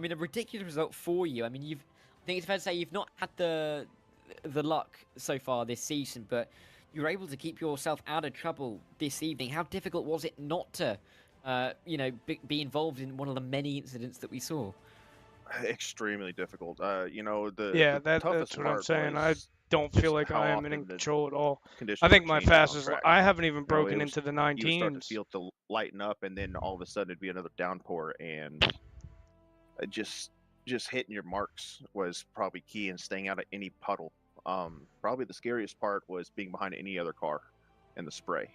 mean, a ridiculous result for you. I mean, I think it's fair to say you've not had the luck so far this season, but you were able to keep yourself out of trouble this evening. How difficult was it not to, be involved in one of the many incidents that we saw? Extremely difficult. That's what I'm saying. I don't feel like I am in control at all. I think my fastest. I haven't even broken into the 19s. You start to feel to lighten up, and then all of a sudden it'd be another downpour, and just hitting your marks was probably key in staying out of any puddle. Probably the scariest part was being behind any other car in the spray.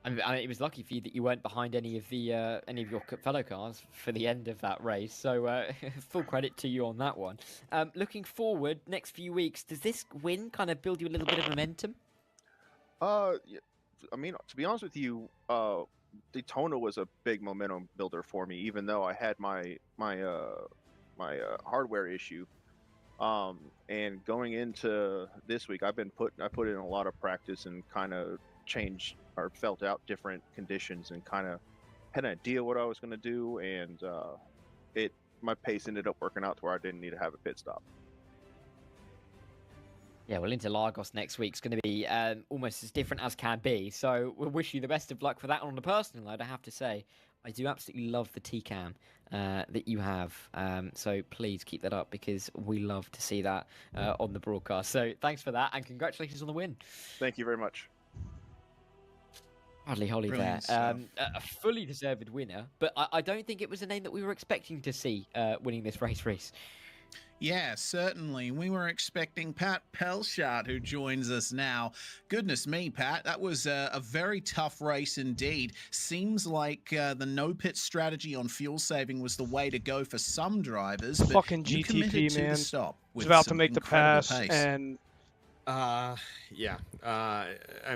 I mean, it was lucky for you that you weren't behind any of your fellow cars for the end of that race. So full credit to you on that one. Looking forward, next few weeks, does this win kind of build you a little bit of momentum? I mean, to be honest with you, Daytona was a big momentum builder for me, even though I had my hardware issue. And going into this week, I put in a lot of practice and kind of changed or felt out different conditions and kind of had an idea what I was going to do, and my pace ended up working out to where I didn't need to have a pit stop. Yeah, well, Interlagos next week's going to be almost as different as can be, so we'll wish you the best of luck for that. On a personal note, I have to say, I do absolutely love the T-Cam that you have, so please keep that up because we love to see that on the broadcast. So thanks for that, and congratulations on the win. Thank you very much. Bradley Holly there. A fully deserved winner, but I don't think it was a name that we were expecting to see winning this race. Yeah, certainly. We were expecting Pat Pelchat, who joins us now. Goodness me, Pat, that was a very tough race indeed. Seems like the no-pit strategy on fuel saving was the way to go for some drivers. Fucking but GTP, man. It's about to make the pass, and... I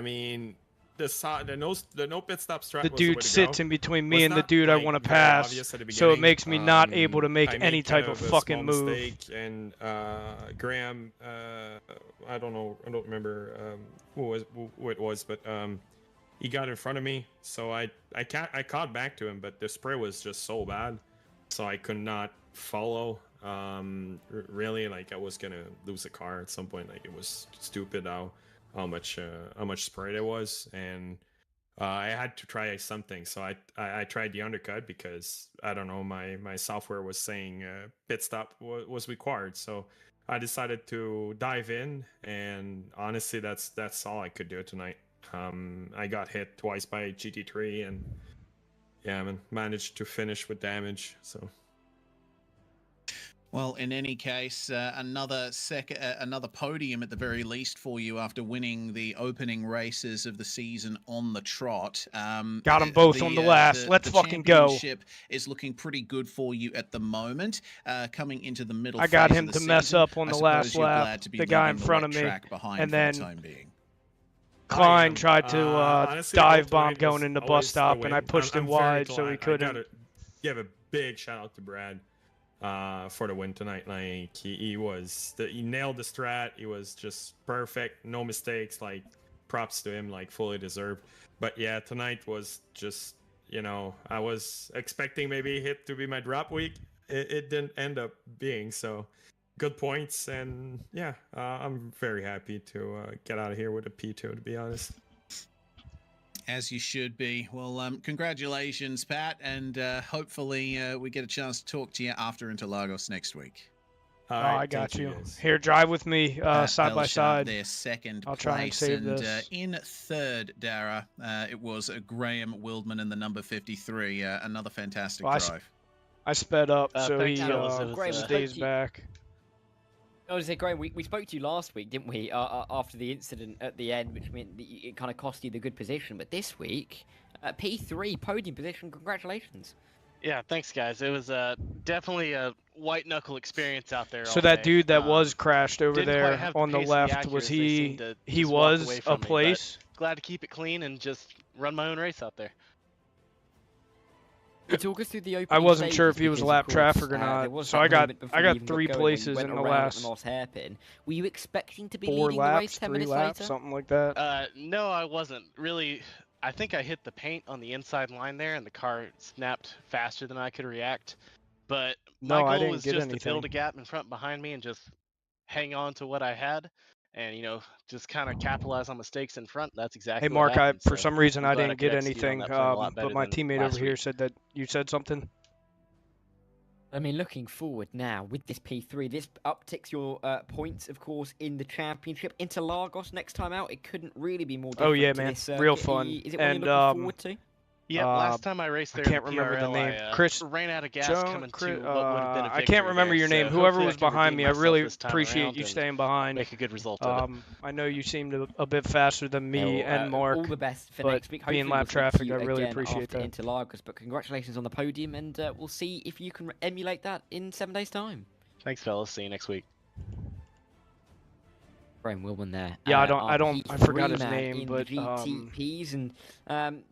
mean... The no pit stop strat. The dude sits in between me and the dude I want to pass, so it makes me not able to make any type of fucking move. And Graham, I don't remember who it was, but he got in front of me, so I caught back to him, but the spray was just so bad, so I could not follow. Really, like I was gonna lose the car at some point. Like it was stupid how much spray there was, and I had to try something. So I tried the undercut because I don't know, my software was saying pit stop was required. So I decided to dive in, and honestly, that's all I could do tonight. I got hit twice by GT3, and yeah, man, managed to finish with damage. So. Well, in any case, another podium at the very least for you after winning the opening races of the season on the trot. Got them both on the last. Let's fucking go. The championship is looking pretty good for you at the moment. Coming into the middle. I got phase him of the to mess season, up on the last lap. The guy in front of me, and then Klein tried to honestly, dive bomb going into bus stop, and I pushed him wide so he couldn't. Give a big shout out to Brad for the win tonight. Like he nailed the strat. He was just perfect, no mistakes. Like props to him, like fully deserved. But yeah, tonight was just, you know, I was expecting maybe hit to be my drop week. It didn't end up being so. Good points, and yeah, I'm very happy to get out of here with a P2, to be honest. As you should be. Well, congratulations, Pat, and hopefully we get a chance to talk to you after Interlagos next week. All right, I got you. Here, drive with me side by side. Their second I'll try and save this. In third, Dara, it was Graham Wildman in the number 53. Another fantastic drive. I sped up, so he stays back. I was saying, Graham, we spoke to you last week, didn't we? After the incident at the end, which meant that it kind of cost you the good position. But this week, P3 podium position. Congratulations. Yeah, thanks, guys. It was definitely a white knuckle experience out there. So that dude that was crashed over there on the left, was he? He was a place. Glad to keep it clean and just run my own race out there. Talk us through the opening I wasn't sure if he because, was lap course, traffic or not, so I got 3 places in the last hairpin. Were you expecting to be 4 leading laps, the race 10 3 minutes laps, later? something like that? No, I wasn't really. I think I hit the paint on the inside line there, and the car snapped faster than I could react. But my goal was just to build a gap in front behind me and just hang on to what I had. And, you know, just kind of capitalize on mistakes in front. That's exactly what happened. For some reason, I didn't get anything, but my teammate over here said that you said something. I mean, looking forward now with this P3, this upticks your points, of course, in the championship. Interlagos next time out, it couldn't really be more different. Oh yeah, man, real fun. Is it one you're looking forward to? Yeah, last time I raced there, I can't remember the name. Kris ran out of gas coming to what would have been a victory. I can't remember your name. So Whoever was behind me, I really appreciate you staying behind. Make a good result of it. I know you seemed a bit faster than me and Mark. All the best for next week. Being lap traffic, I really appreciate that. Interlagos, but congratulations on the podium, and we'll see if you can emulate that in 7 days' time. Thanks, fellas. See you next week. Graham Wilman there. Yeah, I forgot his name, but GTPs and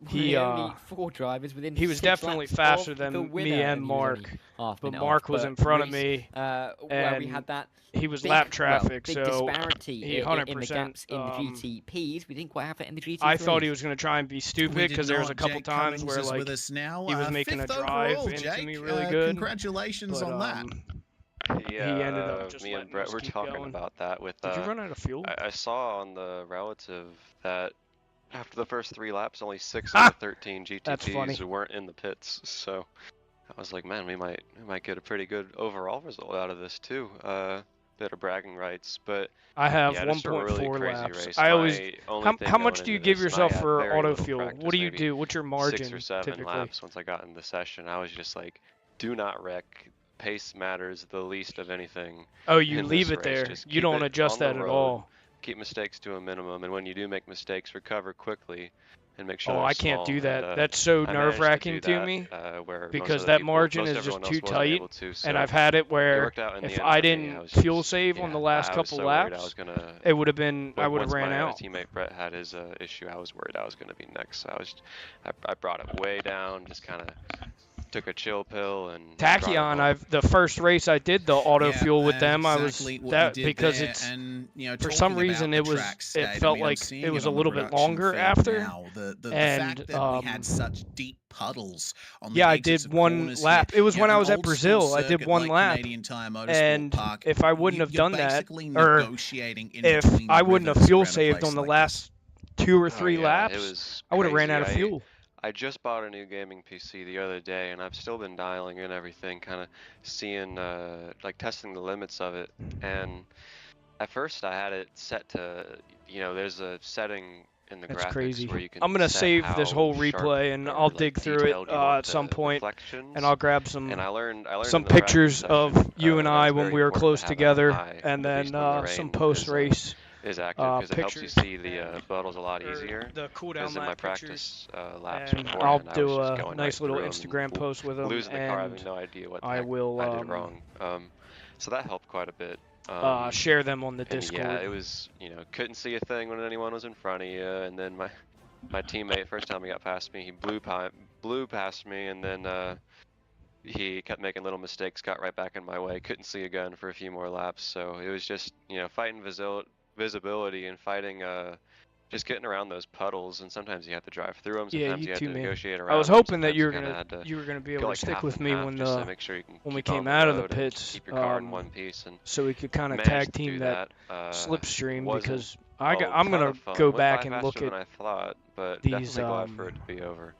he only 4 drivers within. He was definitely faster than me and Mark, but Mark was in front of me, and we had that. He was lap traffic, big so disparity he 100% in the gaps in the GTPs. We didn't quite have it in the GT3. I thought he was going to try and be stupid because there was a couple times where like he was making a drive into me really good. Congratulations on that. Yeah, he ended up just me and Brett were talking going. about that with. Did you run out of fuel? I saw on the relative that after the first 3 laps, only 6 of the 13 GTPs weren't in the pits. So I was like, man, we might get a pretty good overall result out of this too. Bit of bragging rights, but I have yeah, 1.4 laps. I always. How much do you give yourself for auto fuel? What do you do? What's your margin? 6 or 7 typically? laps. Once I got in the session, I was just like, do not wreck. Pace matters the least of anything. Oh, you leave it there. You don't adjust that at all. Keep mistakes to a minimum, and when you do make mistakes, recover quickly and make sure. Oh, I can't do that. That's so nerve-wracking to me because that margin is just too tight. And I've had it where if I didn't fuel save on the last couple laps, it would have been I would have ran out. My teammate Brett had his issue. I was worried I was going to be next, so I brought it way down, just kind of. Took a chill pill and Tachyon. The first race I did the auto fuel with them. I was because it's and, you know, for some reason it felt like it was a little bit longer after. The fact that we had such deep puddles on the I did 1 lap. It was when I was at Brazil. I did 1 lap, and if I wouldn't have done that, or if I wouldn't have fuel saved on the last 2 or 3 laps, I would have ran out of fuel. I just bought a new gaming PC the other day, and I've still been dialing in everything, kind of seeing, like testing the limits of it. And at first I had it set to, you know, there's a setting in the That's graphics crazy. where you can I'm gonna set save this how whole sharp replay, and or, I'll like, dig through it detailed you want at some the point, reflections. and I'll grab some And I learned in some the practice pictures of session, you and that I it's when very we were important close to have together, that high, and at then least when the some rain post-race is active, because it helps you pictures. see the puddles a lot easier. The cooldown Because in my lap pictures, practice laps and beforehand, I'll I do was just a going nice right little through 'em Instagram and post with them, losing the car, and having no idea what the I heck will I did wrong. So that helped quite a bit. share them on the And Discord. yeah, it was, couldn't see a thing when anyone was in front of you, and then my teammate, first time he got past me, he blew past me, and then he kept making little mistakes, got right back in my way, couldn't see again for a few more laps. So it was just, fighting visibility and fighting just getting around those puddles, and sometimes you have to drive through them, Yeah, sometimes you you have too, to man. negotiate around I was them, hoping that sometimes you were gonna be able go to like stick half with and me half when just to make sure you can we keep on came the out of the road and pits, keep your car in one piece, and so we could kind of managed tag to team do that that. slipstream, Wasn't because a I'm ton gonna of fun. go Went back by and look faster at than I thought, but these definitely glad for it to be over.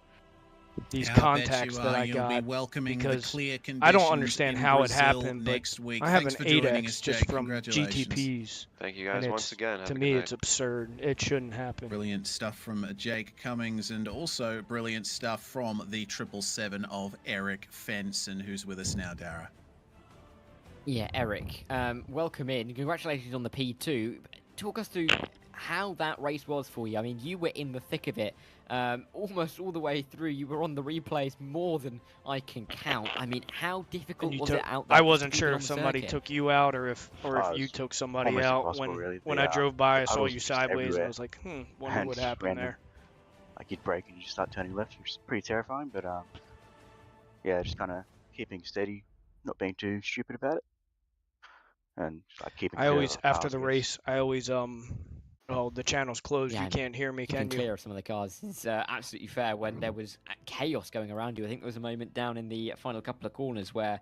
these Yeah, I bet contacts you that I you'll be got, welcoming the because clear I don't conditions understand in how it Brazil happened, but next week. I have Thanks an for joining 8x us, just Jake. from Congratulations. GTPs. Thank you guys and once again. Have to a me, good it's night. absurd. It shouldn't happen. Brilliant stuff from Jake Cummings, and also brilliant stuff from the 777 of Eric Fenson, who's with us now, Dara. Yeah, Eric, welcome in. Congratulations on the P2. Talk us through how that race was for you. I mean, you were in the thick of it almost all the way through. You were on the replays more than I can count. I mean, how difficult was it out there? I wasn't sure if somebody took you out or if you took somebody out. When I drove by, I saw you sideways, and I was like, wonder what happened there. Like, you'd brake and you just start turning left. It's pretty terrifying, but yeah, just kind of keeping steady, not being too stupid about it, and like keeping. I always, after the race, oh, the channel's closed. Yeah, you can't hear me, can you? Clear of some of the cars. It's absolutely fair when there was chaos going around you. I think there was a moment down in the final couple of corners where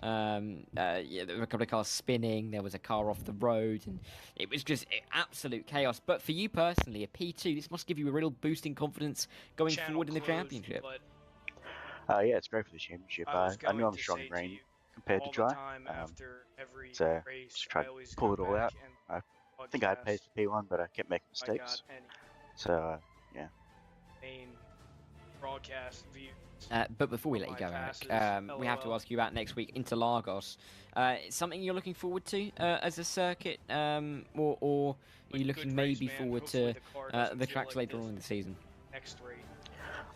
yeah, there were a couple of cars spinning. There was a car off the road, and it was just absolute chaos. But for you personally, a P2, this must give you a real boost in confidence going forward in the championship. Yeah, it's great for the championship. I knew I'm strong in rain compared to dry, so just tried to pull it all out. I think I had paid for P1, but I kept making mistakes. So yeah. Broadcast view. But before we let you go, Eric, we have to ask you about next week, Interlagos. Something you're looking forward to as a circuit, or are you looking maybe forward to the tracks later on in the season?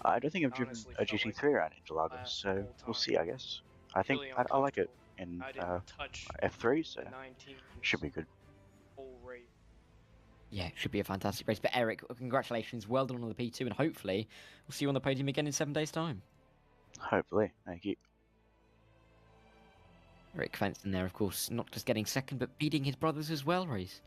I don't think I've driven a GT3 around Interlagos, so we'll see, I guess. I think I like it in F3, so should be good. Yeah, it should be a fantastic race. But Eric, congratulations, well done on the P2, and hopefully we'll see you on the podium again in 7 days' time. Hopefully, thank you. Eric Fenson there, of course, not just getting second, but beating his brothers as well, Reese.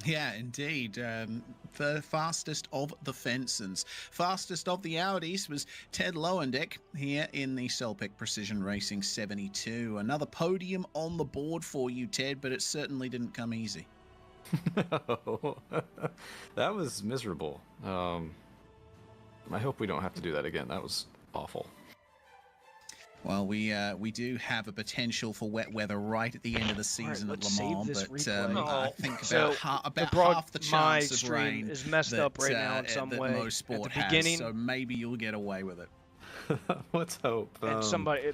Yeah, indeed. The fastest of the Fensons. Fastest of the Audis was Ted Lowendick here in the Selpic Precision Racing 72. Another podium on the board for you, Ted, but it certainly didn't come easy. No, that was miserable. I hope we don't have to do that again. That was awful. Well, we do have a potential for wet weather right at the end of the season at Le Mans, but I think about half the chance of rain is messed up right now in some way. Most sport has, so maybe you'll get away with it. Let's hope. And somebody,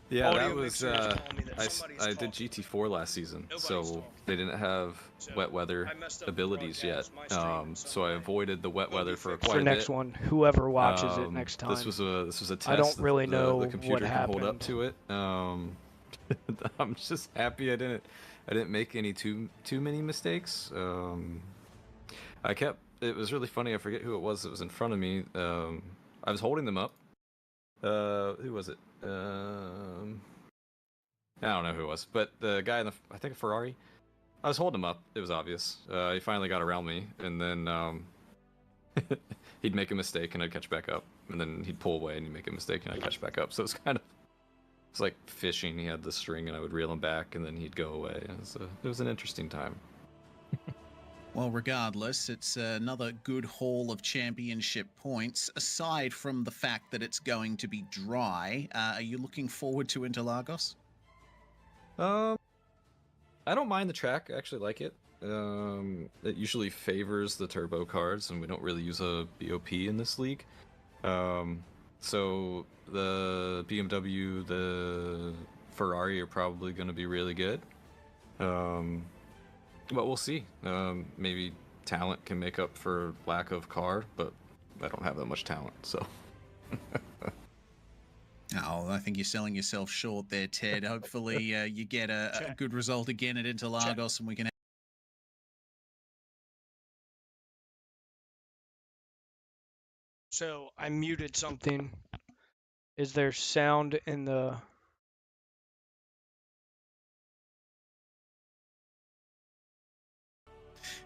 yeah, that was I did GT4 last season, so they didn't have wet weather abilities yet. So I avoided the wet weather for quite a bit. Next one, whoever watches it next time. This was a test. I don't really know the computer what can happened. hold up to it. I'm just happy I didn't make any too many mistakes. It was really funny. I forget who it was that was in front of me. I was holding them up. Who was it? I don't know who it was, but the guy in I think a Ferrari. I was holding him up. It was obvious. He finally got around me, and then he'd make a mistake, and I'd catch back up, and then he'd pull away, and he'd make a mistake, and I'd catch back up. So it's like fishing. He had the string, and I would reel him back, and then he'd go away. It was an interesting time. Well, regardless, it's another good haul of championship points. Aside from the fact that it's going to be dry, are you looking forward to Interlagos? I don't mind the track. I actually like it. it usually favors the turbo cards, and we don't really use a BOP in this league. So the BMW, the Ferrari are probably going to be really good. But we'll see. Maybe talent can make up for lack of car, but I don't have that much talent, so. Oh, I think you're selling yourself short there, Ted. Hopefully you get a good result again at Interlagos, and we can. So I muted something. Is there sound in the...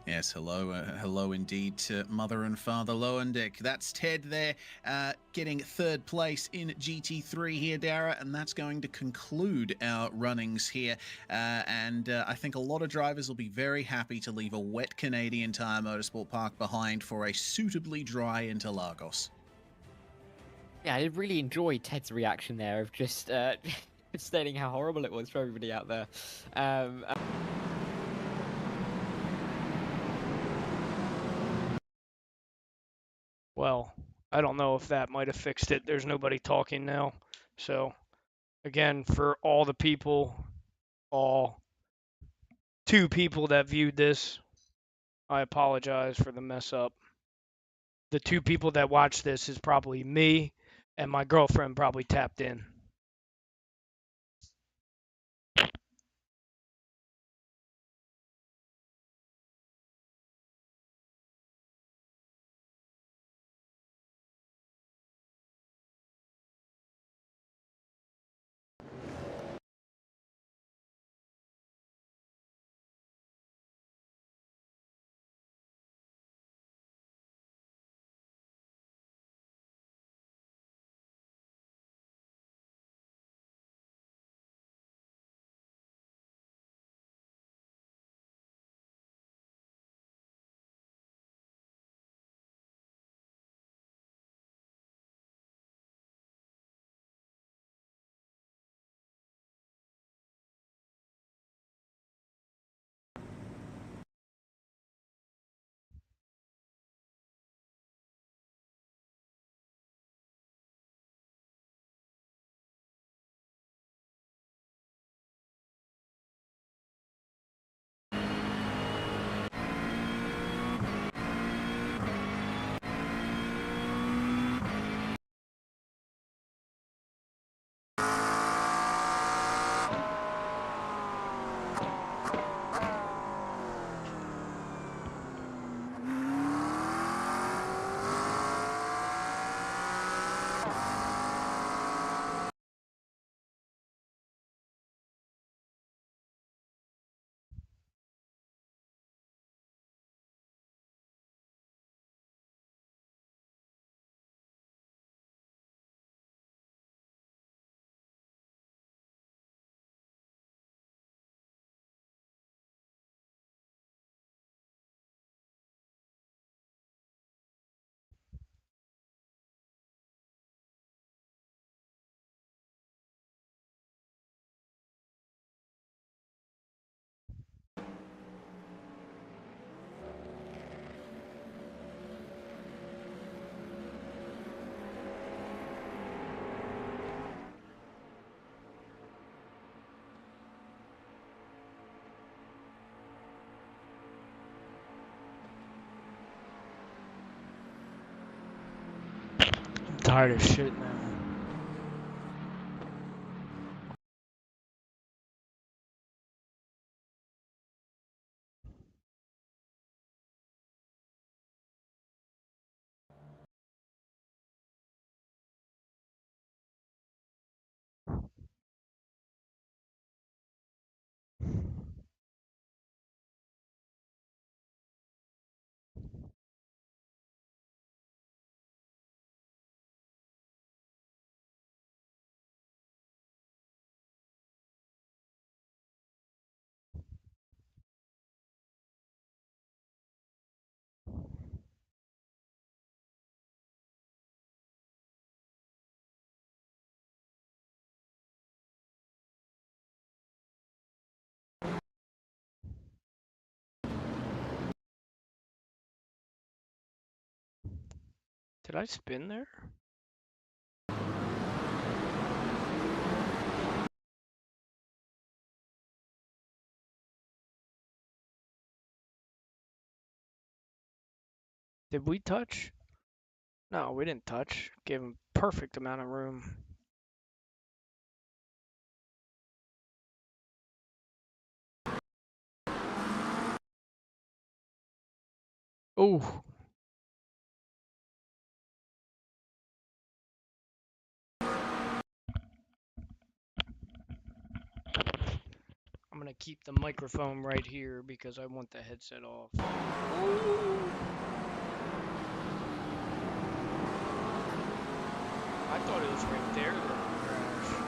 Yes, hello, hello indeed to Mother and Father Lowendick. That's Ted there, getting third place in GT3 here, Dara, and that's going to conclude our runnings here. I think a lot of drivers will be very happy to leave a wet Canadian Tire Motorsport Park behind for a suitably dry Interlagos. Yeah, I really enjoyed Ted's reaction there of just stating how horrible it was for everybody out there. Well, I don't know if that might have fixed it. There's nobody talking now. So, again, for all the people, all 2 people that viewed this, I apologize for the mess up. The 2 people that watched this is probably me, and my girlfriend probably tapped in. I'm tired of shit now. Did I spin there? Did we touch? No, we didn't touch. Gave him perfect amount of room. Ooh. I'm gonna keep the microphone right here because I want the headset off. Ooh. I thought it was right there that crashed.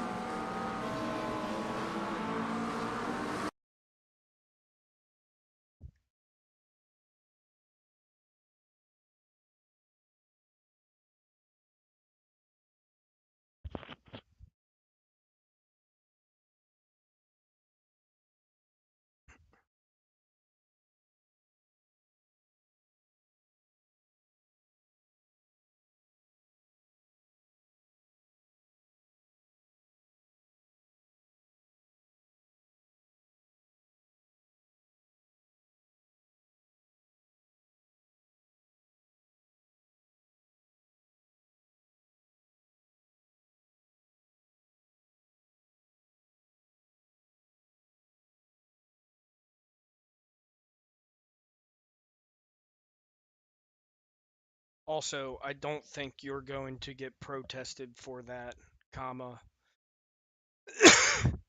Also, I don't think you're going to get protested for that, comma.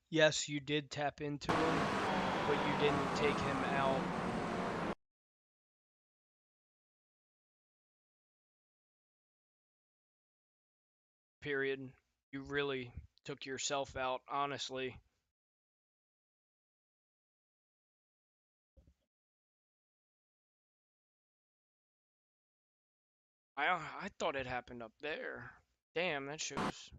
Yes, you did tap into him, but you didn't take him out. Period. You really took yourself out, honestly. I thought it happened up there. Damn, that shows.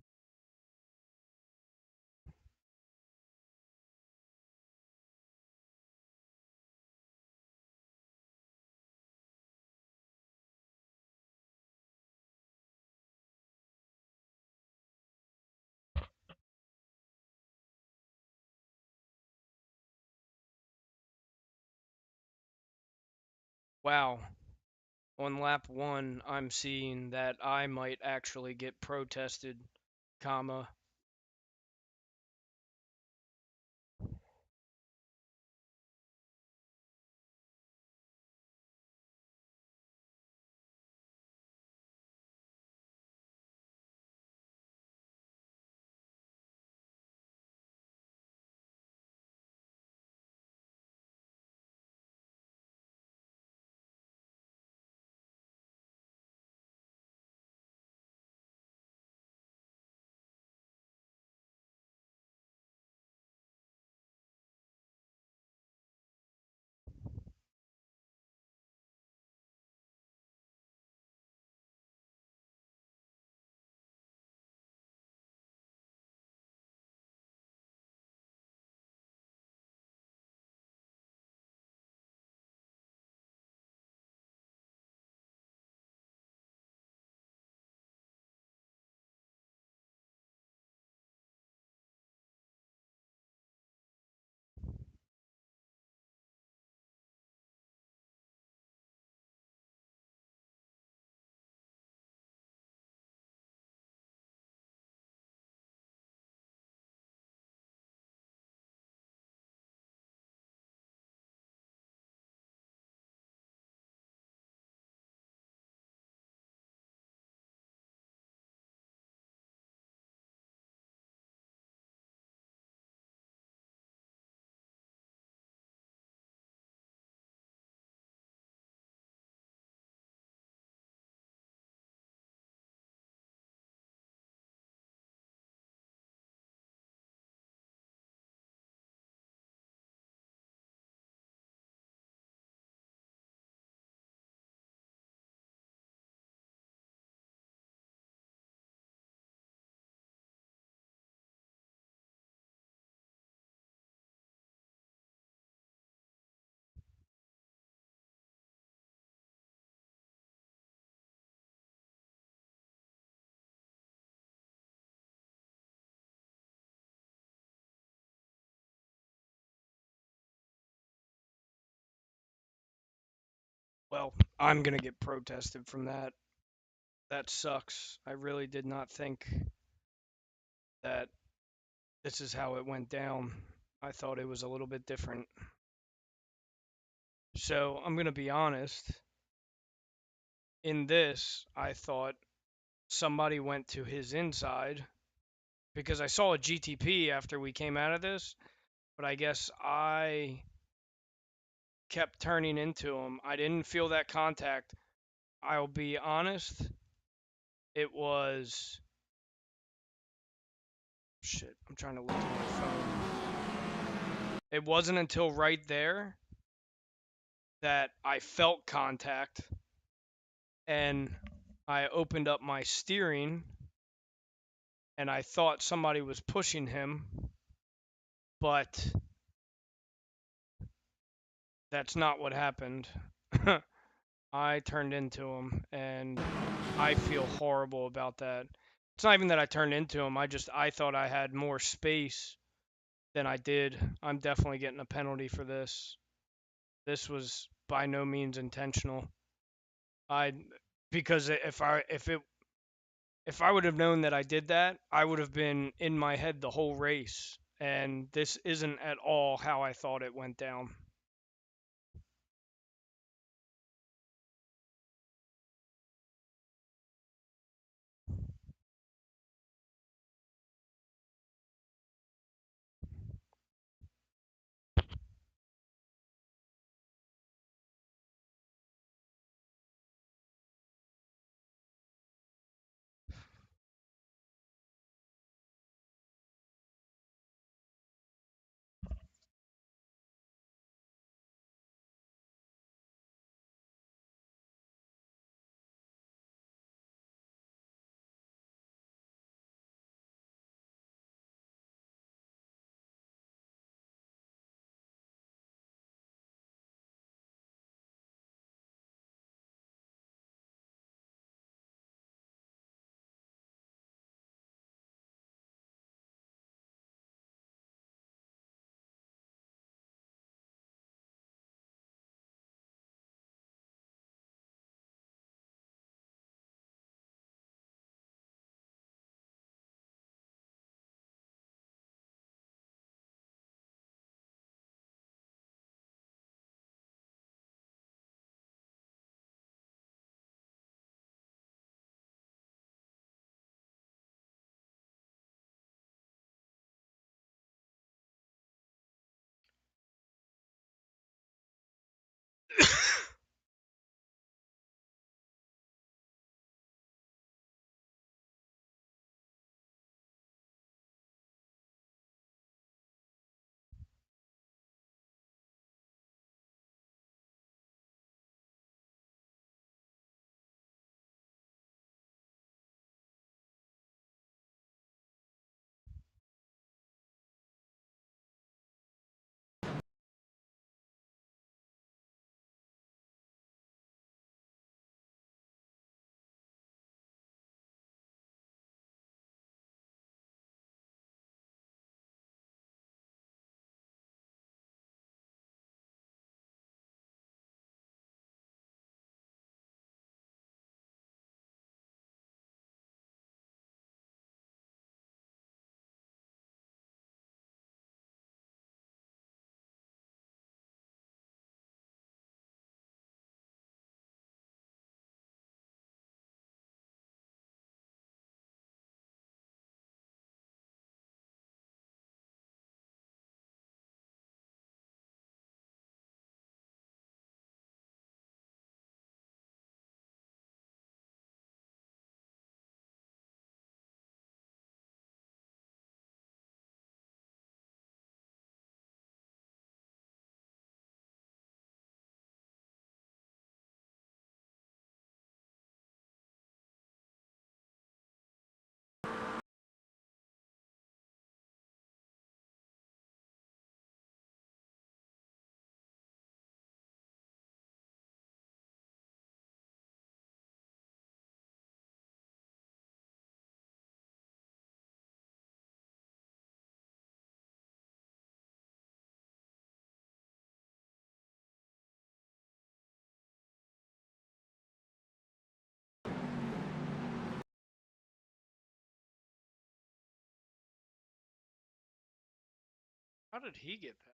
Wow. On lap 1, I'm seeing that I might actually get protested, comma. Well, I'm going to get protested from that. That sucks. I really did not think that this is how it went down. I thought it was a little bit different. So I'm going to be honest. In this, I thought somebody went to his inside because I saw a GTP after we came out of this, but I guess I kept turning into him. I didn't feel that contact. I'll be honest. It was... Shit, I'm trying to look at my phone. It wasn't until right there that I felt contact and I opened up my steering and I thought somebody was pushing him, but that's not what happened. I turned into him and I feel horrible about that. It's not even that I turned into him. I thought I had more space than I did. I'm definitely getting a penalty for this. This was by no means intentional. Because if I would have known that I did that, I would have been in my head the whole race. And this isn't at all how I thought it went down. How did he get that?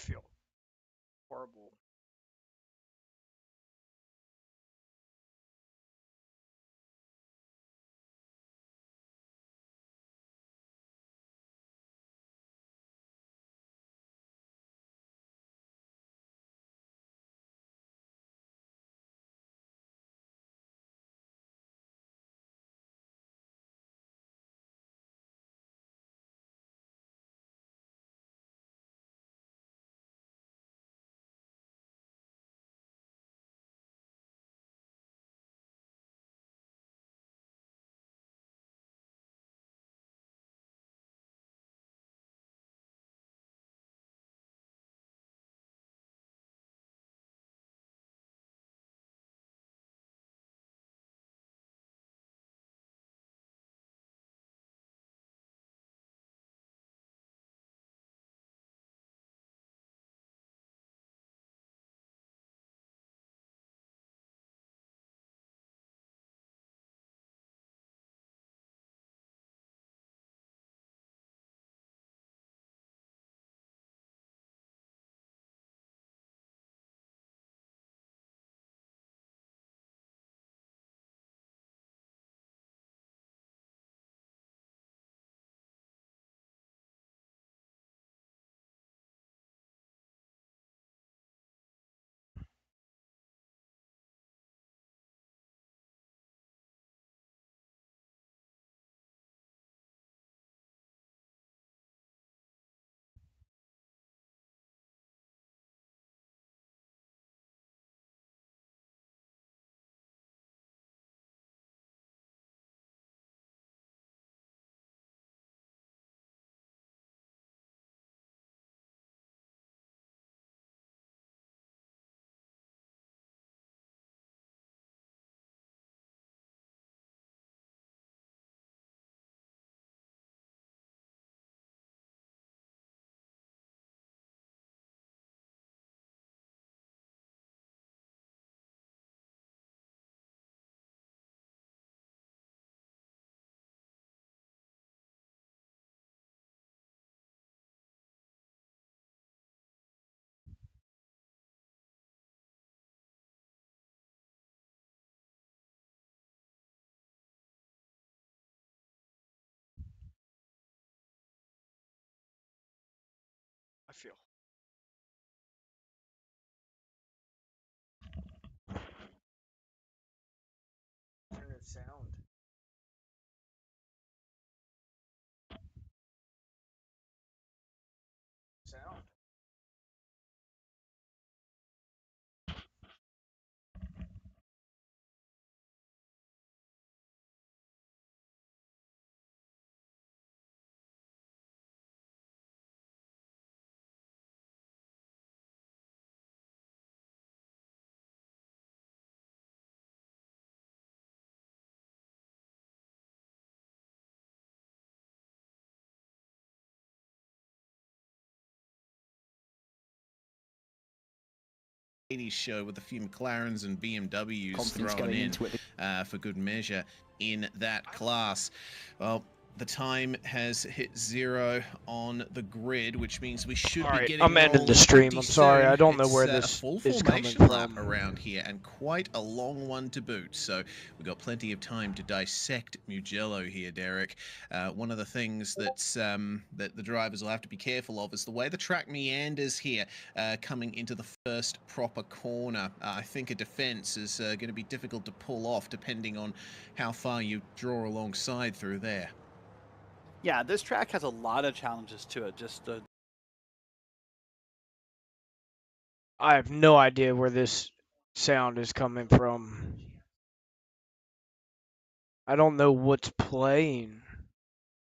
feel horrible. I feel. Sound. Sound. Show with a few McLarens and BMWs thrown in for good measure in that class. Well, the time has hit 0 on the grid, which means we should be getting I'm ending the stream. I'm sorry. I don't know where this is coming from around here, and quite a long one to boot. So we've got plenty of time to dissect Mugello here, Derek. One of the things that's that the drivers will have to be careful of is the way the track meanders here, coming into the first proper corner. I think a defense is going to be difficult to pull off depending on how far you draw alongside through there. Yeah, this track has a lot of challenges to it. I have no idea where this sound is coming from. I don't know what's playing.